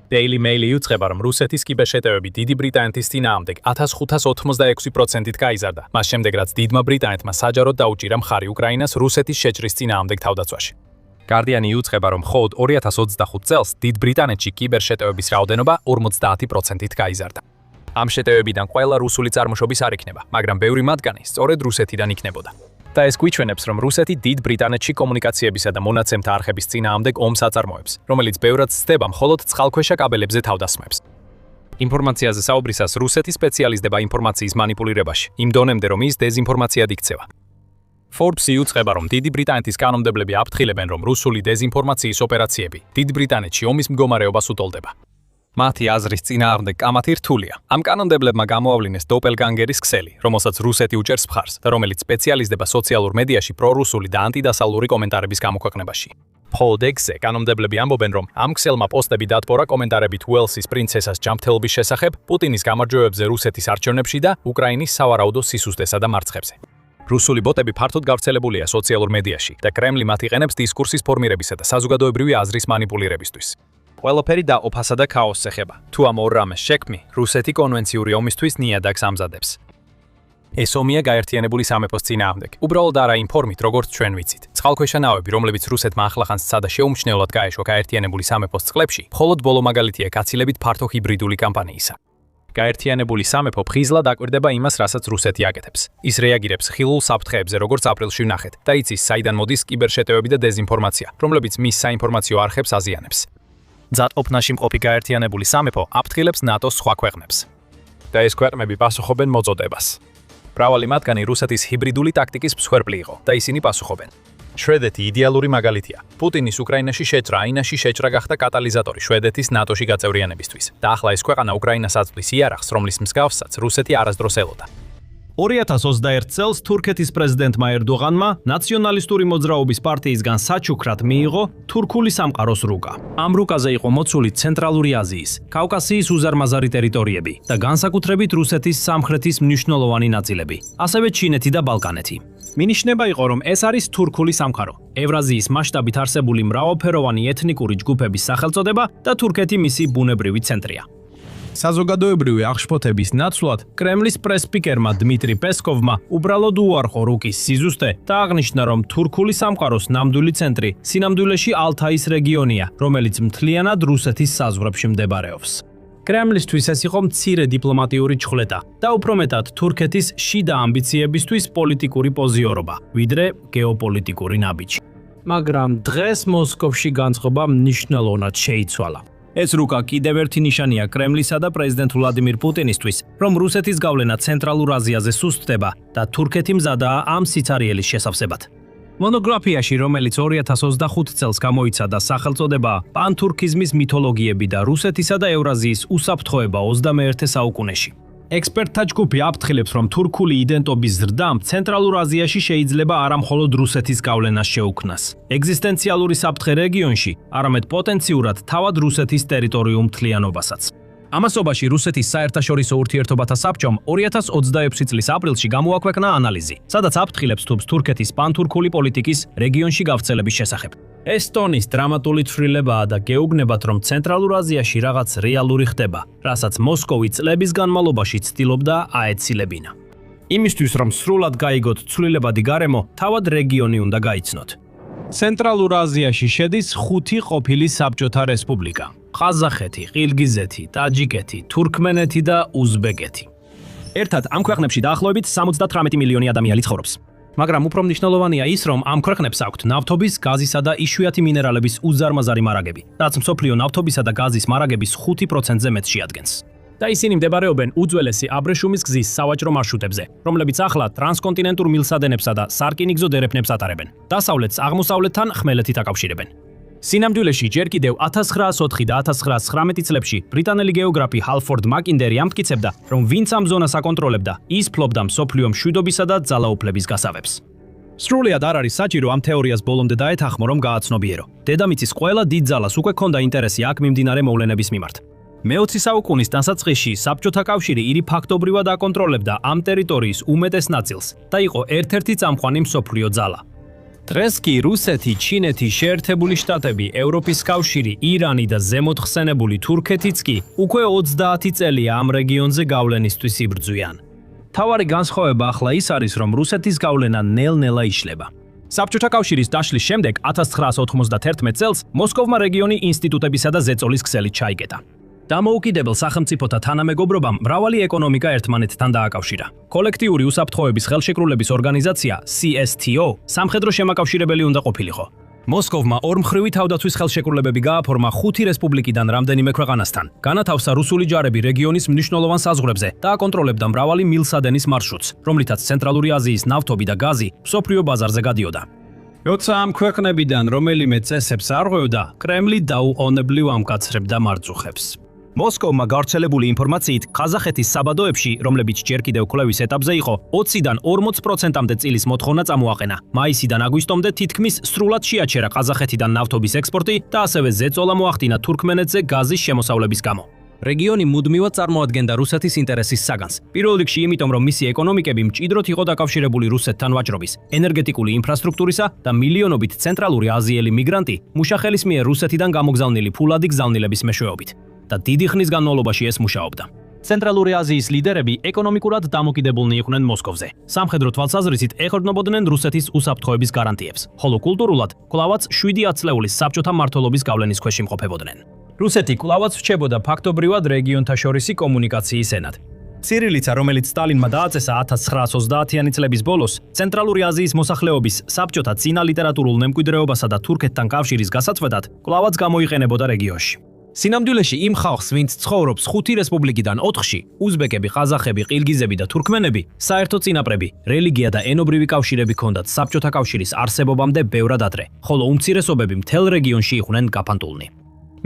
Daily Mail იუწყება, რომ რუსეთის კიბერშეტევები დიდი ბრიტანეთის წინააღმდეგ 1586%-ით გაიზარდა, მას შემდეგ რაც დიდმა ბრიტანეთმა საჯაროდ დაუჭირა მხარი უკრაინას რუსეთის შეჭრის წინააღმდეგ თავდაცვაში. Guardian იუწყება, რომ მხოლოდ 2025 წელს დიდ ბრიტანეთში კიბერშეტევების რაოდენობა 50%-ით გაიზარდა. ამ შეტევებიდან ყველა რუსული წარმოშობის არ იქნება, მაგრამ ბევრი მათგანი სწორედ რუსეთიდან იქნებოდა. და ეს გვიჩვენებს, რომ რუსეთი დიდ ბრიტანეთში კომუნიკაციებისა და მონაცემთა არხების წინააღმდეგ ომს აწარმოებს, რომელიც ბევრად ცდება მხოლოდ წყალქვეშა კაბელებზე თავდასხმებს. ინფორმაციაზე საუბრისას რუსეთი სპეციალიზდება ინფორმაციის მანიპულირებაში, იმ დონემდე, რომ ის დეზინფორმაციად იქცევა. Forbes იუწყება, რომ დიდი ბრიტანეთის კანონმდებლები აფრთხილებენ, რომ რუსული დეზინფორმაციის ოპერაციები დიდ ბრიტანეთში ომის მდგომარეობას უტოლდება. მათი აზრის წინააღმდეგ კამათი რთულია. ამ კანონმდებლებმა გამოავლინეს დოპელგანგერის ქსელი, რომელსაც რუსეთი უჭერს მხარს და რომელიც სპეციალიზდება სოციალურ მედიაში პრორუსული და ანტიდასავლური კომენტარების გამოქვეყნებაში. Podexze კანონმდებლები ამბობენ, რომ ამ ქსელმა პოსტები დატბორა კომენტარებით უელსის პრინცესას ჯანმრთელობის შესახებ, პუტინის გამარჯვებებზე რუსეთის არჩევნებში და უკრაინის სავარაუდო სისუსტესა და მარცხებზე. რუსული ბოტები ფართოდ გავრცელებულია სოციალურ მედიაში და კრემლი მათ იყენებს დისკურსის ფორმირებისა და საზოგადოებრივი აზრის მანიპულირებისთვის. ყველაფერი დაყოფასა და ქაოსს ეხება. თუ ამ ორ რამეს შექმნი, რუსეთი კონვენციური ომისთვის ნიადაგს ამზადებს. ეს ომია გაერთიანებული სამეფოს წინააღმდეგ. უბრალოდ არა იმ ფორმით, როგორც ჩვენ ვიცით. წყალქვეშა ნავები, რომლებიც რუსეთმა ახლახანს სცადა შეუმჩნევლად გაეშვა გაერთიანებული სამეფოს წყლებში, მხოლოდ ბოლო მაგალითია გაცილებით ფართო ჰიბრიდული კამპანიისა. გაერთიანებული სამეფო ფხიზლად აკვირდება იმას, რასაც რუსეთი აკეთებს. ის რეაგირებს ხილულ საფრთხეებზე, როგორც აპრილში ვნახეთ, და იცის, საიდან მოდის კიბერშეტევები და დეზინფორმაცია, რომლებიც მის საინფორმაციო არხებს აზიანებს. ძატყოფნაში მყოფი გაერთიანებული სამეფო აფრთხილებს ნატოს სხვა ქვეყნებს. და ეს ქვეყნები პასუხობენ მოწოდებას. მრავალი მათგანი რუსეთის ჰიბრიდული ტაქტიკის მსხვერპლი იყო და ისინი პასუხობენ. შვედეთი იდეალური მაგალითია. პუტინის უკრაინაში შეჭრა აინაში შეჭრა გახდა კატალიზატორი შვედეთის ნატოში გაწევრიანებისთვის და ახლა ეს ქვეყანა უკრაინას აწვდის იარაღს, რომლის მსგავსსაც რუსეთი არასდროს ელოდა.
2021 წელს თურქეთის პრეზიდენტმა ერდოღანმა ნაციონალისტური მოძრაობის პარტიისგან საჩუქრად მიიღო თურქული სამყაროს რუკა. ამ რუკაზე იყო მოცული ცენტრალური აზიის, კავკასიის უზარმაზარი ტერიტორიები და განსაკუთრებით რუსეთის სამხრეთის მნიშვნელოვანი ნაწილები, ასევე ჩინეთი და ბალკანეთი. მინიშნება იყო, რომ ეს არის თურქული სამყარო, ევრაზიის მასშტაბით არსებული მრავალფეროვანი ეთნიკური ჯგუფების სახელწოდება და თურქეთი მისი ბუნებრივი ცენტრია. საზოგადოებრივი აღშფოთების ნაცვლად კრემლის პრესსპიკერმა დმიტრი პესკოვმა უბრალოდ უარყო რუკის სიზუსტე და აღნიშნა, რომ თურქული სამყაროს ნამდვილი ცენტრი სინამდვილეში ალთაის რეგიონია, რომელიც მთლიანად რუსეთის საზღვრებში მდებარეობს. კრემლისთვის ეს იყო მცირე დიპლომატიური ჩხლეტა და უფრო მეტად თურქეთის შიდა ამბიციებისთვის პოლიტიკური პოზიორობა, ვიდრე გეოპოლიტიკური ნაბიჯი. მაგრამ დღეს მოსკოვში განწყობა მნიშვნელოვნად შეიცვალა. ეს რუკა კიდევ ერთი ნიშანია კრემლისა და პრეზიდენტ ვლადიმირ პუტინისთვის, რომ რუსეთის გავლენა ცენტრალურ აზიაზე სუსტდება და თურქეთი მზადაა ამ სიცარიელის შესავსებად. მონოგრაფიაში, რომელიც 2025 წელს გამოიცადა, სახელწოდება პანთურქიზმის მითოლოგიები და რუსეთისა და ევრაზიის უსაფრთხოება 21 საუკუნეში. ექსპერტთა ჯგუფი აფრთხილებს, რომ თურქული იდენტობის ზრდამ ცენტრალურ აზიაში შეიძლება არა მხოლოდ რუსეთის გავლენას შეუქმნას ეგზისტენციალური საფრთხე რეგიონში, არამედ პოტენციურად თავად რუსეთის ტერიტორიულ მთლიანობასაც. ამასობაში რუსეთის საერთაშორისო ურთიერთობათა საბჭომ 2026 წლის აპრილში გამოაქვეყნა ანალიზი, სადაც აფრთხილებს თურქეთის პანთურქული პოლიტიკის რეგიონში გავრცელების შესახებ. ეს ტონის დრამატული ცვლილებაა და გეუბნებათ, რომ ცენტრალურ აზიაში რაღაც რეალური ხდება, რასაც მოსკოვი წლების განმავლობაში ცდილობდა აეცილებინა. იმისთვის, რომ სრულად გაიგოთ ცვლილებადი გარემო, თავად რეგიონი უნდა გაიცნოთ. ცენტრალურ აზიაში შედის 5 ყოფილი საბჭოთა რესპუბლიკა: ყაზახეთი, ყირგიზეთი, ტაჯიკეთი, თურქმენეთი და უზბეკეთი. ერთად ამ ქვეყნებში დაახლოებით 78 მილიონი ადამიანი ცხოვრობს. მაგრამ უფრო მნიშვნელოვანია ის, რომ ამ ქვეყნებს აქვთ ნავთობის, გაზისა და იშვიათი მინერალების უზარმაზარი მარაგები, რაც მსოფლიო ნავთობისა და გაზის მარაგების 5%-ზე მეტს შეადგენს. და ისინი მდებარეობენ უძველესი აბრეშუმის გზის სავაჭრო მარშრუტებზე, რომლებიც ახლა ტრანსკონტინენტურ მილსადენებსა და სარკინიგზო დერეფნებს ატარებენ. დასავლეთს აღმოსავლეთთან ხმელეთით აკავშირებენ. სინამდვილეში ჯერ კიდევ 1904 და 1919 წლებში ბრიტანელი გეოგრაფი ჰალფორდ მაკინდერი ამტკიცებდა, რომ ვინც ამ ზონას აკონტროლებდა, ის ფლობდა მსოფლიო მშვიდობისა და ძალაუფლების გასავებს. სრულიად არ არის საჭირო ამ თეორიას ბოლომდე დაეთანხმო, რომ გააცნობიერო. დედამიწის ყველა დიდ ძალას უკვე ჰქონდა ინტერესი აქ მიმდინარე მოვლენების მიმართ. მე-20 საუკუნის დასაწყისში საბჭოთა კავშირი ირი ფაქტობრივად აკონტროლებდა ამ ტერიტორიის უმეტეს ნაწილს და იყო ერთ-ერთი წამყვანი მსოფლიო ძალა. დღეს კი რუსეთი, ჩინეთი, შეერთებული შტატები, ევროპის კავშირი, ირანი და ზემოთხსენებული თურქეთიც კი უკვე 30 წელია ამ რეგიონზე გავლენისთვის იბრძვიან. თავარი განსხვავება ახლა ის არის, რომ რუსეთის გავლენა ნელ-ნელა იშლება. საბჭოთა კავშირის დაშლის შემდეგ 1991 წელს მოსკოვმა რეგიონი ინსტიტუტებისა და ზეწოლის ქსელით ჩაიკეტა. დამოუკიდებელ სახელმწიფოთა თანამეგობრობამ მრავალი ეკონომიკა ერთმანეთთან დააკავშირა. კოლექტიური უსაფრთხოების ხელშეკრულების ორგანიზაცია CSTO სამხედრო შემაკავშირებელი უნდა ყოფილიყო. მოსკოვმა ორმხრივი თავდაცვის ხელშეკრულებები გააფორმა 5 რესპუბლიკიდან რამდენიმე ქვეყანასთან. განათავსა რუსული ჯარები რეგიონის მნიშვნელოვან საზღვრებზე და აკონტროლებდა მრავალი მილსადენის მარშრუტს, რომლითაც ცენტრალური აზიის ნავთობი და გაზი მსოფლიო ბაზარზე გადიოდა. როცა ამ ქვეყნებიდან რომელიმე წესებს არ ღვევდა, კრემლი დაუყოვნებლივ ამკაცრებდა მარწუხებს. მოსკოვმა გავრცელებული ინფორმაციით, ყაზახეთის საბადოებში, რომლებიც ჯერ კიდევ კვლევის ეტაპზე იყო, 20-დან 40%-მდე წილის მოთხოვნა წამოაყენა. მაისიდან აგვისტომდე თითქმის სრულად შეაჩერა ყაზახეთიდან ნავთობის ექსპორტი და ასევე ზეწოლა მოახდინა თურქმენეთზე გაზის შემოსავლების გამო. რეგიონი მუდმივად წარმოადგენდა რუსეთის ინტერესის საგანს. პირველ რიგში იმიტომ, რომ მისი ეკონომიკები მჭიდროდ იყო დაკავშირებული რუსეთთან ვაჭრობის, ენერგეტიკული ინფრასტრუქტურისა და მილიონობით ცენტრალური აზიელი მიგრანტი მუშახელის მიერ რუსეთიდან გამოგზავნილი ფულადი გზავნილების მეშვეობით. და დიდი ხნის განმავლობაში ეს მუშაობდა. ცენტრალური აზიის ლიდერები ეკონომიკურად დამოკიდებულნი იყვნენ მოსკოვზე. სამხედრო თვალსაზრისით ეხორდნობოდნენ რუსეთის უსაფრთხოების გარანტიებს, ხოლო კულტურულად კვლავაც 7 ათწლეულის საბჭოთა მმართველობის გავლენის ქვეშ იმყოფებოდნენ. რუსეთი კვლავაც რჩებოდა ფაქტობრივად რეგიონთა შორისი კომუნიკაციის ენად. ცირილიცა, რომელიც სტალინმა დააწესა 1930-იანი წლების ბოლოს, ცენტრალური აზიის მოსახლეობის საბჭოთა წინა ლიტერატურულ მემკვიდრეობასა და თურქეთთან კავშირის გასაწყვეტად, კვლავაც გამოიყენებოდა რეგიონში. სინამდვილეში იმ ხალხს, ვინც ცხოვრობს 5 რესპუბლიკიდან 4-ში, უზბეკები, ყაზახები, ყირგიზები და თურქმენები, საერთო წინაპრები, რელიგია და ენობრივი კავშირები ჰქონდათ საბჭოთა კავშირის არსებობამდე ბევრად ადრე, ხოლო უმცირესობები მთელ რეგიონში იყვნენ გაფანტულნი.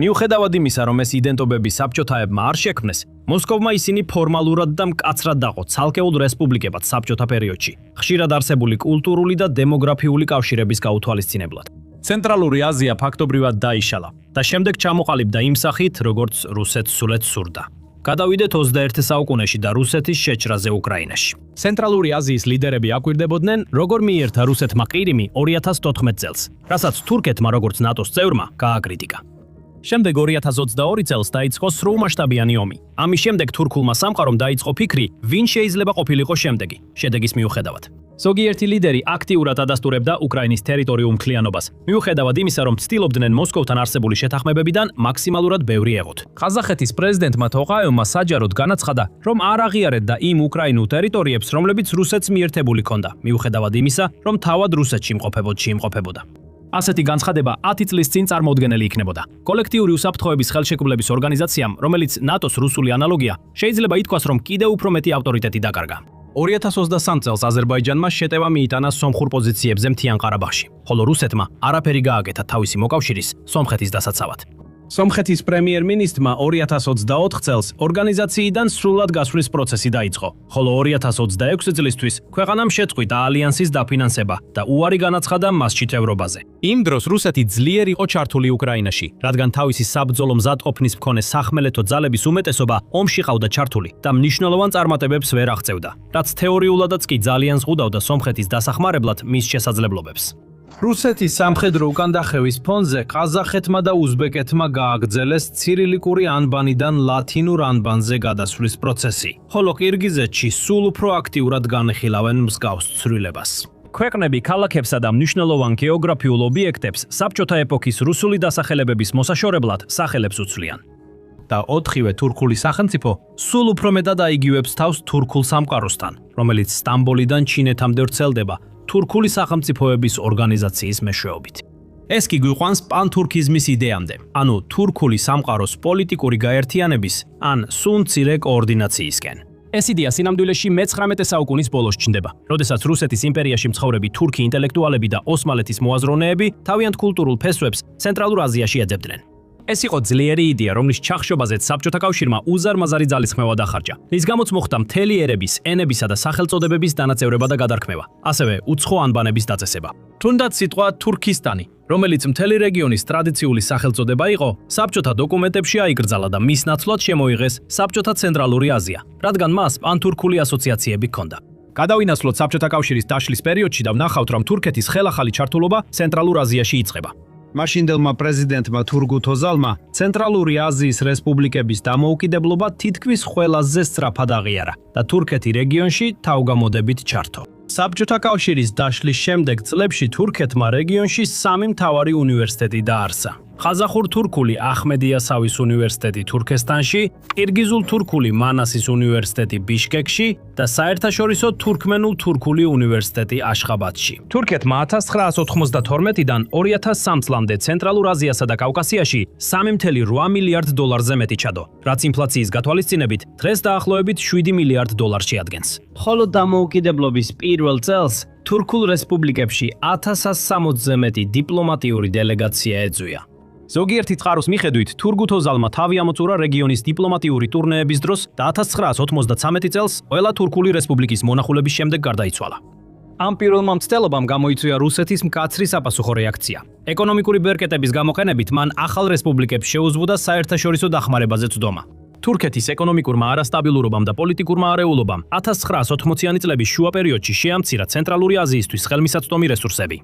მიუხედავად იმისა, რომ ეს იდენტობები საბჭოთაებმა არ შექმნეს, მოსკოვმა ისინი ფორმალურად და მკაცრად დაყო ცალკეულ რესპუბლიკებად საბჭოთა პერიოდში, ხშირად არსებული კულტურული და დემოგრაფიული კავშირების გაუთვალისწინებლად. ცენტრალური აზია ფაქტობრივად დაიშალა და შემდეგ ჩამოყალიბდა იმ სახით, როგორც რუსეთს სულეთ სურდა. გადავიდეთ 21 საუკუნეში და რუსეთის შეჭრაზე უკრაინაში. ცენტრალური აზიის ლიდერები აკვირდებოდნენ, როგორ მიიერთა რუსეთმა ყირიმი 2014 წელს, რასაც თურქეთმა როგორც ნატოს წევრმა გააკრიტიკა. შემდეგ 2022 წელს დაიწყო სრულმასშტაბიანი ომი. ამის შემდეგ თურქულმა სამყარომ დაიწყო ფიქრი, ვინ შეიძლება ყოფილიყო შემდეგი, შედეგის მიუხედავად. ზოგიერთი ლიდერი აქტიურად ადასტურებდა უკრაინის ტერიტორიულ მთლიანობას, მიუხედავად იმისა, რომ ცდილობდნენ მოსკოვთან არსებული შეთანხმებებიდან მაქსიმალურად ბევრი ეღოთ. ყაზახეთის პრეზიდენტმა თოყაევმა საჯაროდ განაცხადა, რომ არ აღიარებდა იმ უკრაინულ ტერიტორიებს, რომლებიც რუსეთს მიერთებული ჰქონდა, მიუხედავად იმისა, რომ თავად რუსეთში იმყოფებოდა. ასეთი განცხადება 10 წლის წინ წარმოუდგენელი იქნებოდა. კოლექტიური უსაფრთხოების ხელშეკრულების ორგანიზაციამ, რომელიც ნატოს რუსული ანალოგია, შეიძლება ითქვას, რომ კიდევ უფრო მეტი ავტორიტეტი დაკარგა. 2023 წელს აზერბაიჯანმა შეტევა მიიტანა სომხურ პოზიციებზე მთიან ყარაბაღში, ხოლო რუსეთმა არაფერი გააკეთა თავისი მოკავშირის სომხეთის დასაცავად. სომხეთის პრემიერ-მინისტრმა 2024 წელს ორგანიზაციიდან სრულად გასვლის პროცესი დაიწყო, ხოლო 2026 წლისთვის ქვეყანამ შეწყვიტა ალიანსის დაფინანსება და უარი განაცხადა მასში წევრობაზე. იმ დროს რუსეთი ძლიერ იყო ჩართული უკრაინაში, რადგან თავისი საბრძოლო მზადყოფნის მქონე სახმელეთო ძალების უმეტესობა ომში ყავდა ჩართული და მნიშვნელოვან წარმატებებს ვერ აღწევდა, რაც თეორიულადაც კი ძალიან ზღუდავდა სომხეთის დასახმარებლად მის შესაძლებლობებს. რუსეთის სამხედრო უკანდახევის ფონზე ყაზახეთმა და უზბეკეთმა გააგრძელეს ცირილიკური ანბანიდან ლათინურ ანბანზე გადასვლის პროცესი, ხოლო ყირგიზეთში სულ უფრო აქტიურად განეხილავენ მსგავს ცვლილებას. ქვეყნები ქალაქებსა და მნიშვნელოვან გეოგრაფიულ ობიექტებს საბჭოთა ეპოქის რუსული დასახელებების მოსაშორებლად სახელებს უცვლიან. და 4-ვე თურქული სახელმწიფო სულ უფრო მეტად აიგივებს თავს თურქულ სამყაროსთან, რომელიც სტამბოლიდან ჩინეთამდე ვრცელდება თურქული სახელმწიფოების ორგანიზაციის მეშვეობით. ეს კი გვიყვანს პანთურქიზმის იდეამდე, ანუ თურქული სამყაროს პოლიტიკური გაერთიანების ან სულ მცირე კოორდინაციისკენ. ეს იდეა სინამდვილეში მე-19 საუკუნის ბოლოს ჩნდება, როდესაც რუსეთის იმპერიაში მცხოვრები თურქი ინტელექტუალები და ოსმალეთის მოაზროვნეები თავიანთ კულტურულ ფესვებს ცენტრალურ აზიაში ეძებდნენ. ეს იყო ძლიერი იდეა, რომლის ჩახშობაზეც საბჭოთა კავშირმა უზარმაზარი ძალისხმევა დახარჯა. რის გამოც მოხდა მთელი ერების, ენებისა და სახელწოდებების დანაწევრება და გადარქმევა, ასევე უცხო ანბანების დაწესება. თუნდაც სიტყვა თურქისტანი, რომელიც მთელი რეგიონის ტრადიციული სახელწოდება იყო, საბჭოთა დოკუმენტებში აიკრძალა და მის ნაცვლად შემოიღეს საბჭოთა ცენტრალური აზია, რადგან მას პანთურქული ასოციაციები ჰქონდა. გადავინაცვლოთ საბჭოთა კავშირის დაშლის პერიოდში და ვნახავთ, რომ თურქეთის ხელახალი ჩართულობა ცენტრალურ აზიაში იწყება. მაშინდელმა პრეზიდენტმა თურგութ ოზალმა ცენტრალური აზიის რესპუბლიკების დამოუკიდებლობა თითქმის ყველაზე სწრაფად აღიარა და თურქეთი რეგიონში თავგამოდებით ჩართო. საბჭოთა კავშირის დაშლის შემდეგ წლებში თურქეთმა რეგიონში 3 მთავარი უნივერსიტეტი დაარსა. ყაზახურ-თურქული აჰმედ იასავის უნივერსიტეტი თურქესტანში, ყირგიზულ-თურქული მანასის უნივერსიტეტი ბიშკეკში და საერთაშორისო თურქმენულ-თურქული უნივერსიტეტი აშხაბადში. თურქეთმა 1992-დან 2003 წლამდე ცენტრალურ აზიასა და კავკასიაში 3.8 მილიარდ დოლარზე მეტი ჩადო, რაც ინფლაციის გათვალისწინებით დღეს დაახლოებით 7 მილიარდ დოლარს შეადგენს. ხოლო დამოუკიდებლობის პირველ წელს თურქულ რესპუბლიკებში 1160-ზე მეტი დიპლომატიური დელეგაცია ეწვია. ზოგიერთი წყაროს მიხედვით, თურგութ ოზალმა თავი ამოწურა რეგიონის დიპლომატიური ტურნეების დროს და 1993 წელს ყველა თურქული რესპუბლიკის მონახულების შემდეგ გარდაიცვალა. ამ პირველმა მცდელობამ გამოიწვია რუსეთის მკაცრი საპასუხო რეაქცია. ეკონომიკური ბერკეტების გამოყენებით მან ახალ რესპუბლიკებს შეუზღუდა საერთაშორისო დახმარებაზე წვდომა. თურქეთის ეკონომიკურმა არასტაბილურობამ და პოლიტიკურმა არეულობამ 1980-იანი წლების შუა პერიოდში შეამცირა ცენტრალური აზიისთვის ხელმისაწვდომი რესურსები.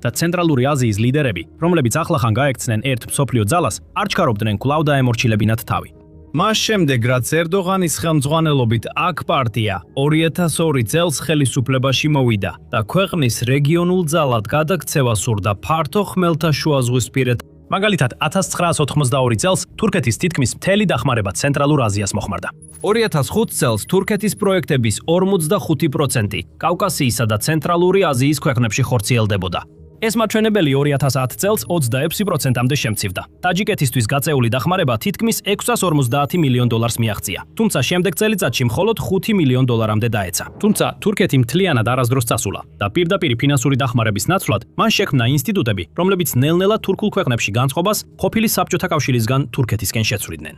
და ცენტრალური აზიის ლიდერები, რომლებიც ახლახან გაექცნენ ერთ მსოფლიო ძალას, არ ჩქარობდნენ კვლავ დაემორჩილებინათ თავი. მას შემდეგ, რაც ერდოღანის ხელმძღვანელობით აქ პარტია 2002 წელს ხელისუფლებაში მოვიდა და ქვეყნის რეგიონულ ძალად გადაქცევა სურდა ფართო ხმელთაშუაზღვისპირეთ. მაგალითად, 1992 წელს თურქეთის თითქმის მთელი დახმარება ცენტრალურ აზიას მოხმარდა. 2005 წელს თურქეთის პროექტების 45% კავკასიისა და ცენტრალური აზიის ქვეყნებში ხორციელდებოდა. ეს მაჩვენებელი 2010 წელს 26%-ამდე შემცირდა. ტაჯიკეთისთვის გაწეული დახმარება თითქმის 650 მილიონ დოლარს მიაღწია, თუმცა შემდეგ წელიწადში მხოლოდ 5 მილიონ დოლარამდე დაეცა. თუმცა თურქეთი მთლიანად არასდროს წასულა და პირდაპირ ფინანსური დახმარების ნაცვლად მან შექმნა ინსტიტუტები, რომლებიც ნელ-ნელა თურქულ ქვეყნებში განწყობას ყოფილი საბჭოთა კავშირისგან თურქეთისკენ შეცვლიდნენ.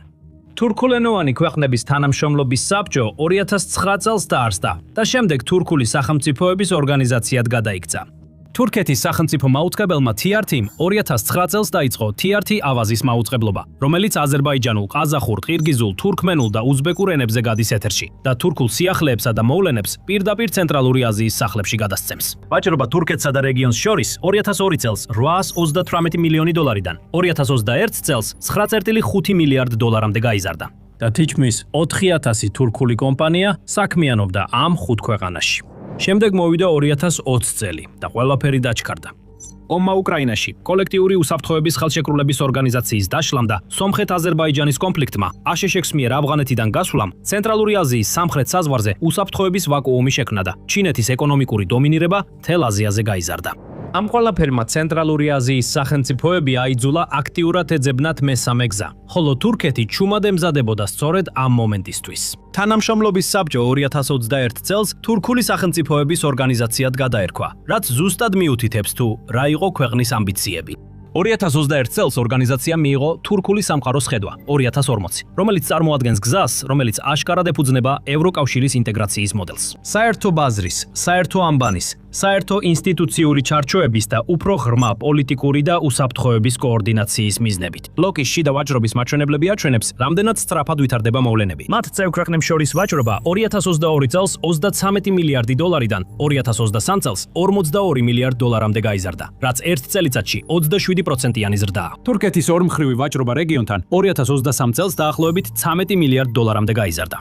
თურქულენოვანი ქვეყნების თანამშრომლობის საბჭო 2009 წელს დაარსდა და შემდეგ თურქული სახელმწიფოების ორგანიზაციად გადაიქცა. თურქეთის სახელმწიფო მაუწყებელმა TRT-მ 2009 წელს დაიწყო TRT ავაზის მაუწყებლობა, რომელიც აზერბაიჯანულ, ყაზახურ, ყირგიზულ, თურქმენულ და უზბეკურ ენებზე გადის ეთერში და თურქულ სიახლეებსა და მოვლენებს პირდაპირ ცენტრალური აზიის სახლებში გადასცემს. ვაჭრობა თურქეთსა და რეგიონს შორის 2002 წელს 838 მილიონი დოლარიდან 2021 წელს 9.5 მილიარდ დოლარამდე გაიზარდა. და თითქმის 4000 თურქული კომპანია საქმიანობდა ამ 5 ქვეყანაში. შემდეგ მოვიდა 2020 წელი და ყველაფერი დაჩქარდა. ომმა უკრაინაში, კოლექტიური უსაფრთხოების ხელშეკრულების ორგანიზაციის დაშლამ და სომხეთ-აზერბაიჯანის კონფლიქტმა აშშ-ს მიერ ავღანეთიდან გასვლამ ცენტრალური აზიის სამხრეთ საზღვარზე უსაფრთხოების ვაკუუმი შექმნა და ჩინეთის ეკონომიკური დომინირება მთელ აზიაზე გაიზარდა. ამ ყველაფერმა ცენტრალური აზიის სახელმწიფოები აიძულა აქტიურად ეძებნათ მესამე გზა, ხოლო თურქეთი ჩუმად ემზადებოდა სწორედ ამ მომენტისთვის. თანამშრომლობის საბჭო 2021 წელს თურქული სახელმწიფოების ორგანიზაციად გადაერქვა, რაც ზუსტად მიუთითებს თუ რა იყო ქვეყნის ამბიციები. 2021 წელს ორგანიზაცია მიიღო თურქული სამყაროს ხედვა 2040, რომელიც წარმოადგენს გზას, რომელიც აშკარად ეფუძნება ევროკავშირის ინტეგრაციის მოდელს. საერთო ბაზრის, საერთო ამბანის, საერთო ინსტიტუციური ჩარჩოების და უფრო ღრმა პოლიტიკური და უსაფრთხოების კოორდინაციის მიზნებით. ბლოკის შიდა ვაჭრობის მაჩვენებლები აჩვენებს, რამდენად სწრაფად ვითარდება მოვლენები. მათ წევრი ქვეყნებს შორის ვაჭრობა 2022 წელს 33 მილიარდი დოლარიდან 2023 წელს 42 მილიარდ დოლარამდე გაიზარდა, რაც ერთ წელიწადში 27%-იანი ზრდაა. თურქეთის ორმხრივი ვაჭრობა რეგიონთან 2023 წელს დაახლოებით 13 მილიარდ დოლარამდე გაიზარდა.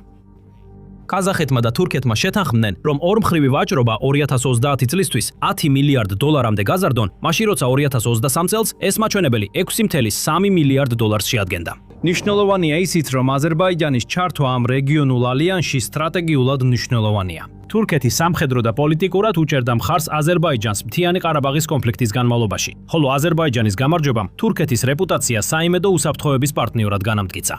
ყაზახეთმა და თურქეთმა შეთანხმდნენ, რომ ორმხრივი ვაჭრობა 2030 წლისთვის 10 მილიარდ დოლარამდე გაზარდონ, მაშინ როცა 2023 წელს ეს მაჩვენებელი 6.3 მილიარდ დოლარს შეადგენდა. ნიშნულოვანია ისიც, რომ აზერბაიჯანის ჩართვა ამ რეგიონულ ალიანსში სტრატეგიულად მნიშვნელოვანია. თურქეთი სამხედრო და პოლიტიკურად უჭერდა მხარს აზერბაიჯანს მთიანი ყარაბაღის კონფლიქტის განმავლობაში, ხოლო აზერბაიჯანის გამარჯვებამ თურქეთის რეპუტაცია საიმედო უსაფრთხოების პარტნიორად განამტკიცა.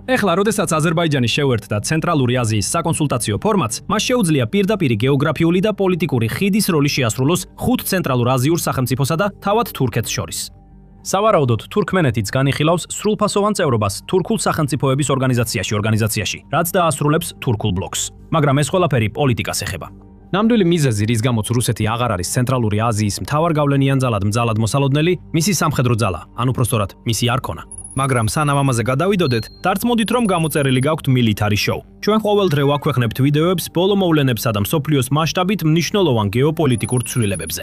ეხლა, როდესაც აზერბაიჯანი შეუერთდა ცენტრალური აზიის საკონსულტაციო ფორმატს, მას შეუძლია პირდაპირ გეოგრაფიული და პოლიტიკური ხიდის როლი შეასრულოს 5 ცენტრალურ აზიურ სახელმწიფოსა და თავად თურქეთს შორის. სავარაუდოდ, თურქმენეთიც განიხილავს სრულფასოვან წევრობას თურქულ სახელმწიფოების ორგანიზაციაში, რაც დაასრულებს თურქულ ბლოკს. მაგრამ ეს ყველაფერი პოლიტიკას ეხება. ნამდვილი მიზეზი, რის გამოც რუსეთი აღარ არის ცენტრალური აზიის მთავარგავლენიან ძალად მოსალოდნელი, მისი სამხედრო ძალა, ან უпростоრად, მისი არქონა. მაგრამ სანამ ამაზე გადავიდოდეთ, დარწმუნდით, რომ გამოწერილი გაქვთ მილიტარი შოუ. ჩვენ ყოველდღე ვაქვეყნებთ ვიდეოებს ბოლო მოვლენებსა და მსოფლიოს მასშტაბით მნიშვნელოვან გეოპოლიტიკურ ცვლილებებზე.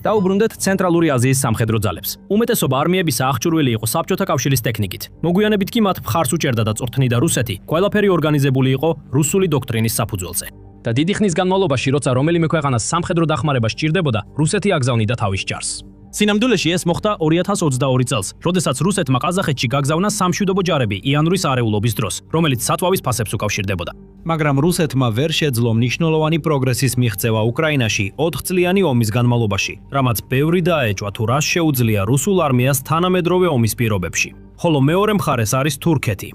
დაუბრუნდეთ ცენტრალური აზიის სამხედრო ძალებს. უმეტესობა არმიებისა აღჭურვილი იყო საბჭოთა კავშირის ტექნიკით. მოგვიანებით კი მათ მხარს უჭერდა და წვრთნიდა რუსეთი, ყველაფერი ორგანიზებული იყო რუსული დოქტრინის საფუძველზე. და დიდი ხნის განმავლობაში, როცა რომელიმე ქვეყანას სამხედრო დახმარება სჭირდებოდა, რუსეთი აგზავნიდა თავის ჯარს. სინამდვილეში ეს მოხდა 2022 წელს, როდესაც რუსეთმა ყაზახეთში გაგზავნა სამშვიდობო ჯარები იანურის არეულობის დროს, რომელიც სათვავის ფასებს უკავშირდებოდა. მაგრამ რუსეთმა ვერ შეძლო მნიშვნელოვანი პროგრესის მიღწევა უკრაინაში 4 წლიანი ომის განმავლობაში, რამაც ბევრი დაეჭვა თუ რას შეუძლია რუსულ არმიას თანამედროვე ომის პირობებში. ხოლო მეორე მხარეს არის თურქეთი.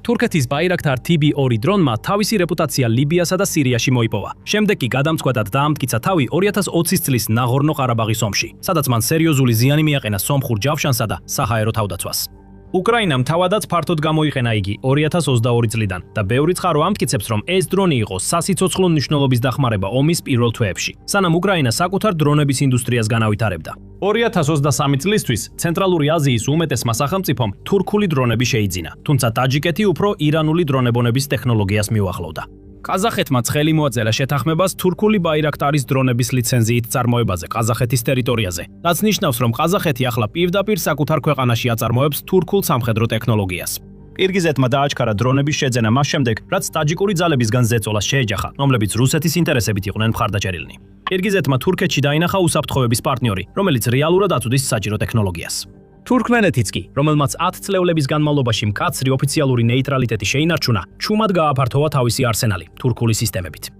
თურქეთის ბაირაქტარ TB2 დრონმა თავისი რეპუტაცია ლიბიასა და სირიაში მოიპოვა. შემდეგ კი გადამწყვეტად დაამტკიცა თავი 2020 წლის ნაღორნო-ყარაბაღის ომში, სადაც მან სერიოზული ზიანი მიაყენა სომხურ ჯავშანსა და საჰაერო თავდაცვას. უკრაინამ თავადაც ფართოდ გამოიყენა იგი 2022 წლიდან და ბევრი წყარო ამტკიცებს, რომ ეს დრონი იყო სასიცოცხლო მნიშვნელობის დახმარება ომის პირველ თვეებში, სანამ უკრაინა საკუთარ დრონების ინდუსტრიას განავითარებდა. 2023 წლისთვის ცენტრალური აზიის უმეტესმა სახელმწიფომ თურქული დრონები შეიძინა, თუმცა ტაჯიკეთი უფრო ირანული დრონებონების ტექნოლოგიას მიუახლოვდა. ყაზახეთმა ცხელი მოაწერა შეთანხმებას თურქული ბაირაქტარის დრონების ლიცენზიით წარმოებაზე ყაზახეთის ტერიტორიაზე, რაც ნიშნავს, რომ ყაზახეთი ახლა პირდაპირ საკუთარ ქვეყანაში აწარმოებს თურქულ სამხედრო ტექნოლოგიას. ყირგიზეთმა დააჩქარა დრონების შეძენა მას შემდეგ, რაც ტაჯიკური ძალებისგან ზეწოლას შეეჯახა, რომლებიც რუსეთის ინტერესებით იყვნენ მხარდაჭერილნი. ყირგიზეთმა თურქეთში დაინახა უსაფრთხოების პარტნიორი, რომელიც რეალურად აწვდის საჭირო ტექნოლოგიას. თურქმენეთიც კი, რომელმაც 10 წლეულების განმავლობაში მკაცრი ოფიციალური ნეიტრალიტეტი შეინარჩუნა, ჩუმად გააფართოვა თავისი არსენალი თურქული სისტემებით.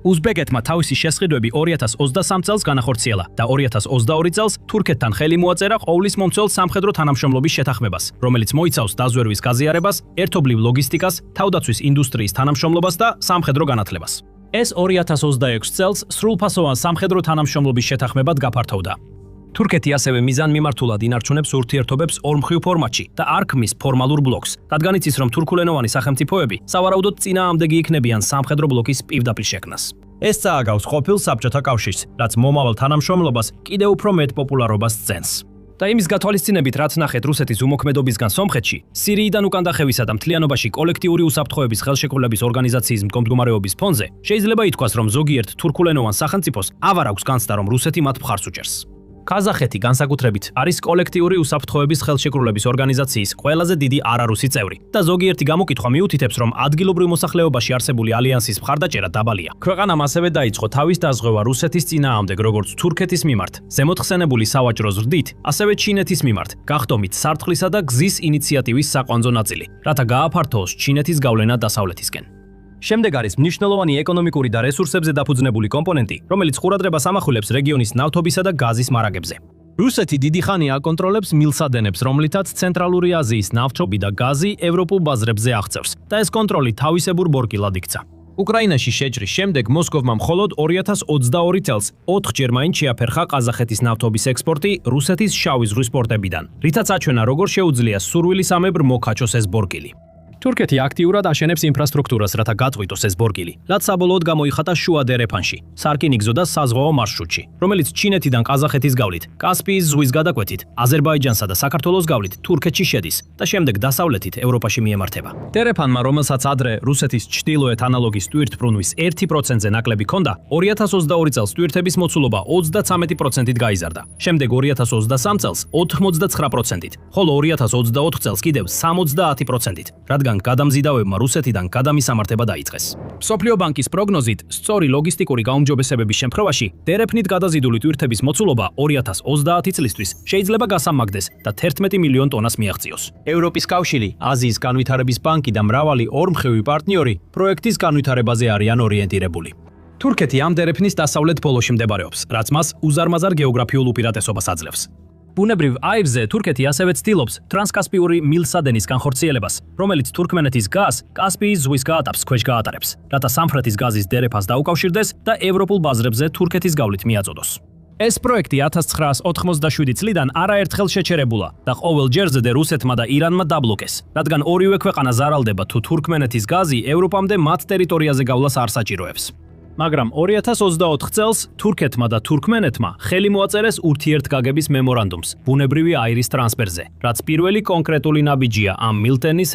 უზბეკეთმა თავისი შესყიდვები 2023 წელს განახორციელა და 2022 წელს თურქეთთან ხელი მოაწერა ყოვლის მომცველ სამხედრო თანამშრომლობის შეთანხმებას, რომელიც მოიცავს დაზვერვის გაზიარებას, ერთობლივ ლოგისტიკას, თავდაცვის ინდუსტრიის თანამშრომლობას და სამხედრო განათლებას. ეს 2026 წელს სრულფასოვან სამხედრო თანამშრომლობის შეთანხმებად გაფართოვდა. თურქეთი ასევე მიზანმიმართულად ინარჩუნებს ურთიერთობებს ორმხრივ ფორმატში და არ ქმნის ფორმალურ ბლოკს, რადგან იცის, რომ თურქულენოვანი სახელმწიფოები სავარაუდოდ წინააღმდეგი იქნებიან სამხედრო ბლოკის პირდაპირ შექმნას. ეს წააგავს ყოფილ საბჭოთა კავშირს, რაც მომავალ თანამშრომლობას კიდევ უფრო მეტ პოპულარობას სცემს.
და იმის გათვალისწინებით, რაც ნახეთ რუსეთის უმოქმედობისგან სომხეთში, სირიიდან უკანდახევისა და მთლიანობაში კოლექტიური უსაფრთხოების ხელშეკრულების ორგანიზაციის მდგომარეობის ფონზე, შეიძლება ითქვას, რომ ზოგიერთ თურქულენოვან სახელმწიფოს ავარ აქვს განცდა, რომ რუსეთი მათ მხარს უჭერს. კაზახეთი განსაკუთრებით არის კოლექტიური უსაფრთხოების ხელშეკრულების ორგანიზაციის ყველაზე დიდი არარუსი წევრი და ზოგიერთი გამოკითხვა მიუთითებს, რომ ადგილობრივ მოსახლეობაში არსებული ალიანსის მხარდაჭერა დაბალია. ქვეყანამ ასევე დაიწყო თავის დაზღვევა რუსეთის წინააღმდეგ როგორც თურქეთის მიმართ, ზემოთხსენებული სავაჭრო ზრდით, ასევე ჩინეთის მიმართ, გახდომით სარტყლისა და გზის ინიციატივის საყვანძო ნაწილი, რათა გააფართოოს ჩინეთის გავლენა დასავლეთისკენ. შემდეგ არის მნიშვნელოვანი ეკონომიკური და რესურსებზე დაფუძნებული კომპონენტი, რომელიც ყურადღებას ამახვილებს რეგიონის ნავთობისა და გაზის მარაგებზე. რუსეთი დიდი ხანია აკონტროლებს მილსადენებს, რომლითაც ცენტრალური აზიის ნავთობი და გაზი ევროპულ ბაზრებზე აღწევს და ეს კონტროლი თავისებურ ბორკილად იქცა. უკრაინაში შეჭრის შემდეგ მოსკოვმა მხოლოდ 2022 წელს 4-ჯერ მაინც შეაფერხა ყაზახეთის ნავთობის ექსპორტი რუსეთის შავი ზღვის პორტებიდან, რითაც აჩვენა როგორ შეუძლია სურვილისამებრ მოკაჩოს ეს ბორკილი. თურქეთი აქტიურად აშენებს ინფრასტრუქტურას, რათა გაწყვიტოს ეს ბორკილი, რაც საბოლოოდ გამოიხატა შუა დერეფანში, სარკინიგზო და საზღვაო მარშრუტში, რომელიც ჩინეთიდან ყაზახეთის გავლით, კასპიის ზღვის გადაკვეთით, აზერბაიჯანსა და საქართველოს გავლით თურქეთში შედის და შემდეგ დასავლეთით ევროპაში მიემართება. დერეფანმა, რომელსაც ადრე რუსეთის ჩრდილოეთ ანალოგის ტვირთბრუნვის 1%-ზე ნაკლები ჰქონდა, 2022 წელს ტვირთების მოცულობა 33%-ით გაიზარდა. შემდეგ 2023 წელს 89%-ით, ხოლო 2024 წელს კიდევ 70%-ით, რადგან გადამზიდავებმა რუსეთიდან გადამისამართება დაიწყეს. მსოფლიო ბანკის პროგნოზით, სწორი ლოგისტიკური გაუმჯობესებების შემთხვევაში, დერეფნით გადაზიდული ტვირთების მოცულობა 2030 წლისთვის შეიძლება გასამაგდეს და 11 მილიონ ტონას მიაღწიოს. ევროპის კავშირი, აზიის განვითარების ბანკი და მრავალი ორმხრივი პარტნიორი პროექტის განვითარებაზე არიან ორიენტირებული. თურქეთი ამ დერეფნის დასავლეთ ბოლოში მდებარეობს, რაც მას უზარმაზარ გეოგრაფიულ უპირატესობას აძლევს. ბუნებრივ აირზე თურქეთი ასევე ცდილობს ტრანსკასპიური მილსადენის განხორციელებას, რომელიც თურქმენეთის გაზს კასპიის ზღვის გაატაპს ქვეშ გაატარებს, რათა სამხრეთის გაზის დერეფას დაუკავშირდეს და ევროპულ ბაზრებზე თურქეთის გავლით მიაწოდოს. ეს პროექტი 1997 წლიდან არაერთხელ შეჩერებულა და ყოველ ჯერზე რუსეთმა და ირანმა დაბლოკეს, რადგან ორივე ქვეყანა ზარალდება თუ თურქმენეთის გაზი ევროპამდე მათ ტერიტორიაზე გავლას არ საჭიროებს. მაგრამ 2024 წელს თურქეთმა და თურქმენეთმა ხელი მოაწერეს ურთიერთგაგების მემორანდუმს ბუნებრივი აირის ტრანსფერზე, რაც პირველი კონკრეტული ნაბიჯია ამ მილტენის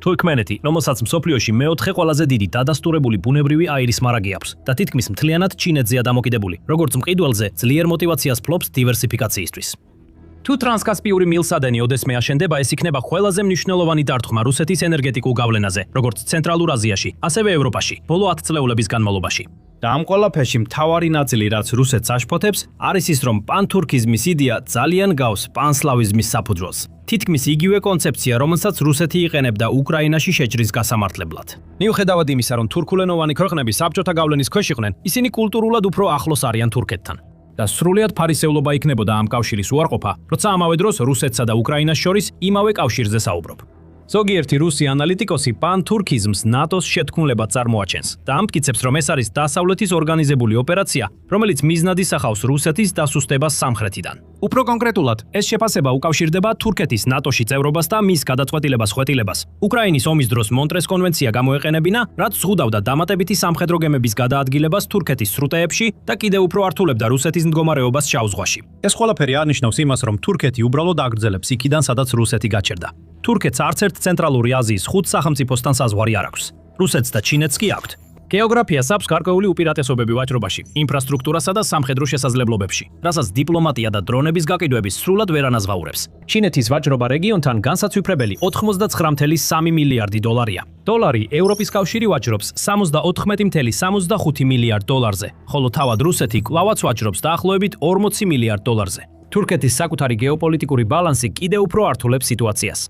თურქმენეთი, რომელსაც მსოფლიოში მეოთხე ყველაზე დიდი დადასტურებული ბუნებრივი აირის მარაგი აქვს და თითქმის მთლიანად ჩინეთზეა დამოკიდებული, როგორც მყიდველზე ძლიერ მოტივაციას ფლობს დივერსიფიკაციისთვის. თუ ტრანსკასპიური მილსადენი ოდესმე აშენდება, ეს იქნება ყველაზე მნიშვნელოვანი დარტყმა რუსეთის ენერგეტიკულ გავლენაზე, როგორც ცენტრალურ აზიაში, ასევე ევროპაში, ბოლო 10 წლეულების განმავლობაში. და ამ ყველაფერში მთავარი ნაწილი, რაც რუსეთს აშფოთებს, არის ის, რომ პანთურქიზმის იდეა ძალიან გავს პანსლავიზმის საფუძველს. თითქმის იგივე კონცეფცია, რომელსაც რუსეთი იყენებდა უკრაინაში შეჭრის გასამართლებლად. მიუხედავად იმისა, რომ თურქულენოვანი ქვეყნები საბჭოთა გავლენის ქვეშ იყვნენ, ისინი კულტურულად უფრო ახლოს არიან თურქეთთან. და სრულიად ფარისევლობა იქნებოდა ამ კავშირის უარყოფა, როცა ამავე დროს რუსეთსა და უკრაინას შორის იმავე კავშირზე საუბრობ. ზოგიერთი რუსი ანალიტიკოსი პანთურქიზმს ნატოს შეთქმულებად წარმოაჩენს და ამტკიცებს, რომ ეს არის დასავლეთის ორგანიზებული ოპერაცია, რომელიც მიზნად ისახავს რუსეთის დასუსტებას სამხრეთიდან. უფრო კონკრეტულად, ეს შეფასება უკავშირდება თურქეთის ნატოში წევრობას და მის გადაწყვეტილებას ხვეტილებას. უკრაინის ომის დროს მონტრეს კონვენცია გამოეყენებინა, რაც ზღუდავდა დამატებითი სამხედრო გემების გადაადგილებას თურქეთის სრუტეებში და კიდევ უფრო ართულებდა რუსეთის მდგომარეობას შავ ზღვაში. ეს ყველაფერი არნიშნავს იმას, რომ თურქეთი უბრალოდ აგრძელებს იქიდან, სადაც რუსეთი გაჩერდა. თურქეთს არც ერთ ცენტრალური აზიის 5 სახელმწიფოსთან საზღვარი არ აქვს. რუსეთს და ჩინეთს კი აქვთ. გეოგრაფიას აქვს გარკვეული უპირატესობები ვაჭრობაში, ინფრასტრუქტურასა და სამხედრო შესაძლებლობებში, რასაც დიპლომატია და დრონების გაყიდვები სრულად ვერ ანაზღაურებს. ჩინეთის ვაჭრობა რეგიონთან განსაცვიფრებელი 99.3 მილიარდი დოლარია. დოლარი ევროპის კავშირი ვაჭრობს 74.75 მილიარდ დოლარზე, ხოლო თავად რუსეთი კვლავაც ვაჭრობს დაახლოებით 40 მილიარდ დოლარზე. თურქეთის საკუთარი გეოპოლიტიკური ბალანსი კიდევ უფრო ართულებს სიტუაციას.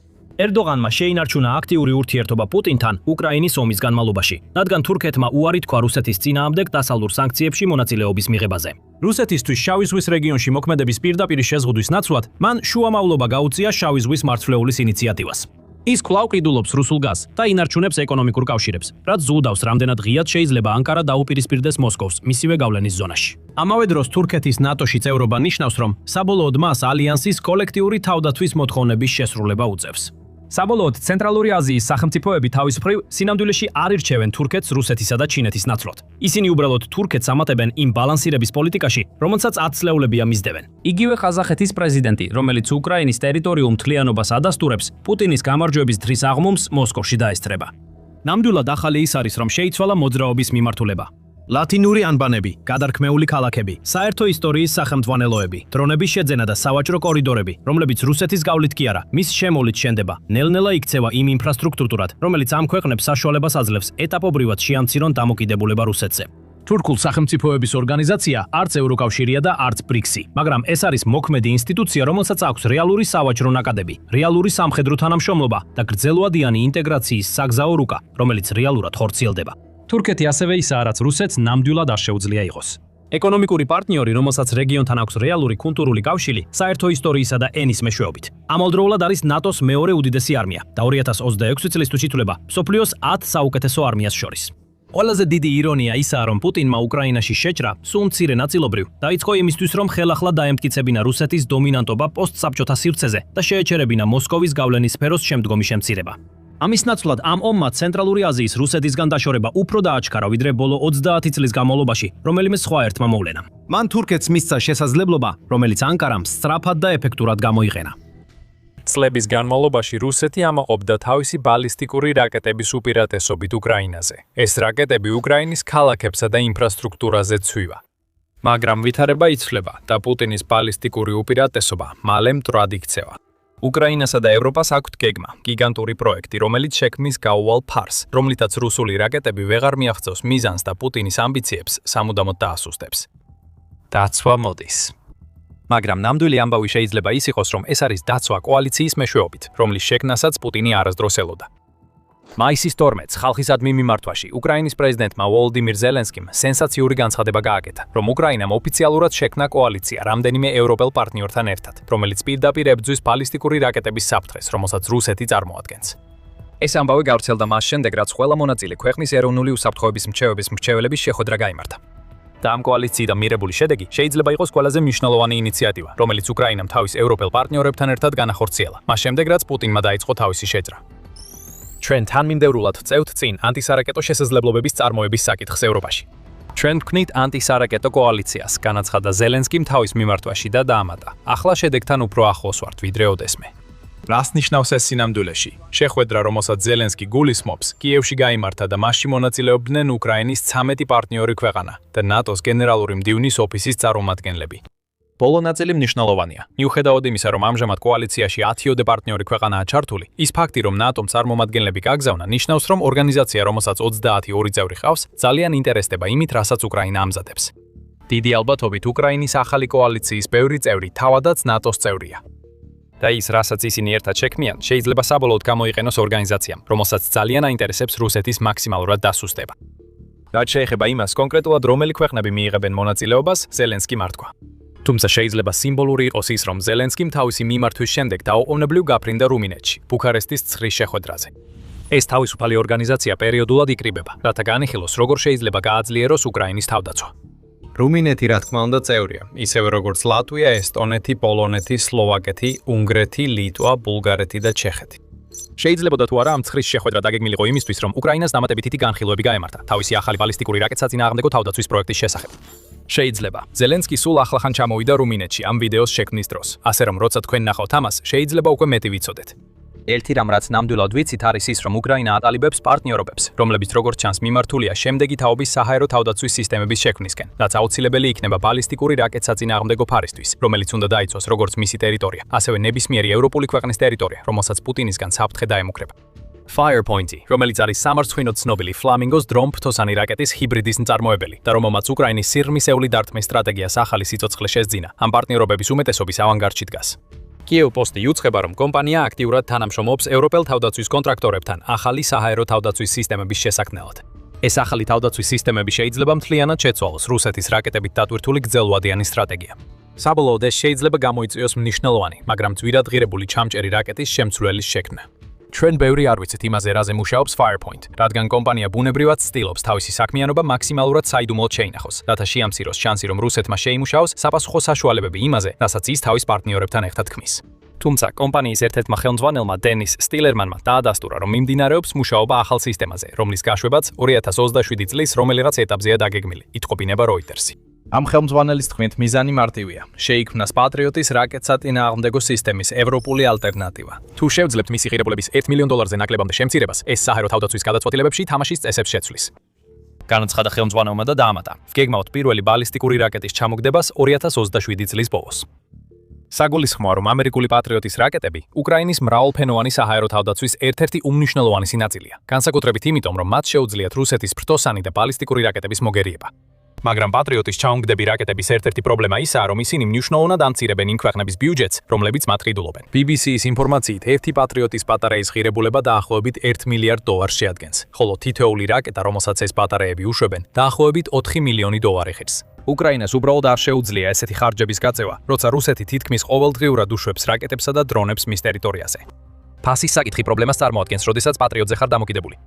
ერდოღანმა შეინარჩუნა აქტიური ურთიერთობა პუტინთან უკრაინის ომის განმავლობაში, რადგან თურქეთმა უარი თქვა რუსეთის წინააღმდეგ დასავლურ სანქციებში მონაწილეობის მიღებაზე. რუსეთისთვის შავი ზღვის რეგიონში მოქმედების პირდაპირ შეზღუდვის ნაცვლად, მან შუამავლობა გაუწია შავი ზღვის მართლეულის ინიციატივას. ის კვლავ ყიდულობს რუსულ გაზს და ინარჩუნებს ეკონომიკურ კავშირებს, რაც ზღუდავს რამდენად ღიად შეიძლება ანკარა დაუპირისპირდეს მოსკოვს მისივე გავლენის ზონაში. ამავე დროს თურქეთის ნატოში წევრობა ნიშნავს, რომ საბოლოოდ მას ალიანსის კოლექტიური თავდაცვის მოთხოვნების შესრულება უწევს.
საბოლოოდ ცენტრალური აზიის სახელმწიფოები თავის მხრივ სინამდვილეში არ ირჩევენ თურქეთს რუსეთისა და ჩინეთის ნაცვლად. ისინი უბრალოდ თურქეთს ამატებენ იმ ბალანსირების პოლიტიკაში, რომელსაც 10 წლეულებია მისდევენ. იგივე ყაზახეთის პრეზიდენტი, რომელიც უკრაინის ტერიტორიულ მთლიანობას ადასტურებს, პუტინის გამარჯვების დღის აღმომს მოსკოვში დაესწრება. ნამდვილად ახალი ის არის, რომ შეიცვალა მოძრაობის მიმართულება. ლათინური ანბანები, გადარქმეული ქალაქები, საერთო ისტორიის სახელმძღვანელოები, დრონების შეძენა და სავაჭრო კორიდორები, რომლებიც რუსეთის გავლით კი არა, მის შემოვლით შენდება, ნელ-ნელა იქცევა იმ ინფრასტრუქტურად, რომელიც ამ ქვეყნებს საშუალებას აძლევს ეტაპობრივად შეამცირონ დამოკიდებულება რუსეთზე. თურქულ სახელმწიფოების ორგანიზაცია არც ევროკავშირია და არც ბრიქსი, მაგრამ ეს არის მოქმედი ინსტიტუცია, რომელსაც აქვს რეალური სავაჭრო ნაკადები, რეალური სამხედრო თანამშრომლობა და გრძელვადიანი ინტეგრაციის საგზაო რუკა, რომელიც რეალურად ხორციელდება. თურქეთი ასევე ისაა, რაც რუსეთს ნამდვილად არ შეუძლია იყოს. ეკონომიკური პარტნიორი, რომელსაც რეგიონთან აქვს რეალური კულტურული კავშირი, საერთო ისტორიისა და ენის მეშვეობით. ამავდროულად არის ნატოს მეორე უდიდესი არმია და 2026 წლისთვის ითვლება მსოფლიოს 10 საუკეთესო არმიას შორის. ყველაზე დიდი ირონია ისაა, რომ პუტინმა უკრაინაში შეჭრა სულ მცირე ნაწილობრივ დაიწყო იმისთვის, რომ ხელახლა დაემტკიცებინა რუსეთის დომინანტობა პოსტსაბჭოთა სივრცეზე და შეეჩერებინა მოსკოვის გავლენის სფეროს შემდგომი შემცირება. ამის ნაცვლად ამ ომმა ცენტრალური აზიის რუსეთისგან დაშორება უფრო დააჩქარა, ვიდრე ბოლო 30 წლის განმავლობაში, რომელიმე სხვა ერთმა მოვლენამ. მან თურქეთს მისცა შესაძლებლობა, რომელიც ანკარამ სწრაფად და ეფექტურად გამოიყენა.
წლების განმავლობაში რუსეთი ამაყობდა თავისი ბალისტიკური რაკეტების უპირატესობით უკრაინაზე. ეს რაკეტები უკრაინის ქალაქებსა და ინფრასტრუქტურაზე ცვივა. მაგრამ ვითარება იცვლება და პუტინის ბალისტიკური უპირატესობა მალე მტრად იქცევა. უკრაინასა და ევროპას აქვთ გეგმა, გიგანტური პროექტი, რომელიც შექმნის გაუვალ ფარს, რომლითაც რუსული რაკეტები ვეღარ მიაღწევს მიზანს და პუტინის ამბიციებს სამუდამოდ დაასუსტებს. დაცვა მოდის. მაგრამ ნამდვილი ამბავი შეიძლება ის იყოს, რომ ეს არის დაცვა კოალიციის მეშვეობით, რომლის შექმნასაც პუტინი არასდროს ელოდა. მაისის 12-ს ხალხისადმი მიმართვაში უკრაინის პრეზიდენტმა ვოლოდიმირ ზელენსკიმ სენსაციური განცხადება გააკეთა, რომ უკრაინამ ოფიციალურად შექმნა კოალიცია რამდენიმე ევროპელ პარტნიორთან ერთად, რომელიც პირდაპირ ებრძვის ბალისტიკური რაკეტების საფრთხეს, რომელსაც რუსეთი წარმოადგენს. ეს ამბავი გავრცელდა მას შემდეგ, რაც ყველა მონაწილე ქვეყნის ეროვნული უსაფრთხოების მრჩევების მრჩეველების შეხვედრა გაიმართა. და ამ კოალიციიდან მიღებული შედეგი შეიძლება იყოს ყველაზე მნიშვნელოვანი ინიციატივა, რომელიც უკრაინამ თავის ევროპელ პარტნიორებთან ერთად განახორციელა, მას შემდეგ რაც პუტინმა დაიწყო თავისი შეჭრა. ჩვენ თანმიმდევრულად წევთ წინ ანტისარაკეტო შესაძლებლობების წარმოების საკითხს ევროპაში. ჩვენ ვქმნით ანტისარაკეტო კოალიციას, განაცხადა ზელენსკიმ თავის მიმართვაში და დაამატა. ახლა შედეგთან უფრო ახლოს ვართ, ვიდრე ოდესმე. რას ნიშნავს ეს სინამდვილეში? შეხვედრა, რომელსაც ზელენსკი გულისხმობს, კიევში გაიმართა და მასში მონაწილეობდნენ უკრაინის 13 პარტნიორი ქვეყანა და ნატოს გენერალური მდივნის ოფისის წარმომადგენლები. ბოლო ნაწილი მნიშვნელოვანია. მიუხედავად იმისა, რომ ამჟამად კოალიციაში 10-ოდე პარტნიორი ქვეყანაა ჩართული, ის ფაქტი, რომ ნატომ წარმომადგენლები გაგზავნა, ნიშნავს, რომ ორგანიზაცია, რომელსაც 22 წევრი ჰყავს, ძალიან ინტერესდება იმით, რასაც უკრაინა ამზადებს. დიდი ალბათობით უკრაინის ახალი კოალიციის ბევრი წევრი თავადაც ნატოს წევრია. და ის, რასაც ისინი ერთად შექმნიან, შეიძლება საბოლოოდ გამოიყენოს ორგანიზაციამ, რომელსაც ძალიან აინტერესებს რუსეთის მაქსიმალურად დასუსტება. რაც შეეხება იმას, კონკრეტულად რომელი ქვეყნები მიიღებენ მონაწილეობას, ზელენსკიმ არ თქვა. თუმცა შეიძლება სიმბოლური იყოს ის, რომ ზელენსკიმ თავისი მიმართვის შემდეგ დაუყოვნებლივ გაფრინდა რუმინეთში, ბუქარესტის ცხრილ შეხვედრაზე. ეს თავისუფალი ორგანიზაცია პერიოდულად იკრიბება, რათა განიხილოს, როგორ შეიძლება გააძლიეროს უკრაინის თავდაცვა. რუმინეთი, რა თქმა უნდა, წევრია, ისევე როგორც ლატვია, ესტონეთი, პოლონეთი, სლოვაკეთი, უნგრეთი, ლიტვა, ბულგარეთი და ჩეხეთი. შეიძლებოდა თუ არა ამ ცხრილ შეხვედრა დაგეგმილიყო იმისთვის, რომ უკრაინას დამატებითი განხილვები გაემართა თავისი ახალი ბალისტიკური რაკეტსაწინააღმდეგო თავდაცვის პროექტის შესახებ. შეიძლება. ზელენსკი სულ ახლახან ჩამოვიდა რუმინეთში ამ ვიდეოს შექმნის დროს, ასე რომ როცა თქვენ ნახავთ ამას, შეიძლება უკვე მეტი ვიცოდეთ. ერთი რამ, რაც ნამდვილად ვიცით, არის ის, რომ უკრაინა ატალიბებს პარტნიორობებს, რომლებიც როგორც ჩანს მიმართულია შემდეგი თაობის საჰაერო თავდაცვის სისტემების შექმნისკენ, რაც აუცილებელი იქნება ბალისტიკური რაკეტსაწინააღმდეგო ფარისთვის, რომელიც უნდა დაიცვას როგორც მისი ტერიტორია, ასევე ნებისმიერი ევროპული ქვეყნის ტერიტორია, რომელსაც პუტინისგან საფრთხე დაემუქრება. Firepoint-ი, რომელიც არის სამარცხვინოდ ცნობილი Flamingos დრონ-ფთოსანი რაკეტის ჰიბრიდის მწარმოებელი და რომელმაც უკრაინის სიღრმისეული დარტყმის სტრატეგიას ახალი სიცოცხლე შესძინა, ამ პარტნიორობების უმეტესობის ავანგარდში დგას. კიევ-პოსტი უცხება, რომ კომპანია აქტიურად თანამშრომლობს ევროპელ თავდაცვის კონტრაქტორებთან ახალი საჰაერო თავდაცვის სისტემების შესაქმნელად. ეს ახალი თავდაცვის სისტემები შეიძლება მთლიანად შეცვალოს რუსეთის რაკეტებით დატვირთული გრძელვადიანი სტრატეგია. საბოლოოდ ეს შეიძლება გამოიწვიოს მნიშვნელოვანი, მაგრამ ძვირადღირებული ჩამჭერი რაკეტის შემცვლელის შექმნა. ჩვენ ბევრი არ ვიცით იმაზე, რაზე მუშაობს Firepoint, რადგან კომპანია ბუნებრივად ცდილობს თავისი საქმიანობა მაქსიმალურად საიდუმლოდ შეინახოს, რათა შეამციროს შანსი, რომ რუსეთმა შეიმუშაოს საპასუხო საშუალებები იმაზე, რასაც ის თავის პარტნიორებთან ერთად ქმნის. თუმცა კომპანიის ერთ-ერთმა ხელმძღვანელმა დენის სტილერმანმა დაადასტურა, რომ მიმდინარეობს მუშაობა ახალ სისტემაზე, რომლის გაშვებაც 2027 წლის რომელიღაც ეტაპზეა დაგეგმილი, იტყობინება Reuters-ი. ამ ხელმძღვანელის თქმით, მიზანი მარტივია: შეიქმნას პატრიოტის რაკეტსაწინააღმდეგო სისტემის ევროპული ალტერნატივა. თუ შევძლებთ მისი ღირებულების $1 მილიონ-ზე ნაკლებამდე შემცირებას, ეს საჰაერო თავდაცვის გადაწყვეტილებებში თამაშის წესებს შეცვლის. განაცხადა ხელმძღვანელმა და დაამატა: ვგეგმავთ პირველი ბალისტიკური რაკეტის ჩამოგდებას 2027 წლის ბოლოს. საგულისხმოა, რომ ამერიკული პატრიოტის რაკეტები უკრაინის მრავალფენოვანი საჰაერო თავდაცვის ერთ-ერთი უმნიშვნელოვანესი ნაწილია, განსაკუთრებით იმიტომ, რომ მათ შეუძლიათ რუსეთის ფრთოსანი და ბალისტიკური რაკეტების მოგერიება. მაგრამ პატრიოტის ჩაუნგდები რაკეტების ერთ-ერთი პრობლემა ისაა, რომ ისინი მნიშვნელოვნად ამცირებენ იმ ქვეყნების ბიუჯეტს, რომლებიც მათ ყიდულობენ. BBC-ის ინფორმაციით, ერთი პატრიოტის ბატარეის ღირებულება დაახლოებით $1 მილიარდ შეადგენს, ხოლო თითოეული რაკეტა, რომელსაც ეს ბატარეები უშვებენ, დაახლოებით $4 მილიონი ღირს. უკრაინას უბრალოდ არ შეუძლია ესეთი ხარჯების გაწევა, როცა რუსეთი თითქმის ყოველდღიურად უშვებს რაკეტებსა და დრონებს მის ტერიტორიაზე. ფასის საკითხი პრობლემას წარმოადგენს, როდესაც პატრიოტზე ხარ დამოკიდებული.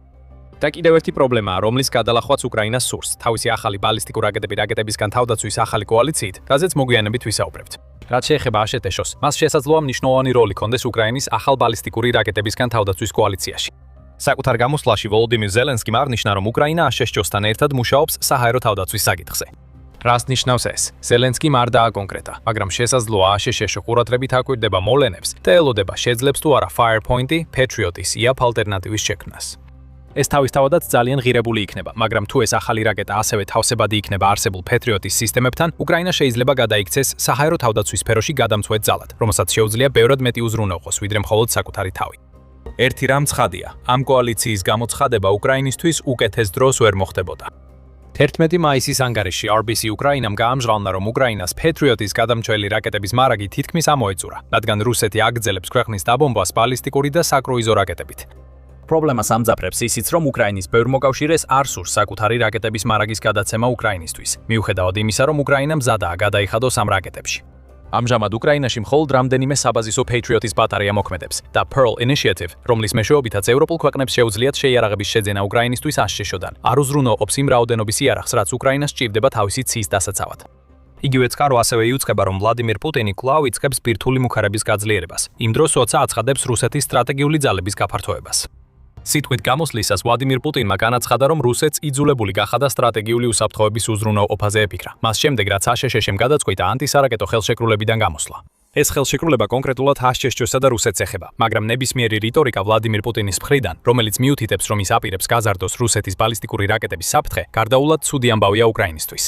და კიდევ ერთი პრობლემაა, რომლის გადალახვაც უკრაინას სურს, თავისი ახალი ბალისტიკური რაკეტებისგან თავდაცვის ახალი კოალიციით, რაზეც მოგვიანებით ვისაუბრებთ. რაც შეეხება აშეტეშოს, მას შესაძლოა მნიშვნელოვანი როლი ჰქონდეს უკრაინის ახალ ბალისტიკური რაკეტებისგან თავდაცვის კოალიციაში. საკუთარ გამოსვლაში ვოლოდიმირ ზელენსკიმ აღნიშნა, რომ უკრაინა აშშ-თან ერთად მუშაობს საჰაერო თავდაცვის საკითხზე. რას ნიშნავს ეს? ზელენსკიმ არ დააკონკრეტა, მაგრამ შესაძლოა აშშ ყურადღებით აკვირდება მოლენებს და ელოდება შეძლებს თუ არა Firepoint-ი, Patriot-ის IAP ალტერნატივის შექმნას. ეს თავისთავადაც ძალიან ღირებული იქნება, მაგრამ თუ ეს ახალი რაკეტა ასევე თავსებადი იქნება არსებულ Patriot-ის სისტემებთან, უკრაინა შეიძლება გადაიქცეს საჰაერო თავდაცვის სფეროში გადამწყვეტ ძალად, რომელსაც შეუძლია ბევრად მეტი უზრუნველყოს, ვიდრე მხოლოდ საკუთარი თავი. ერთი რამ ცხადია, ამ კოალიციის გამოცხადება უკრაინისთვის უკეთეს დროს ვერ მოხდებოდა. 11 მაისის ანგარიში RBC უკრაინამ გაამჟღავნა, რომ უკრაინას Patriot-ის გადამჭველი რაკეტების მარაგი თითქმის ამოეწურა, რადგან რუსეთი აგრძელებს ქვეყნის დაბომბვას ბალისტიკური და საკრუიზო რაკეტებით. პრობლემას ამძაფრებს ისიც, რომ უკრაინის ბევრ მოკავშირეს არ სურს საკუთარი რაკეტების მარაგის გადაცემა უკრაინისთვის, მიუხედავად იმისა, რომ უკრაინა მზადაა გადაიხადოს ამ რაკეტებში. ამჟამად უკრაინაში მხოლოდ რამდენიმე საბაზისო Patriot-ის ბატარეა მოქმედებს და Pearl Initiative, რომლის მეშვეობითაც ევროპულ ქვეყნებს შეუძლიათ შეიარაღების შეძენა უკრაინისთვის აშშ-დან, არ უზრუნველყოფს იმ რაოდენობის იარაღს, რაც უკრაინას სჭირდება თავისი ციის დასაცავად. იგივე წყარო ასევე იუწყება, რომ ვლადიმირ პუტინი კვლავ იწყებს ბირთვული მუხარების გაძლიერებას, იმ დროს, როცა აცხადებს რუსეთის სტრატეგიული ძალების გაფართოებას. სიტყვით გამოსვლისას ვლადიმირ პუტინმა განაცხადა, რომ რუსეთს იძულებული გახადა სტრატეგიული უსაფრთხოების უზრუნველყოფაზე ეფიქრა, მას შემდეგ რაც აშშ-მ გადაწყვიტა ანტისარაკეტო ხელშეკრულებიდან გამოსვლა. ეს ხელშეკრულება კონკრეტულად აშშ-სა და რუსეთს ეხება, მაგრამ ნებისმიერი რიტორიკა ვლადიმირ პუტინის მხრიდან, რომელიც მიუთითებს, რომ ის აპირებს გაზარდოს რუსეთის ბალისტიკური რაკეტების საფრთხე, გარდაულად ცუდი ამბავია უკრაინისთვის.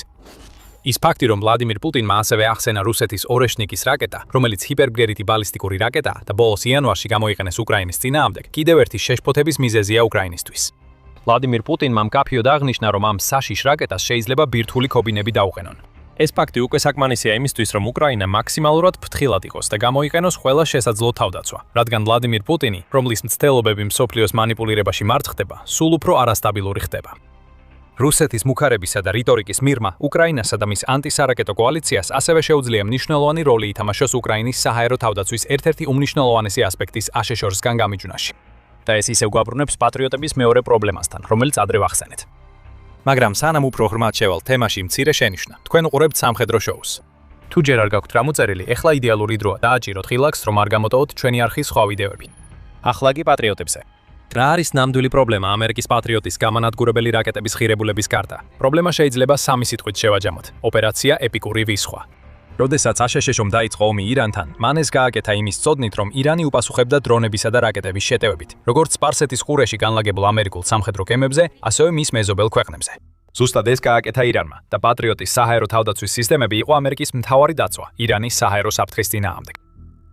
ის ფაქტი, რომ ვლადიმირ პუტინმა ასევე ახსენა რუსეთის ორეშნიკის რაკეტა, რომელიც ჰიპერბგერითი ბალისტიკური რაკეტაა და ბოლოს იანვარში გამოიყენეს უკრაინის წინააღმდეგ, კიდევ ერთი შეშფოთების მიზეზია უკრაინისთვის. ვლადიმირ პუტინმა მკაფიოდ აღნიშნა, რომ ამ საშიშ რაკეტას შეიძლება ბირთვული ქობინები დაუყენონ. ეს ფაქტი უკვე საკმარისია იმისთვის, რომ უკრაინა მაქსიმალურად ფრთხილად იყოს და გამოიყენოს ყველა შესაძლო თავდაცვა, რადგან ვლადიმირ პუტინი, რომლის მცდელობები მსოფლიოს მანიპულირებაში მარცხდება, სულ უფრო არასტაბილური ხდება. რუსეთის მუხარებისა და რიტორიკის მიღმა უკრაინასა და მის ანტისარაკეტო კოალიციას ასევე შეუძლია მნიშვნელოვანი როლი ითამაშოს უკრაინის საჰაერო თავდაცვის ერთ-ერთი უმნიშვნელოვანესი ასპექტის აშშ-სგან გამიჯვნაში. და ეს ისევ გვაბრუნებს პატრიოტების მეორე პრობლემასთან, რომელიც ადრე ვახსენეთ. მაგრამ სანამ უფრო ღრმად შევალ თემაში მცირე შენიშვნა, თქვენ უყურებთ სამხედრო შოუს. თუ ჯერ არ გაქვთ გამოწერილი, ეხლა იდეალური დროა დააჭიროთ ხილაკს, რომ არ გამოტოვოთ ჩვენი არხის სხვა ვიდეოები. ახლა კი პატრიოტებზე. რა არის ნამდვილი პრობლემა ამერიკის პატრიოტის გამანადგურებელი რაკეტების ღირებულების გარდა? პრობლემა შეიძლება სამი სიტყვით შევაჯამოთ: ოპერაცია ეპიკური ვისხვა. როდესაც აშშ-მ დაიწყო ომი ირანთან, მან ეს გააკეთა იმის წოდნით, რომ ირანი უპასუხებდა დრონებისა და რაკეტების შეტევებით, როგორც სპარსეთის ყურეში განლაგებულ ამერიკულ სამხედრო გემებზე, ასევე მის მეზობელ ქვეყნებზე. ზუსტად ეს გააკეთა ირანმა და პატრიოტის საჰაერო თავდაცვის სისტემები იყო ამერიკის მთავარი დაცვა ირანის საჰაერო საფრთხის წინააღმდეგ.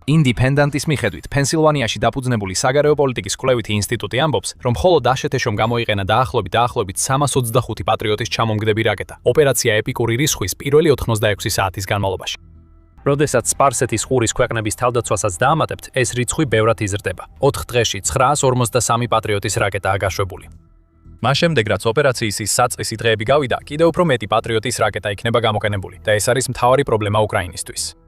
ინდიპენდენტის მიხედვით, პენსილვანიაში დაფუძნებული საგარეო პოლიტიკის კვლევითი ინსტიტუტი ამბობს, რომ მხოლოდ აშშ-მ გამოიყენა დაახლოებით 325 პატრიოტის ჩამომგდები რაკეტა ოპერაცია ეპიკური რისხვის პირველი 86 საათის განმავლობაში. როდესაც სპარსეთის ყურის ქვეყნების თავდაცვასაც დაამატებთ, ეს რიცხვი ბევრად იზრდება. 4 დღეში 953 პატრიოტის რაკეტაა გაშვებული. მას შემდეგ, რაც ოპერაციის ის საწყისი დღეები გავიდა, კიდევ უფრო მეტი პატრიოტის რაკეტა იქნება გამოყენებული და ეს არის მთავარი პრობლემა უკრაინისთვის.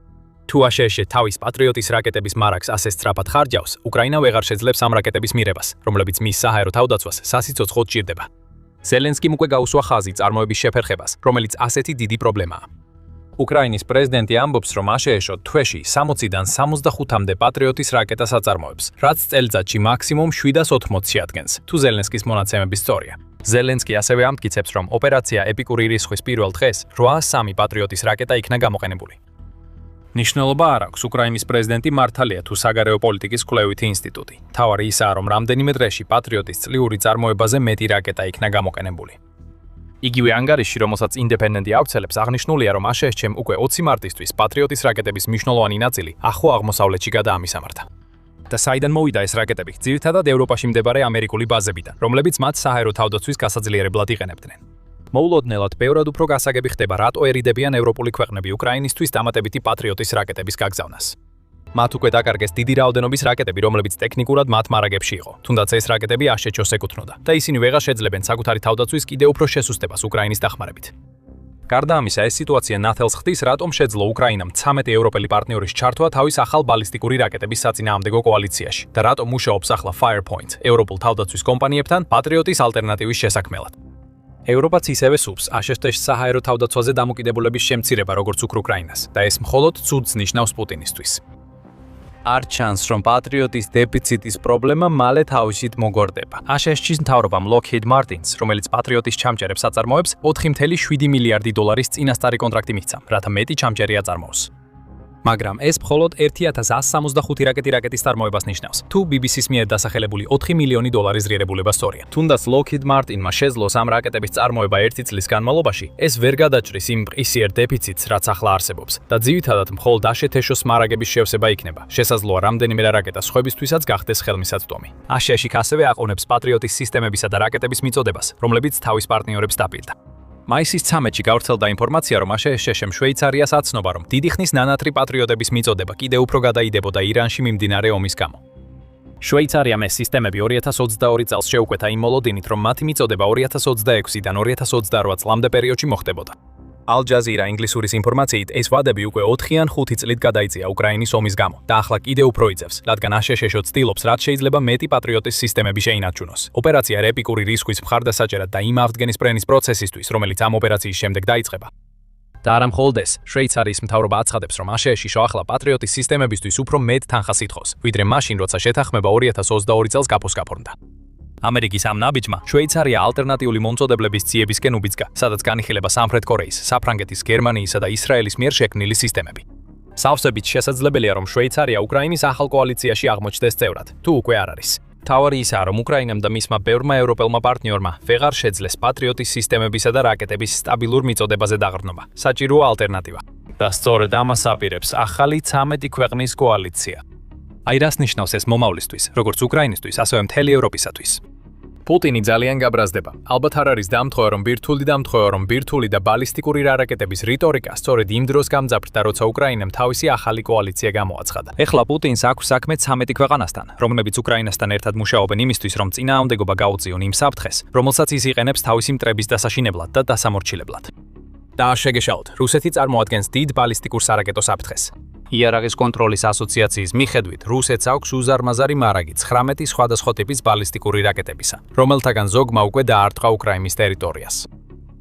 თუ აშშ თავის პატრიოტის რაკეტების მარაგს ასე სწრაფად ხარჯავს, უკრაინა ვეღარ შეძლებს ამ რაკეტების მიღებას, რომლებიც მის საჰაერო თავდაცვას სასიცოცხლოდ ჭირდება. ზელენსკიმ უკვე გაუსვა ხაზი წარმოების შეფერხებას, რომელიც ასეთი დიდი პრობლემაა. უკრაინის პრეზიდენტი ამბობს, რომ აშეეშოთ თვეში 60-დან 65-მდე პატრიოტის რაკეტას აწარმოებს, რაც წელიწადში მაქსიმუმ 780 შეადგენს, თუ ზელენსკის მონაცემები სწორია. ზელენსკი ასევე ამტკიცებს, რომ ოპერაცია ეპიკური რისხვის პირველ დღეს 803 პატრიოტის რაკეტა იქნა გამოყენებული. ნიშნულობა არ აქვს, უკრაინის პრეზიდენტი მართალია თუ საგარეო პოლიტიკის კვლევითი ინსტიტუტი. თავარი ისაა, რომ რამდენიმე დღეში პატრიოტის წლიური წარმოებაზე მეტი რაკეტა იქნა გამოყენებული. იგივე ანგარიში, რომელსაც ინდეპენდენტი ავრცელებს, აღნიშნულია, რომ აშეშჩემ უკვე 20 მარტისთვის პატრიოტის რაკეტების მნიშვნელოვანი ნაწილი ახლო აღმოსავლეთში გადაამისამართა. და საიდან მოვიდა ეს რაკეტები? ძირითადად ევროპაში მდებარე ამერიკული ბაზებიდან, რომლებიც მათ საჰაერო თავდაცვის გასაძლიერებლად იყენებდნენ. მოულოდნელად ბევრად უფრო გასაგები ხდება, რატო ერიდებიან ევროპული ქვეყნები უკრაინისთვის დამატებითი პატრიოტის რაკეტების გაგზავნას. მათ უკვე დაკარგეს დიდი რაოდენობის რაკეტები, რომლებიც ტექნიკურად მათ მარაგებში იყო, თუნდაც ეს რაკეტები აშეჩოს ეკუთვნოდა და ისინი ვეღარ შეძლებენ საკუთარი თავდაცვის კიდევ უფრო შესუსტებას უკრაინის დახმარებით. გარდა ამისა, ეს სიტუაცია ნათელს ხდის, რატომ შეძლო უკრაინამ 13 ევროპელი პარტნიორის ჩართვა თავის ახალ ბალისტიკური რაკეტების საწინააღმდეგო კოალიციაში და რატომ მუშაობს ახლა Firepoint ევროპულ თავდაცვის კომპანიებთან პატრიოტის ალტერნატივის შესაქმნელად. ევროპაც ისევე სურს აშშ-ს საჰაერო თავდაცვაზე დამოკიდებულების შემცირება, როგორც უკრაინას, და ეს მხოლოდ ცუდს ნიშნავს პუტინისთვის. არ ჩანს, რომ პატრიოტის დეფიციტის პრობლემა მალე თავისით მოგორდება. აშშ-ის მთავრობამ Lockheed Martin-ს, რომელიც პატრიოტის ჩამჭერებს აწარმოებს, 4.7 მილიარდი დოლარის წინასწარი კონტრაქტი მიჰცა, რათა მეტი ჩამჭერი აწარმოოს. მაგრამ ეს მხოლოდ 1165 რაკეტის წარმოებას ნიშნავს. თუ BBC-ს მიერ დასახელებული 4 მილიონი დოლარის ღირებულება სწორია. თუნდაც Lockheed Martin-მა შეძლოს ამ რაკეტების წარმოება 1 წლის განმავლობაში, ეს ვერ გადაჭრის იმ მყისიერ დეფიციტს, რაც ახლა არსებობს და ძირითადად მხოლოდ აშშ-ს მარაგების შევსება იქნება. შესაძლოა რამდენიმე რაკეტა სხვებისთვისაც გახდეს ხელმისაწვდომი. აშშ ასევე აყენებს პატრიოტის სისტემებისა და რაკეტების მიწოდებას, რომლებიც თავის პარტნიორებს დაპირდა. მაისის 13-ში გავრცელდა ინფორმაცია, რომ აშშ-მ შვეიცარიას აცნობა, რომ დიდი ხნის ნანატრი პატრიოტების მიწოდება კიდევ უფრო გადაიდებოდა ირანში მიმდინარე ომის გამო. შვეიცარიამ ეს სისტემები 2022 წელს შეუკვეთა იმ მოლოდინით, რომ მათი მიწოდება 2026-დან 2028 წლამდე პერიოდში მოხდებოდა. Al Jazeera ინგლისურის ინფორმაციით, ეს ვადები უკვე 4 ან 5 წლით გადაიწია უკრაინის ომის გამო და ახლა კიდევ უფრო იწევს, რადგან აშშ-ო ცდილობს, რაც შეიძლება მეტი პატრიოტის სისტემები შეინარჩუნოს. ოპერაცია ეპიკური რისხვის მხარდასაჭერად და იმ აღდგენის პრენის პროცესისთვის, რომელიც ამ ოპერაციის შემდეგ დაიწყება. და არა მხოლოდ ეს, შვეიცარიის მთავრობა აცხადებს, რომ აშშ-ო ახლა პატრიოტის სისტემებისთვის უფრო მეტ თანხას ითხოვს, ვიდრე მაშინ, როცა შეთანხმება 2022 წელს გაფორმდა. ამერიკის ამ ნაბიჯმა შვეიცარია ალტერნატიული მომწოდებლების ძიებისკენ უბიძგა, სადაც განიხილება სამხრეთ კორეის, საფრანგეთის, გერმანიისა და ისრაელის მიერ შექმნილი სისტემები. სავსებით შესაძლებელია, რომ შვეიცარია უკრაინის ახალ კოალიციაში აღმოჩნდეს წევრად, თუ უკვე არ არის. თავარი ისაა, რომ უკრაინამ და მისმა ბევრმა ევროპელმა პარტნიორმა ვეღარ შეძლეს პატრიოტის სისტემებისა და რაკეტების სტაბილურ მიწოდებაზე დაყრდნობა, საჭიროა ალტერნატივა. და სწორედ ამას აპირებს ახალი 13 ქვეყნის კოალიცია. აი რას ნიშნავს ეს მომავლისთვის, როგორც უკრაინისთვის, ასევე მთელი ევროპისათვის. პუტინი ძალიან გაბრაზდება. ალბათ არ არის დამთხოვა, რომ ბირთვული და ბალისტიკური რაკეტების რიტორიკა სწორედ იმ დროს გამძაფრდა, როცა უკრაინამ თავისი ახალი კოალიცია გამოაცხადა. ეხლა პუტინს აქვს საქმე 13 ქვეყანასთან, რომლებიც უკრაინასთან ერთად მუშაობენ იმისთვის, რომ წინააღმდეგობა გაუწიონ იმ საფრთხეს, რომელსაც ის იყენებს თავისი მტრების დასაშინებლად და დასამორჩილებლად. და არ შეგეშალოთ, რუსეთი წარმოადგენს დიდ ბალისტიკურ სარაკეტო საფრთხეს. იარაღის კონტროლის ასოციაციის მიხედვით, რუსეთს აქვს უზარმაზარი მარაგი 19 სხვადასხვა ტიპის ბალისტიკური რაკეტებისა, რომელთაგან ზოგმა უკვე დაარტყა უკრაინის ტერიტორიას.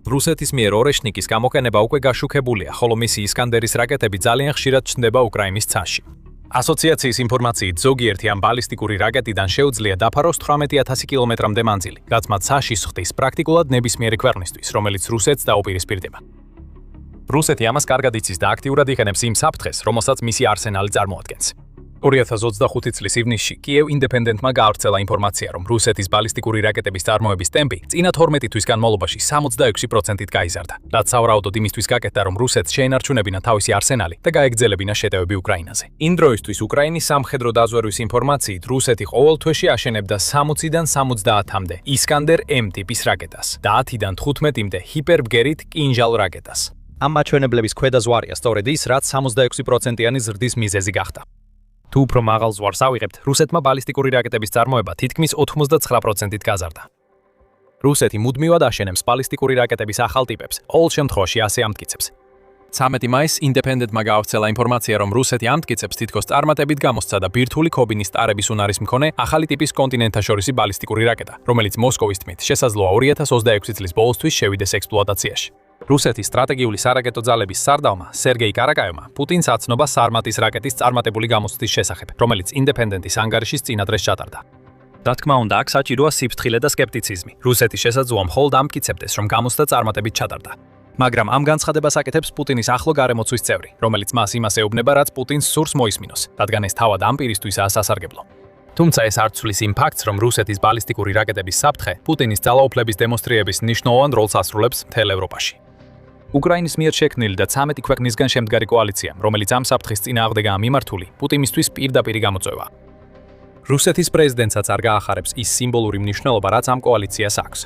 რუსეთის მიერ ორეშნიკის გამოყენება უკვე გაშუქებულია, ხოლო მისი ისკანდერის რაკეტები ძალიან ხშირად ჩნდება უკრაინის ცაში. ასოციაციის ინფორმაციით, ზოგიერთი ამ ბალისტიკური რაკეტიდან შეუძლია დაფაროს 18,000 კილომეტრამდე მანძილი, რაც მათ ცაში ხდის პრაქტიკულად ნებისმიერი ქვეყნისთვის, რომელიც რუსეთს დაუპირისპირდება. რუსეთი ამას კარგად იცის და აქტიურად იყენებს იმ საფრთხეს, რომელსაც მისი არსენალი წარმოადგენს. 2025 წლის ივნისში კიევ ინდეპენდენტმა გაავრცელა ინფორმაცია, რომ რუსეთის ბალისტიკური რაკეტების წარმოების ტემპი წინა 12 თვის განმავლობაში 66%-ით გაიზარდა, რაც სავარაუდოდ იმისთვის გაკეთდა, რომ რუსეთს შეენარჩუნებინა თავისი არსენალი და გაეგრძელებინა შეტევები უკრაინაზე. იმ დროისთვის უკრაინის სამხედრო დაზვერვის ინფორმაციით, რუსეთი ყოველ თვეში აშენებდა 60-დან 70-მდე ისკანდერ M ტიპის რაკეტას და 10-დან 15-მდე ჰიპერბგერით კინჟალ რაკეტას. ამ მაჩვენებლების ქვედა ზვარია სწორედ ის, რაც 66%-იანი ზრდის მიზეზი გახდა. თუ უფრო მაღალ ზვარს ავიღებთ, რუსეთმა ბალისტიკური რაკეტების წარმოება თითქმის 89%-ით გაზარდა. რუსეთი მუდმივად აშენებს ბალისტიკური რაკეტების ახალ ტიპებს, ყოველ შემთხვევაში ასე ამტკიცებს. 13 მაისს ინდეპენდენტმა გაავრცელა ინფორმაცია, რომ რუსეთი ამტკიცებს თითქოს წარმატებით გამოსცა და ბირთვული ქობინის ტარების უნარის მქონე ახალი ტიპის კონტინენტთაშორისი ბალისტიკური რაკეტა, რომელიც მოსკოვის თქმით შესაძლოა 2026 წლის ბოლოსთვის შევიდეს ექსპლუატაციაში. რუსეთის სტრატეგიული სარაკეტო ძალების სარდალმა სერგეი კარაკაევმა პუტინს აცნობა სარმატის რაკეტის წარმატებული გამოცდის შესახებ, რომელიც ინდეპენდენტის ანგარიშის წინადრეს ჩატარდა. რა თქმა უნდა, აქ საჭიროა სიფრთხილე და სკეპტიციზმი. რუსეთი შესაძლოა მხოლოდ ამტკიცებდეს, რომ გამოცდა წარმატებით ჩატარდა. მაგრამ ამ განცხადებას აკეთებს პუტინის ახლო გარემოცვის წევრი, რომელიც მას იმას ეუბნება, რაც პუტინს სურს მოისმინოს, რადგან ეს თავად ამ პირისთვისაა სასარგებლო. თუმცა ეს არ ცვლის იმ ფაქტს, რომ რუსეთის ბალისტიკური რაკეტების საფრთხე პუტინის ძალაუფლების დემონსტრირების მნიშვნელოვან როლს ასრულებს მთელ ევროპაში. უკრაინის მიერ შექმნილი და 13 ქვეყნისგან შემდგარი კოალიცია, რომელიც ამ საფრთხის წინააღმდეგაა მიმართული, პუტინისთვის პირდაპირი გამოწვევა. რუსეთის პრეზიდენტსაც არ გაახარებს ის სიმბოლური მნიშვნელობა, რაც ამ კოალიციას აქვს.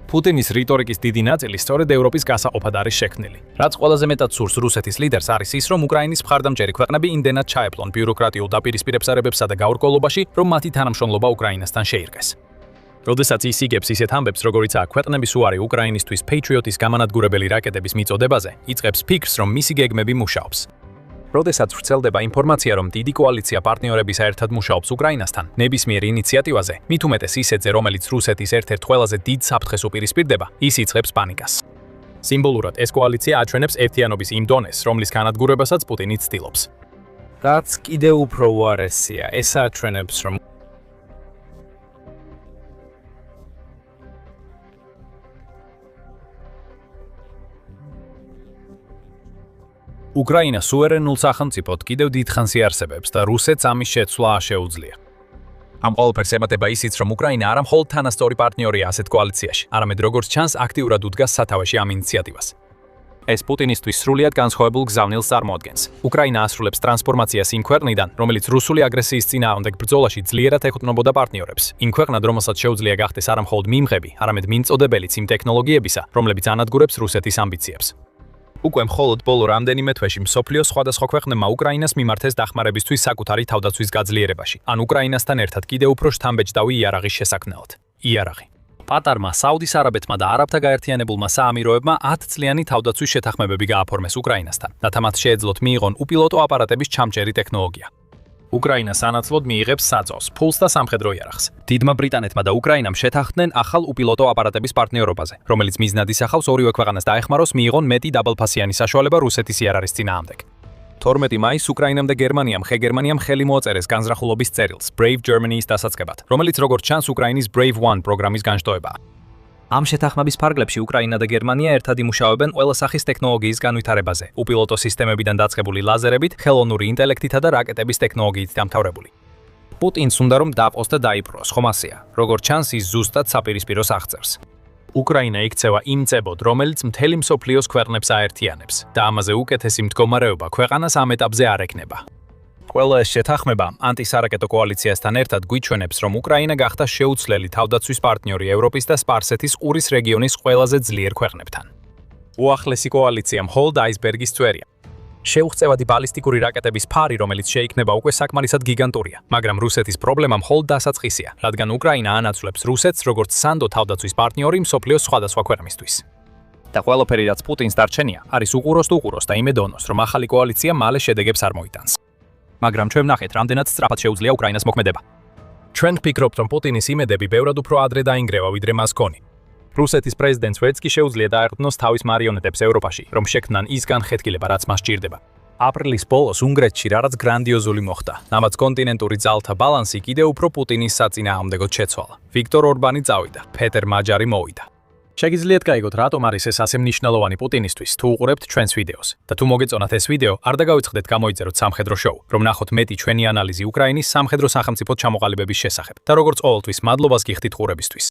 პუტინის რიტორიკის დიდი ნაწილი სწორედ ევროპის გასაყოფად არის შექმნილი. რაც ყველაზე მეტად სურს რუსეთის ლიდერს არის ის, რომ უკრაინის მხარდამჭერი ქვეყნები იმდენად ჩაეფლონ ბიუროკრატიულ დაპირისპირებსარებებსა და გაურკვევლობაში, რომ მათი თანამშრომლობა უკრაინასთან შეირყეს. როდესაც ის იგებს ისეთ ამბებს, როგორიცაა ქვეყნების უარი უკრაინისთვის Patriot-ის გამანადგურებელი რაკეტების მიწოდებაზე, იწყებს ფიქრს, რომ მისი გეგმები მუშაობს. როდესაც ვრცელდება ინფორმაცია, რომ დიდი კოალიცია პარტნიორების ერთად მუშაობს უკრაინასთან, ნებისმიერ ინიციატივაზე, მით უმეტეს ისეთზე, რომელიც რუსეთის ერთ-ერთ ყველაზე დიდ საფრთხეს უპირისპირდება, ის იწყებს პანიკას. სიმბოლურად ეს კოალიცია აჩვენებს ერთიანობის იმ დონეს, რომლის განადგურებასაც პუტინი ცდილობს. რაც კიდევ უფრო უარესია, ეს აჩვენებს, რომ უკრაინა სუვერენულ სახელმწიფოდ კიდევ დიდხანს იარსებებს და რუსეთს ამის შეცვლა შეუძლია. ამ ყველაფერს ემატება ისიც, რომ უკრაინა არა მხოლოდ თანასწორი პარტნიორია ასეთ კოალიციაში, არამედ როგორც ჩანს, აქტიურად უდგას სათავეში ამ ინიციატივას. ეს პუტინისთვის სრულიად განსხვავებულ გზავნილს წარმოადგენს. უკრაინა ასრულებს ტრანსფორმაციას იმ ქვეყნიდან, რომელიც რუსული აგრესიის წინააღმდეგ ბრძოლაში ძლიერად ეყრდნობოდა პარტნიორებს. იმ ქვეყნად, რომელსაც შეუძლია გახდეს არა მხოლოდ მიმღები, არამედ მიმწოდებელიც იმ ტექნოლოგიებისა, რომლებიც ანადგურებს რუსეთის ამბიციებს. უკვე მხოლოდ ბოლო რამდენიმე თვეში მსოფლიოს სხვადასხვა ქვეყნებმა უკრაინას მიმართეს დახმარებისთვის საკუთარი თავდაცვის გაძლიერებაში, ან უკრაინასთან ერთად კიდევ უფრო შთამბეჭდავი იარაღის შესაქმნელად. იარაღი. პატარმა საუდის არაბეთმა და არაბთა გაერთიანებულმა საამიროებმა 10 წლიანი თავდაცვის შეთანხმებები გააფორმეს უკრაინასთან, რათა მათ შეეძლოთ მიიღონ უპილოტო აპარატების ჩამჭერი ტექნოლოგია. უკრაინა სანაცვლოდ მიიღებს საწოლს, ფულს და სამხედრო იარაღს. დიდმა ბრიტანეთმა და უკრაინამ შეთანხმდნენ ახალ უპილოტო აპარატების პარტნიორობაზე, რომელიც მიზნად ისახავს ორივე ქვეყანას დაეხმაროს მიიღონ მეტი დაბალფასიანი საშუალება რუსეთის იარაღის წინააღმდეგ. 12 მაისს უკრაინამ და გერმანიამ ხელი მოაწერეს განზრახულობის წერილს Brave Germany-ის დასაწყებად, რომელიც როგორც ჩანს უკრაინის Brave One პროგრამის განშტოებაა. ამ შეთანხმების ფარგლებში უკრაინა და გერმანია ერთად იმუშავებენ ყველა სახის ტექნოლოგიის განვითარებაზე, უპილოტო სისტემებიდან დაწყებული ლაზერებით, ხელოვნური ინტელექტითა და რაკეტების ტექნოლოგიით დამთავრებული. პუტინს უნდა რომ დააყოს და დაიპყროს, ხომ ასეა, როგორც ჩანს ის ზუსტად საპირისპიროს აღწევს. უკრაინა იქცევა იმ წებოდ, რომელიც მთელი მსოფლიოს ქვეყნებს აერთიანებს და ამაზე უკეთესი მდგომარეობა ქვეყანას ამ ეტაპზე არ ექნება. ყველა ეს შეთანხმება ანტისარაკეტო კოალიციასთან ერთად გვიჩვენებს, რომ უკრაინა გახდა შეუცვლელი თავდაცვის პარტნიორი ევროპის და სპარსეთის ყურის რეგიონის ყველაზე ძლიერ ქვეყნებთან. უახლესი კოალიცია მხოლოდ აისბერგის წვერია. შეუღწევადი ბალისტიკური რაკეტების ფარი, რომელიც შეიქმნება უკვე საკმარისად გიგანტურია, მაგრამ რუსეთის პრობლემა მხოლოდ დასაწყისია, რადგან უკრაინა ანაცვლებს რუსეთს როგორც სანდო თავდაცვის პარტნიორი მსოფლიოს სხვადასხვა ქვეყნისთვის. და ყველაფერი, რაც პუტინს დარჩენია, არის უყუროს და იმედონოს, რომ ახალი კოალიცია მალე შედეგებს არ მოიტანს. მაგრამ ჩვენ ვნახეთ, რამდენად სწრაფად შეუძლია უკრაინას მოქმედება. ჩვენ ვფიქრობთ, რომ პუტინის იმედები ბევრად უფრო ადრე დაინგრევა, ვიდრე მას ჰქონი. რუსეთის პრეზიდენტს ვერც კი შეუძლია დაეყრდნოს თავის მარიონეტებს ევროპაში, რომ შექმნან ის განხეთქილება, რაც მას სჭირდება. აპრილის ბოლოს უნგრეთში რაღაც გრანდიოზული მოხდა. ამაც კონტინენტური ძალთა ბალანსი კიდევ უფრო პუტინის საწინააღმდეგოდ შეცვალა. ვიქტორ ორბანი წავიდა, პეტერ მაჯარი მოვიდა. შეგიძლიათ გაიგოთ, რატომ არის ეს ასე მნიშვნელოვანი პუტინისთვის, თუ უყურებთ ჩვენს ვიდეოს. და თუ მოგეწონათ ეს ვიდეო, არ დაგავიწყდეთ გამოიწეროთ სამხედრო შოუ, რომ ნახოთ მეტი ჩვენი ანალიზი უკრაინის სამხედრო სახელმწიფო ჩამოყალიბების შესახებ. და როგორც ყოველთვის, მადლობას გიხდით ყურებისთვის.